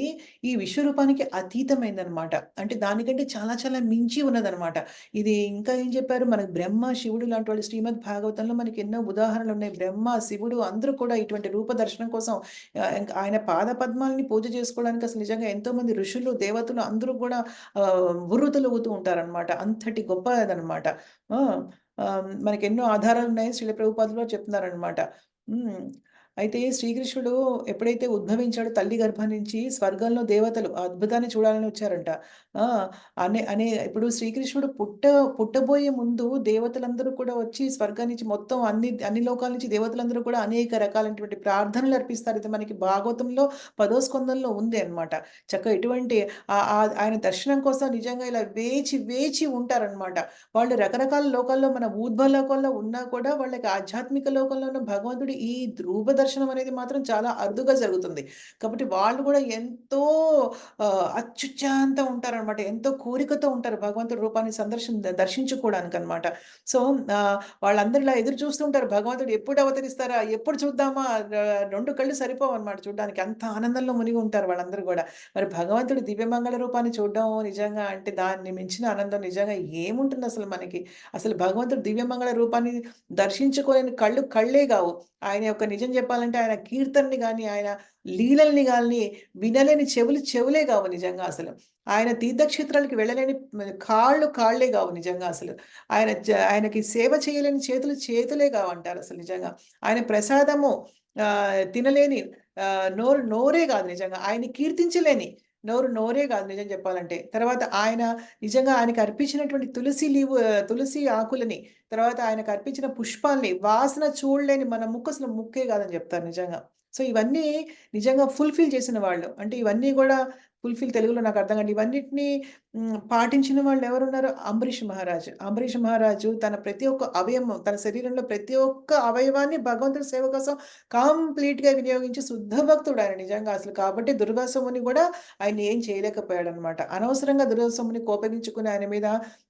ఈ విశ్వరూపానికి అతీతమైందనమాట. అంటే దానికంటే చాలా చాలా మించి ఉన్నదనమాట. ఇది ఇంకా ఏం చెప్పారు, మనకు బ్రహ్మ, శివుడు లాంటి వాళ్ళు శ్రీమద్ భాగవతంలో మనకి ఎన్నో ఉదాహరణలు ఉన్నాయి. బ్రహ్మ, శివుడు అందరూ కూడా ఇటువంటి రూప దర్శనం కోసం ఆయన పాద పద్మాలని పూజ చేసుకోవడానికి అసలు నిజంగా ఎంతో మంది ఋషులు, దేవతలు అందరూ కూడా ఉర్రుతలుగుతూ ఉంటారనమాట. అంతటి గొప్పదనమాట. మనకి ఎన్నో ఆధారాలు ఉన్నాయి, శ్రీల ప్రభుపాదులు చెప్తున్నారనమాట. అయితే శ్రీకృష్ణుడు ఎప్పుడైతే ఉద్భవించాడో తల్లి గర్భం నుంచి స్వర్గంలో దేవతలు అద్భుతాన్ని చూడాలని వచ్చారంట. ఇప్పుడు శ్రీకృష్ణుడు పుట్టబోయే ముందు దేవతలందరూ కూడా వచ్చి స్వర్గం నుంచి మొత్తం అన్ని లోకాల నుంచి దేవతలందరూ కూడా అనేక రకాలైనటువంటి ప్రార్థనలు అర్పిస్తారు. ఇది మనకి భాగవతంలో 10వ స్కందంలో ఉంది అనమాట. చక్కగా ఇటువంటి ఆయన దర్శనం కోసం నిజంగా ఇలా వేచి ఉంటారనమాట. వాళ్ళు రకరకాల లోకాల్లో, మన ఊర్ధ్వ లోకాల్లో ఉన్నా కూడా వాళ్ళకి ఆధ్యాత్మిక లోకంలో ఉన్న భగవంతుడి ఈ రూప దర్శనం అనేది మాత్రం చాలా అరుదుగా జరుగుతుంది. కాబట్టి వాళ్ళు కూడా ఎంతో అత్యుత్సాహంతో ఉంటారనమాట, ఎంతో కోరికతో ఉంటారు భగవంతుడి రూపాన్ని దర్శించుకోవడానికి అనమాట. సో వాళ్ళందరూ ఇలా ఎదురు చూస్తుంటారు, భగవంతుడు ఎప్పుడు అవతరిస్తారా, ఎప్పుడు చూద్దామా, 2 కళ్ళు సరిపోవు అనమాట చూడడానికి, అంత ఆనందంలో మునిగి ఉంటారు వాళ్ళందరూ కూడా. మరి భగవంతుడి దివ్యమంగళ రూపాన్ని చూడడం నిజంగా అంటే దాన్ని మించిన ఆనందం నిజంగా ఏముంటుంది అసలు మనకి. అసలు భగవంతుడు దివ్యమంగళ రూపాన్ని దర్శించుకోలేని కళ్ళే కావు. ఆయన యొక్క నిజం చెప్పాలంటే ఆయన కీర్తనని కానీ, ఆయన లీలల్ని కానీ వినలేని చెవులే కావు నిజంగా అసలు. ఆయన తీర్థక్షేత్రాలకి వెళ్ళలేని కాళ్ళే కావు నిజంగా అసలు. ఆయనకి సేవ చేయలేని చేతులే కావంటారు అసలు నిజంగా. ఆయన ప్రసాదము తినలేని నోరే కాదు నిజంగా. ఆయన కీర్తించలేని నోరే కాదు నిజం చెప్పాలంటే. తర్వాత ఆయన నిజంగా ఆయనకు అర్పించినటువంటి తులసి ఆకులని, తర్వాత ఆయనకు అర్పించిన పుష్పాల్ని వాసన చూడలేని మన ముక్కు అసలు ముక్కే కాదని చెప్తారు నిజంగా. సో ఇవన్నీ నిజంగా ఫుల్ఫిల్ చేసిన వాళ్ళు, అంటే ఇవన్నీ కూడా తెలుగులో నాకు అర్థం కాదు. ఇవన్నిటిని పాటించిన వాళ్ళు ఎవరున్నారు, అంబరీష్ మహారాజు తన ప్రతి ఒక్క అవయవం, తన శరీరంలో ప్రతి ఒక్క అవయవాన్ని భగవంతుడి సేవ కోసం కంప్లీట్ గా వినియోగించి శుద్ధ భక్తుడు ఆయన నిజంగా అసలు. కాబట్టి దుర్గాసముని కూడా ఆయన ఏం చేయలేకపోయాడు అనమాట. అనవసరంగా దుర్గాసముని కోపగించుకుని ఆయన మీద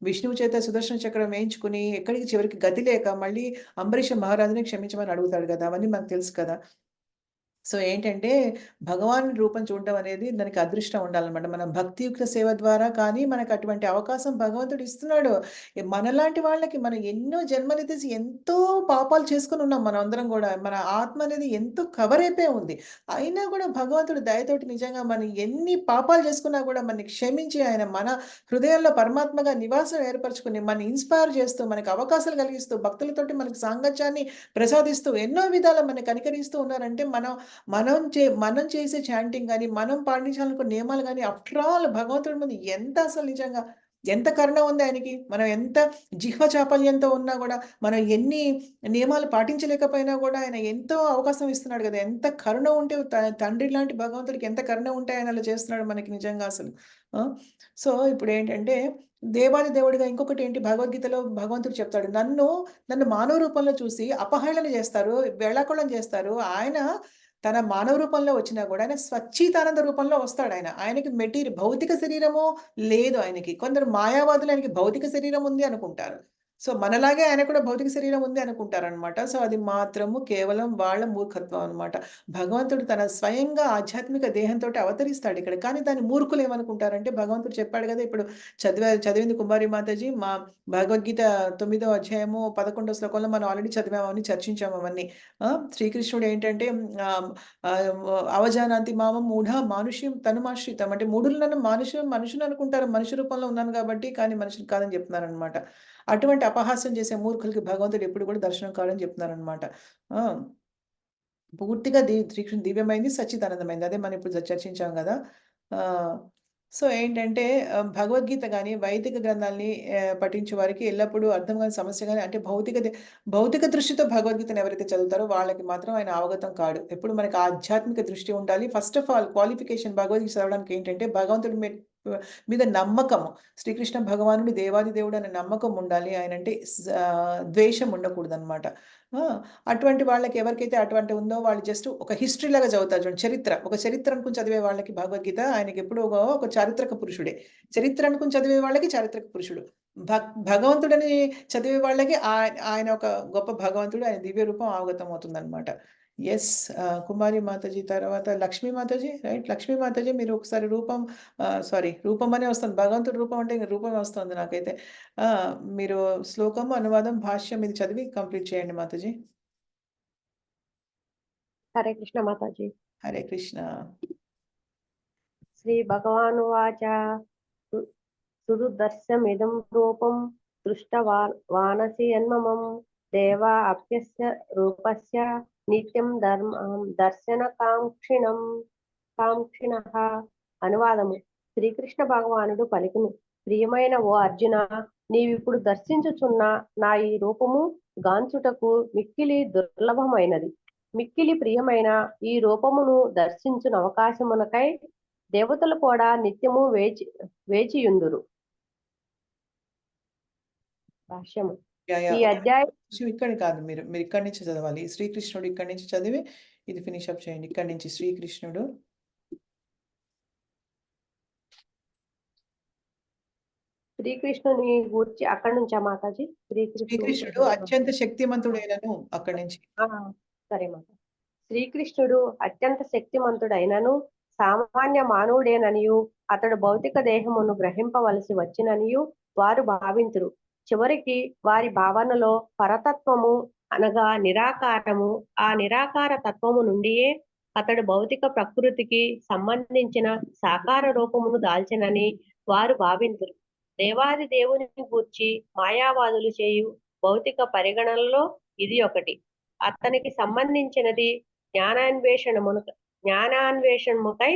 విష్ణువు చేత సుదర్శన చక్రం వేయించుకుని ఎక్కడికి చివరికి గతి లేక మళ్ళీ అంబరీష మహారాజుని క్షమించమని అడుగుతాడు కదా, అవన్నీ మనకు తెలుసు కదా. సో ఏంటంటే భగవాన్ రూపం చూడడం అనేది దానికి అదృష్టం ఉండాలన్నమాట. మనం భక్తియుక్త సేవ ద్వారా కానీ మనకు అటువంటి అవకాశం భగవంతుడు ఇస్తున్నాడు. మనలాంటి వాళ్ళకి మనం ఎన్నో జన్మలు తీసి ఎంతో పాపాలు చేసుకుని ఉన్నాం మనం అందరం కూడా. మన ఆత్మ అనేది ఎంతో కవర్ అయిపోయి ఉంది. అయినా కూడా భగవంతుడు దయతోటి నిజంగా మనం ఎన్ని పాపాలు చేసుకున్నా కూడా మనని క్షమించి ఆయన మన హృదయాల్లో పరమాత్మగా నివాసం ఏర్పరచుకుని మన ఇన్స్పైర్ చేస్తూ, మనకు అవకాశాలు కలిగిస్తూ, భక్తులతోటి మనకు సాంగత్యాన్ని ప్రసాదిస్తూ, ఎన్నో విధాలు మనకి కనికరిస్తూ ఉన్నారంటే మనం మనం చేసే చాంటింగ్ గాని, మనం పాటించాలనుకున్న నియమాలు గాని, ఆఫ్టర్ ఆల్ భగవంతుడి ముందు ఎంత అసలు నిజంగా ఎంత కరుణ ఉంది ఆయనకి. మనం ఎంత జిహ్వ చాపల్యంతో ఉన్నా గూడా, మనం ఎన్ని నియమాలు పాటించలేకపోయినా గూడా ఆయన ఎంతో అవకాశం ఇస్తున్నాడు గదా! ఎంత కరుణ ఉంటే తండ్రి లాంటి భగవంతుడికి ఎంత కరుణ ఉంటే ఆయన అలా చేస్తున్నాడు మనకి నిజంగా అసలు. ఆ! సో, ఇప్పుడేంటంటే దేవాది దేవుడిగా ఇంకొకటేంటి భగవద్గీతలో భగవంతుడు చెప్తాడు. నన్ను మానవ రూపంలో చూసి అపహేళన చేస్తారు, వేళాకోళం చేస్తారు. ఆయన తన మానవ రూపంలో వచ్చినా గూడా ఆయన స్వచ్ఛితానంద రూపంలో వస్తాడాయన. ఆయనకి భౌతిక శరీరము లేదు ఆయనకి. కొందరు మాయావాదులు ఆయనకి భౌతిక శరీరం ఉంది అనుకుంటారు. సో, మనలాగే ఆయన కూడా భౌతిక శరీరం ఉంది అనుకుంటారనమాట. సో, అది మాత్రము కేవలం వాళ్ళ మూర్ఖత్వం అనమాట. భగవంతుడు తన స్వయంగా ఆధ్యాత్మిక దేహంతోటి అవతరిస్తాడిక్కడ. కానీ దాన్ని మూర్ఖులేమనుకుంటారంటే భగవంతుడు చెప్పాడు గదా! ఇప్పుడు చదివింది కుమారి మాతాజీ భగవద్గీత 9వ అధ్యాయము 11వ శ్లోకంలో మనం ఆల్రెడీ చదివాము అవన్నీ చర్చించాము అవన్నీ. శ్రీకృష్ణుడు ఏంటంటే ఆహ్, అవజానాంతి మామం మూఢ మానుష్యం తనుమాశ్రితం. అంటే మూఢులు నన్ను మనుషులు అనుకుంటారు. మనిషి రూపంలో ఉన్నాను గాబట్టి, కానీ మనిషిని కాదని చెప్తున్నారనమాట. అటువంటి అపహాస్యం చేసే మూర్ఖులకి భగవంతుడు ఎప్పుడు కూడా దర్శనం కాడని చెప్తున్నారనమాట. ఆ! పూర్తిగా శ్రీకృష్ణుని దివ్యమైంది, సచ్చిదానందమైంది. అదే మనం ఇప్పుడు చర్చించాం గదా! ఆహ్, సో, ఏంటంటే భగవద్గీత గాని, వైదిక గ్రంథాల్ని పఠించే వారికి ఎల్లప్పుడూ అర్థం కాని సమస్య గాని అంటే భౌతిక దృష్టితో భగవద్గీతను ఎవరైతే చదువుతారో వాళ్ళకి మాత్రం ఆయన అవగతం కాడు. ఎప్పుడు మనకి ఆధ్యాత్మిక దృష్టి ఉండాలి. First of all qualification Bhagavad Gita చదవడానికి ఏంటంటే భగవంతుడి మీద నమ్మకము. శ్రీకృష్ణ భగవానుడు దేవాది దేవుడు అనే నమ్మకం ఉండాలి. ఆయనంటే ద్వేషం ఉండకూడదనమాట. ఆ! అటువంటి వాళ్ళకి ఎవరికైతే అటువంటి ఉందో వాళ్ళు జస్ట్ ఒక హిస్టరీ లాగా చదువుతారు చూడండి. ఒక చరిత్ర అనుకుని చదివే వాళ్ళకి భగవద్గీత ఆయనకెప్పుడూ ఒక చారిత్రక పురుషుడే. చరిత్ర అనుకుని చదివే వాళ్ళకి చారిత్రక పురుషుడు. భగవంతుడని చదివే వాళ్ళకి ఆయన ఒక గొప్ప భగవంతుడు. ఆయన దివ్య రూపం అవగతం అవుతుందనమాట. యెస్. కుమారి మాతాజీ తర్వాత లక్ష్మీ మాతాజీ రైట్? లక్ష్మీ మాతాజీ మీరు ఒకసారి రూపం అనే వస్తుంది. భగవంతుడి రూపం అంటే ఇంక రూపమే వస్తుంది నాకైతే. ఆ! మీరు శ్లోకము, అనువాదం, భాష్యం ఇది చదివి కంప్లీట్ చేయండి మాతాజీ. హరే కృష్ణ మాతాజీ. హరే కృష్ణ. శ్రీ భగవానువాచ సుదర్శమిదం రూపం దృష్టవానసి యన్మమం దేవా అప్యస్య రూపస్య నిత్యం దర్శన కాంక్షిణః. అనువాదము. శ్రీకృష్ణ భగవానుడు పలికిను, ప్రియమైన ఓ అర్జున, నీవిప్పుడు దర్శించుచున్న నా ఈ రూపము గాంచుటకు మిక్కిలి దుర్లభమైనది. మిక్కిలి ప్రియమైన ఈ రూపమును దర్శించున అవకాశమునకై దేవతలు కూడా నిత్యము వేచియుందురు. భాష్యము. ఈ అధ్యాయం ఇక్కడ కాదు, మీరు ఇక్కడి నుంచి చదవాలి. శ్రీకృష్ణుడు ఇక్కడి నుంచి చదివి ఇది ఫినిష్ అప్ చేయండి. ఇక్కడి నుంచి శ్రీకృష్ణుడు శ్రీకృష్ణుని గూర్చి అక్కడి నుంచా మాతాజీ? శ్రీకృష్ణుడు అత్యంత శక్తిమంతుడైనను అక్కడి నుంచి. సరే మాత. శ్రీకృష్ణుడు అత్యంత శక్తిమంతుడైనను సామాన్య మానవుడేననియు అతడు భౌతిక దేహమును గ్రహింపవలసి వచ్చిననియు వారు భావింతురు. చివరికి వారి భావనలో పరతత్వము అనగా నిరాకారము, ఆ నిరాకార తత్వము నుండియే అతడు భౌతిక ప్రకృతికి సంబంధించిన సాకార రూపమును దాల్చెనని వారు భావింతురు. దేవాది దేవుని గూర్చి మాయావాదులు చేయు భౌతిక పరిగణనలో ఇది ఒకటి. అతనికి సంబంధించినది జ్ఞానాన్వేషణముకై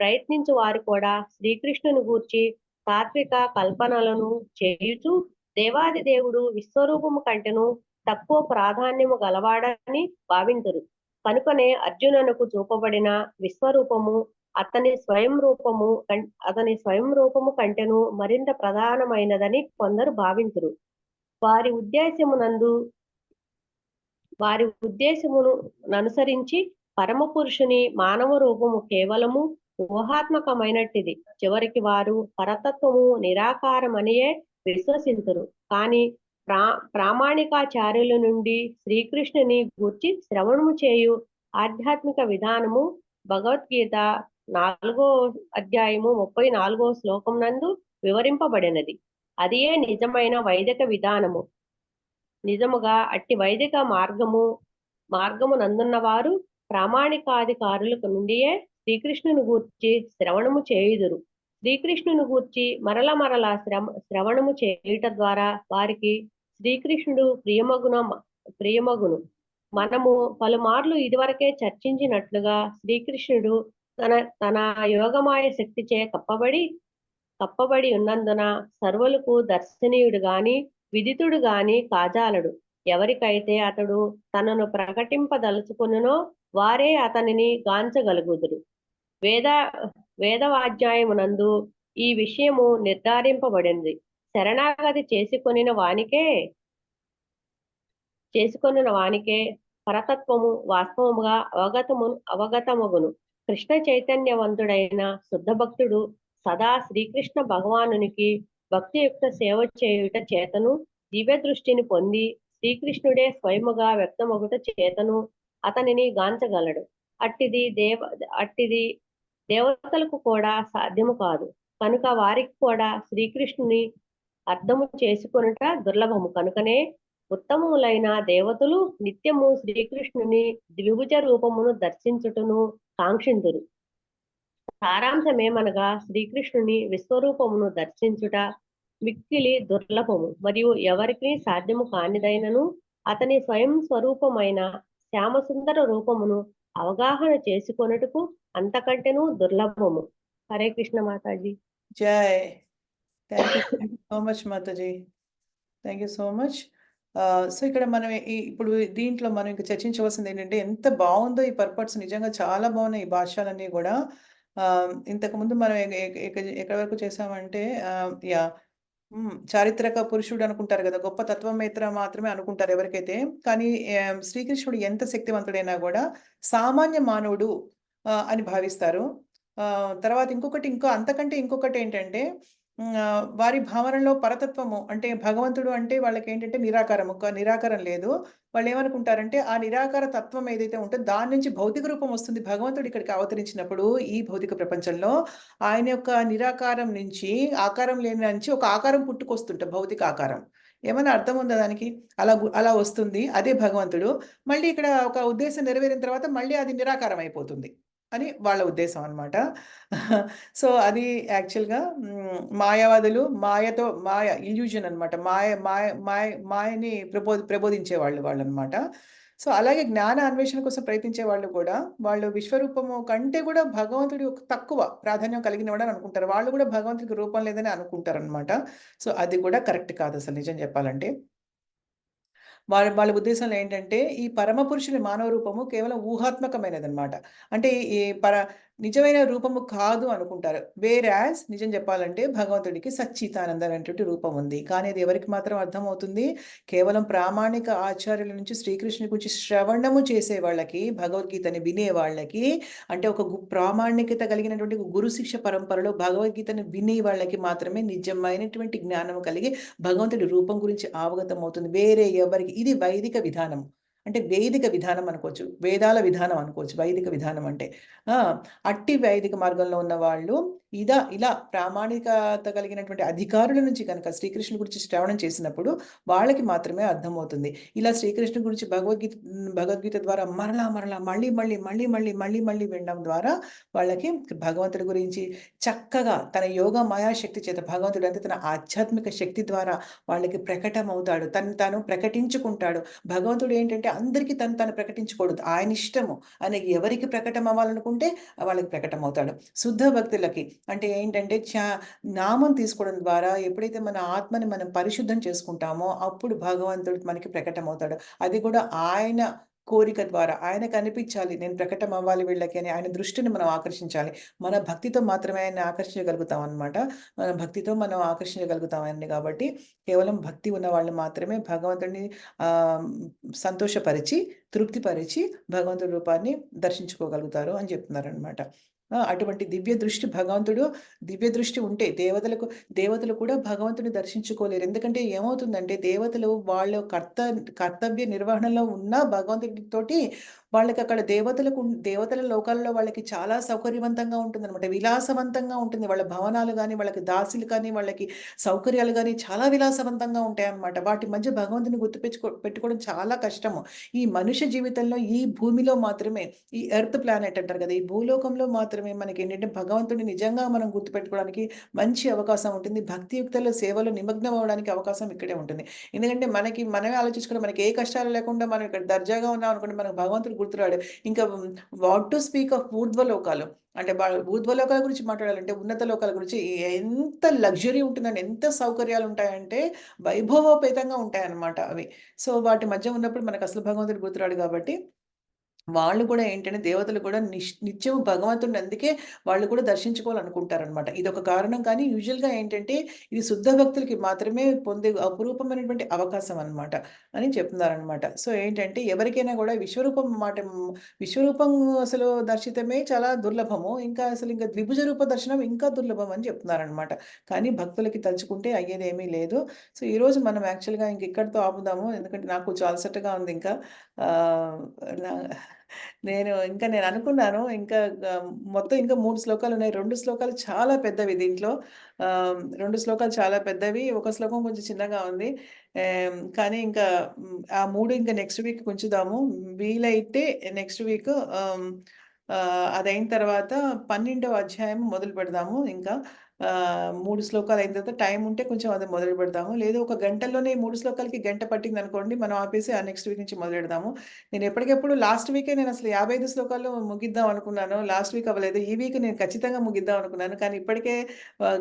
ప్రయత్నించు వారు కూడా శ్రీకృష్ణుని గూర్చి తాత్విక కల్పనలను చేయుచు దేవాది దేవుడు విశ్వరూపము కంటెను తక్కువ ప్రాధాన్యము గలవాడని భావింతురు. కనుకనే అర్జునునకు చూపబడిన విశ్వరూపము అతని స్వయం రూపము కంటెను మరింత ప్రధానమైనదని కొందరు భావింతురు. వారి ఉద్దేశమును అనుసరించి పరమ పురుషుని మానవ రూపము కేవలము ఊహాత్మకమైనట్టిది. చివరికి వారు పరతత్వము నిరాకారమనియే విశ్వసింతురు. కానీ ప్రామాణికాచార్యుల నుండి శ్రీకృష్ణుని గూర్చి శ్రవణము చేయు ఆధ్యాత్మిక విధానము భగవద్గీత 4వ అధ్యాయము 34వ శ్లోకం నందు వివరింపబడినది. అదియే నిజమైన వైదిక విధానము. నిజముగా అట్టి వైదిక మార్గము నందున్న వారు ప్రామాణికాధికారుల నుండియే శ్రీకృష్ణుని గూర్చి శ్రవణము చేయుదురు. శ్రీకృష్ణుని గూర్చి మరల శ్రవణము చేయుట ద్వారా వారికి శ్రీకృష్ణుడు ప్రియమగును. మనము పలుమార్లు ఇదివరకే చర్చించినట్లుగా శ్రీకృష్ణుడు తన తన యోగమాయ శక్తిచే కప్పబడి ఉన్నందున సర్వులకు దర్శనీయుడు గాని విదితుడు గాని కాజాలడు. ఎవరికైతే అతడు తనను ప్రకటింపదలుచుకునునో వారే అతనిని గాంచగలుగుదురు. వేద వేదవాధ్యాయమునందు ఈ విషయము నిర్ధారింపబడింది. శరణాగతి చేసుకొనిన వానికే పరతత్వము వాస్తవముగా అవగతమగును. కృష్ణ చైతన్యవంతుడైన శుద్ధ భక్తుడు సదా శ్రీకృష్ణ భగవానునికి భక్తియుక్త సేవ చేయుట చేతను దివ్య దృష్టిని పొంది శ్రీకృష్ణుడే స్వయముగా వ్యక్తమగుట చేతను అతనిని గాంచగలడు. అట్టిది దేవతలకు కూడా సాధ్యము కాదు. కనుక వారికి కూడా శ్రీకృష్ణుని అర్థము చేసుకొనుట దుర్లభము. కనుకనే ఉత్తమములైన దేవతలు నిత్యము శ్రీకృష్ణుని ద్విభుజ రూపమును దర్శించుటను కాంక్షింతురు. సారాంశమేమనగా శ్రీకృష్ణుని విశ్వరూపమును దర్శించుట మిక్కిలి దుర్లభము మరియు ఎవరికి సాధ్యము కానిదైనను అతని స్వయం స్వరూపమైన శ్యామసుందర రూపమును అవగాహన చేసుకొనుటకు అంతకంటేనూ దుర్లభము. హరే కృష్ణ మాతాజీ. జై. Thank you so much Mataji. Thank you so much. So ఇక్కడ మనం ఇప్పుడు దీంట్లో మనం ఇంకా చర్చించవలసింది ఏంటంటే ఎంత బాగుందో ఈ పర్పట్స్, నిజంగా చాలా బాగున్నాయి ఈ భాషలన్నీ కూడా. ఇంతకుముందు మనం ఎక్కడి వరకు చేసామంటే యా చారిత్రక పురుషుడు అనుకుంటారు కదా, గొప్ప తత్వమేత్ర మాత్రమే అనుకుంటారు ఎవరికైతే. కానీ శ్రీకృష్ణుడు ఎంత శక్తివంతుడైనా కూడా సామాన్య మానవుడు అని భావిస్తారు. తర్వాత అంతకంటే ఇంకొకటి ఏంటంటే వారి భావనలో పరతత్వము అంటే భగవంతుడు అంటే వాళ్ళకి ఏంటంటే నిరాకారం లేదు. వాళ్ళు ఏమనుకుంటారంటే ఆ నిరాకార తత్వం ఏదైతే ఉంటుందో దాని నుంచి భౌతిక రూపం వస్తుంది. భగవంతుడు ఇక్కడికి అవతరించినప్పుడు ఈ భౌతిక ప్రపంచంలో ఆయన యొక్క నిరాకారం నుంచి, ఆకారం లేని నుంచి ఒక ఆకారం పుట్టుకొస్తుంట, భౌతిక ఆకారం. ఏమైనా అర్థం ఉందా దానికి? అలా వస్తుంది, అదే భగవంతుడు. మళ్ళీ ఇక్కడ ఒక ఉద్దేశం నెరవేరిన తర్వాత మళ్ళీ అది నిరాకారం అయిపోతుంది అని వాళ్ళ ఉద్దేశం అనమాట. సో అది యాక్చువల్గా మాయావాదులు ఇల్యూజన్ అనమాట, మాయని ప్రబోధించేవాళ్ళు అనమాట. సో అలాగే జ్ఞాన అన్వేషణ కోసం ప్రయత్నించే వాళ్ళు కూడా వాళ్ళు విశ్వరూపము కంటే కూడా భగవంతుడి తక్కువ ప్రాధాన్యం కలిగిన వాడు అని అనుకుంటారు. వాళ్ళు కూడా భగవంతుడికి రూపం లేదని అనుకుంటారు అనమాట. సో అది కూడా కరెక్ట్ కాదు అసలు, నిజం చెప్పాలంటే. వాళ్ళ ఉద్దేశంలో ఏంటంటే ఈ పరమ పురుషుని మానవ రూపము కేవలం ఊహాత్మకమైనదన్నమాట. అంటే ఈ నిజమైన రూపము కాదు అనుకుంటారు. వేరాజ్ నిజం చెప్పాలంటే భగవంతుడికి సచ్చితానందమైనటువంటి రూపం ఉంది. కానీ అది ఎవరికి మాత్రం అర్థమవుతుంది? కేవలం ప్రామాణిక ఆచార్యుల నుంచి శ్రీకృష్ణుని గురించి శ్రవణము చేసే వాళ్ళకి, భగవద్గీతని వినే వాళ్ళకి, అంటే ఒక ప్రామాణికత కలిగినటువంటి గురు శిక్ష పరంపరలో భగవద్గీతను వినే వాళ్ళకి మాత్రమే నిజమైనటువంటి జ్ఞానం కలిగి భగవంతుడి రూపం గురించి అవగతం అవుతుంది. వేరే ఎవరికి? ఇది వైదిక విధానం. అంటే వేదిక విధానం అనుకోవచ్చు, వేదాల విధానం అనుకోవచ్చు వైదిక విధానం అంటే. అట్టి వైదిక మార్గంలో ఉన్న వాళ్ళు ఇలా ప్రామాణికత కలిగినటువంటి అధికారుల నుంచి కనుక శ్రీకృష్ణుని గురించి శ్రవణం చేసినప్పుడు వాళ్ళకి మాత్రమే అర్థమవుతుంది. ఇలా శ్రీకృష్ణుని గురించి భగవద్గీత ద్వారా మరలా మళ్ళీ వినడం ద్వారా వాళ్ళకి భగవంతుడి గురించి చక్కగా తన యోగ మాయాశక్తి చేత భగవంతుడు అంటే తన ఆధ్యాత్మిక శక్తి ద్వారా వాళ్ళకి ప్రకటమవుతాడు, తాను ప్రకటించుకుంటాడు. భగవంతుడు ఏంటంటే అందరికీ తను ప్రకటించకూడదు, ఆయన ఇష్టము. ఆయన ఎవరికి ప్రకటన అవ్వాలనుకుంటే వాళ్ళకి ప్రకటన అవుతాడు. శుద్ధ భక్తులకి అంటే ఏంటంటే నామం తీసుకోవడం ద్వారా ఎప్పుడైతే మన ఆత్మని మనం పరిశుద్ధం చేసుకుంటామో అప్పుడు భగవంతుడు మనకి ప్రకటన అవుతాడు. అది కూడా ఆయన కోరిక ద్వారా. ఆయనకు అనిపించాలి నేను ప్రకటన అవ్వాలి వీళ్ళకి అని, ఆయన దృష్టిని మనం ఆకర్షించాలి. మన భక్తితో మాత్రమే ఆయన ఆకర్షించగలుగుతాం అనమాట. మన భక్తితో మనం ఆకర్షించగలుగుతాం కాబట్టి కేవలం భక్తి ఉన్న వాళ్ళు మాత్రమే భగవంతుడిని సంతోషపరిచి, తృప్తిపరిచి భగవంతుడి రూపాన్ని దర్శించుకోగలుగుతారు అని చెప్తున్నారు అనమాట. అటువంటి దివ్య దృష్టి ఉంటే దేవతలు కూడా భగవంతుని దర్శించుకోలేరు. ఎందుకంటే ఏమవుతుందంటే దేవతలు వాళ్ళ కర్తవ్య నిర్వహణలో ఉన్న భగవంతుడితోటి వాళ్ళకి అక్కడ దేవతల లోకాల్లో వాళ్ళకి చాలా సౌకర్యవంతంగా ఉంటుందన్నమాట. విలాసవంతంగా ఉంటుంది. వాళ్ళ భవనాలు గాని, వాళ్ళకి దాసీలు కానీ, వాళ్ళకి సౌకర్యాలు గాని చాలా విలాసవంతంగా ఉంటాయన్నమాట. వాటి మధ్య భగవంతుని పెట్టుకోవడం చాలా కష్టము. ఈ మనుష్య జీవితంలో ఈ భూమిలో మాత్రమే, ఈ ఎర్త్ ప్లానెట్ అంటారు కదా! ఈ భూలోకంలో మాత్రమే మనకేంటంటే భగవంతుడిని నిజంగా మనం గుర్తుపెట్టుకోవడానికి మంచి అవకాశం ఉంటుంది. భక్తియుక్తలో సేవలో నిమగ్నం అవ్వడానికి అవకాశం ఇక్కడే ఉంటుంది. ఎందుకంటే మనమే ఆలోచించుకుంటే మనకి ఏ కష్టాలు లేకుండా మనం ఇక్కడ దర్జాగా ఉన్నాం అనుకోండి, మనకు భగవంతుడు గుర్తురాడు. ఇంకా వాట్ టు స్పీక్ ఆఫ్ ఊర్ధ్వలోకాలు. అంటే ఊర్ధ్వలోకాల గురించి మాట్లాడాలంటే ఉన్నత లోకాల గురించి ఎంత లగ్జరీ ఉంటుందండి. ఎంత సౌకర్యాలుంటాయంటే వైభవోపేతంగా ఉంటాయన్నమాట అవి. సో, వాటి మధ్య ఉన్నప్పుడు మనకసలు భగవంతుడు గుర్తురాడు కాబట్టి వాళ్ళు కూడా ఏంటంటే దేవతలు కూడా నిత్యం భగవంతుడిని అందుకే వాళ్ళు కూడా దర్శించుకోవాలనుకుంటారనమాట. ఇదొక కారణం. కానీ యూజువల్‌గా ఏంటంటే ఇది శుద్ధ భక్తులకి మాత్రమే పొందే అపురూపమైనటువంటి అవకాశం అనమాట అని చెప్తున్నారనమాట. సో, ఏంటంటే ఎవరికైనా కూడా విశ్వరూపం అసలు దర్శితమే చాలా దుర్లభము. ఇంకా అసలు ఇంకా ద్విభుజ రూప దర్శనం ఇంకా దుర్లభం అని చెప్తున్నారనమాట. కానీ భక్తులకి తలుచుకుంటే అయ్యేదేమీ లేదు. సో, ఈరోజు మనం యాక్చువల్‌గా ఇంక ఇక్కడితో ఆపుదాము. ఎందుకంటే నాకు కొంచెం అలసటగా ఉంది ఇంకా. ఆహ్, నా నేను అనుకున్నాను ఇంకా మొత్తం ఇంకా 3 శ్లోకాలున్నాయి. 2 శ్లోకాలు చాలా పెద్దవి దీంట్లో. 2 శ్లోకాలు చాలా పెద్దవి. ఒక శ్లోకం కొంచెం చిన్నగా ఉంది. కానీ ఇంకా ఆ 3 ఇంకా నెక్స్ట్ వీక్ ఉంచుదాము. వీలైతే నెక్స్ట్ వీక్ అదయిన తర్వాత 12వ అధ్యాయం మొదలు పెడదాము ఇంకా. 3 శ్లోకాలు అయిన తర్వాత టైం ఉంటే కొంచెం అది మొదలు పెడదాము. లేదు ఒక గంటలోనే 3 శ్లోకాలకి గంట పట్టిందనుకోండి, మనం ఆపేసి ఆ నెక్స్ట్ వీక్ నుంచి మొదలెడదాము. నేను ఎప్పటికెప్పుడు లాస్ట్ వీకే నేనసలు 55 శ్లోకాలు ముగిద్దాం అనుకున్నాను. లాస్ట్ వీక్ అవ్వలేదు. ఈ వీక్ నేను ఖచ్చితంగా ముగిద్దాం అనుకున్నాను. కానీ ఇప్పటికే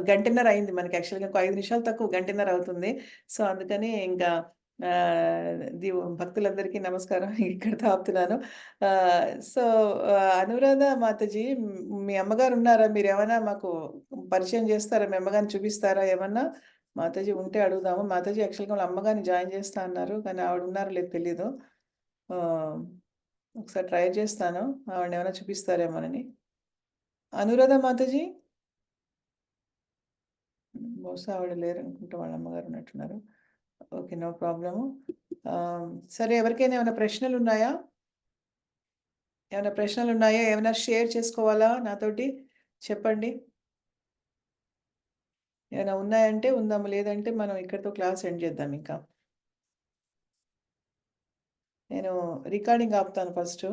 గంటన్నర అయింది మనకి యాక్చువల్‌గా. ఇంకో 5 నిమిషాలు తక్కువ గంటన్నర అవుతుంది. సో, అందుకని ఇంకా భక్తులందరికీ నమస్కారం. ఇక్కడితో ఆపుతున్నాను. సో, అనురాధ మాతాజీ, మీ అమ్మగారున్నారా? మీరేమన్నా మాకు పరిచయం చేస్తారా? మీ అమ్మగారిని చూపిస్తారా ఏమన్నా? మాతాజీ ఉంటే అడుగుదాము. మాతాజీ యాక్చువల్‌గా వాళ్ళ అమ్మగారిని జాయిన్ చేస్తా అన్నారు. కానీ ఆవిడ ఉన్నారో లేదో తెలీదు. ఆహ్, ఒకసారి ట్రై చేస్తాను. ఆవిడనేమైనా చూపిస్తారేమోనని. అనురాధ మాతాజీ? బహుశా ఆవిడ లేరనుకుంటా. వాళ్ళ అమ్మగారు ఉన్నట్టున్నారు. ఓకే. No problem. సరే, ఎవరికైనా ఏమైనా ప్రశ్నలున్నాయా? ఏమైనా ప్రశ్నలున్నాయా? ఏమైనా షేర్ చేసుకోవాలా నాతోటి? చెప్పండి. ఏమైనా ఉన్నాయంటే ఉందాము. లేదంటే మనం ఇక్కడితో క్లాస్ ఎండ్ చేద్దాం ఇంకా. నేను రికార్డింగ్ ఆపుతాను ఫస్టు.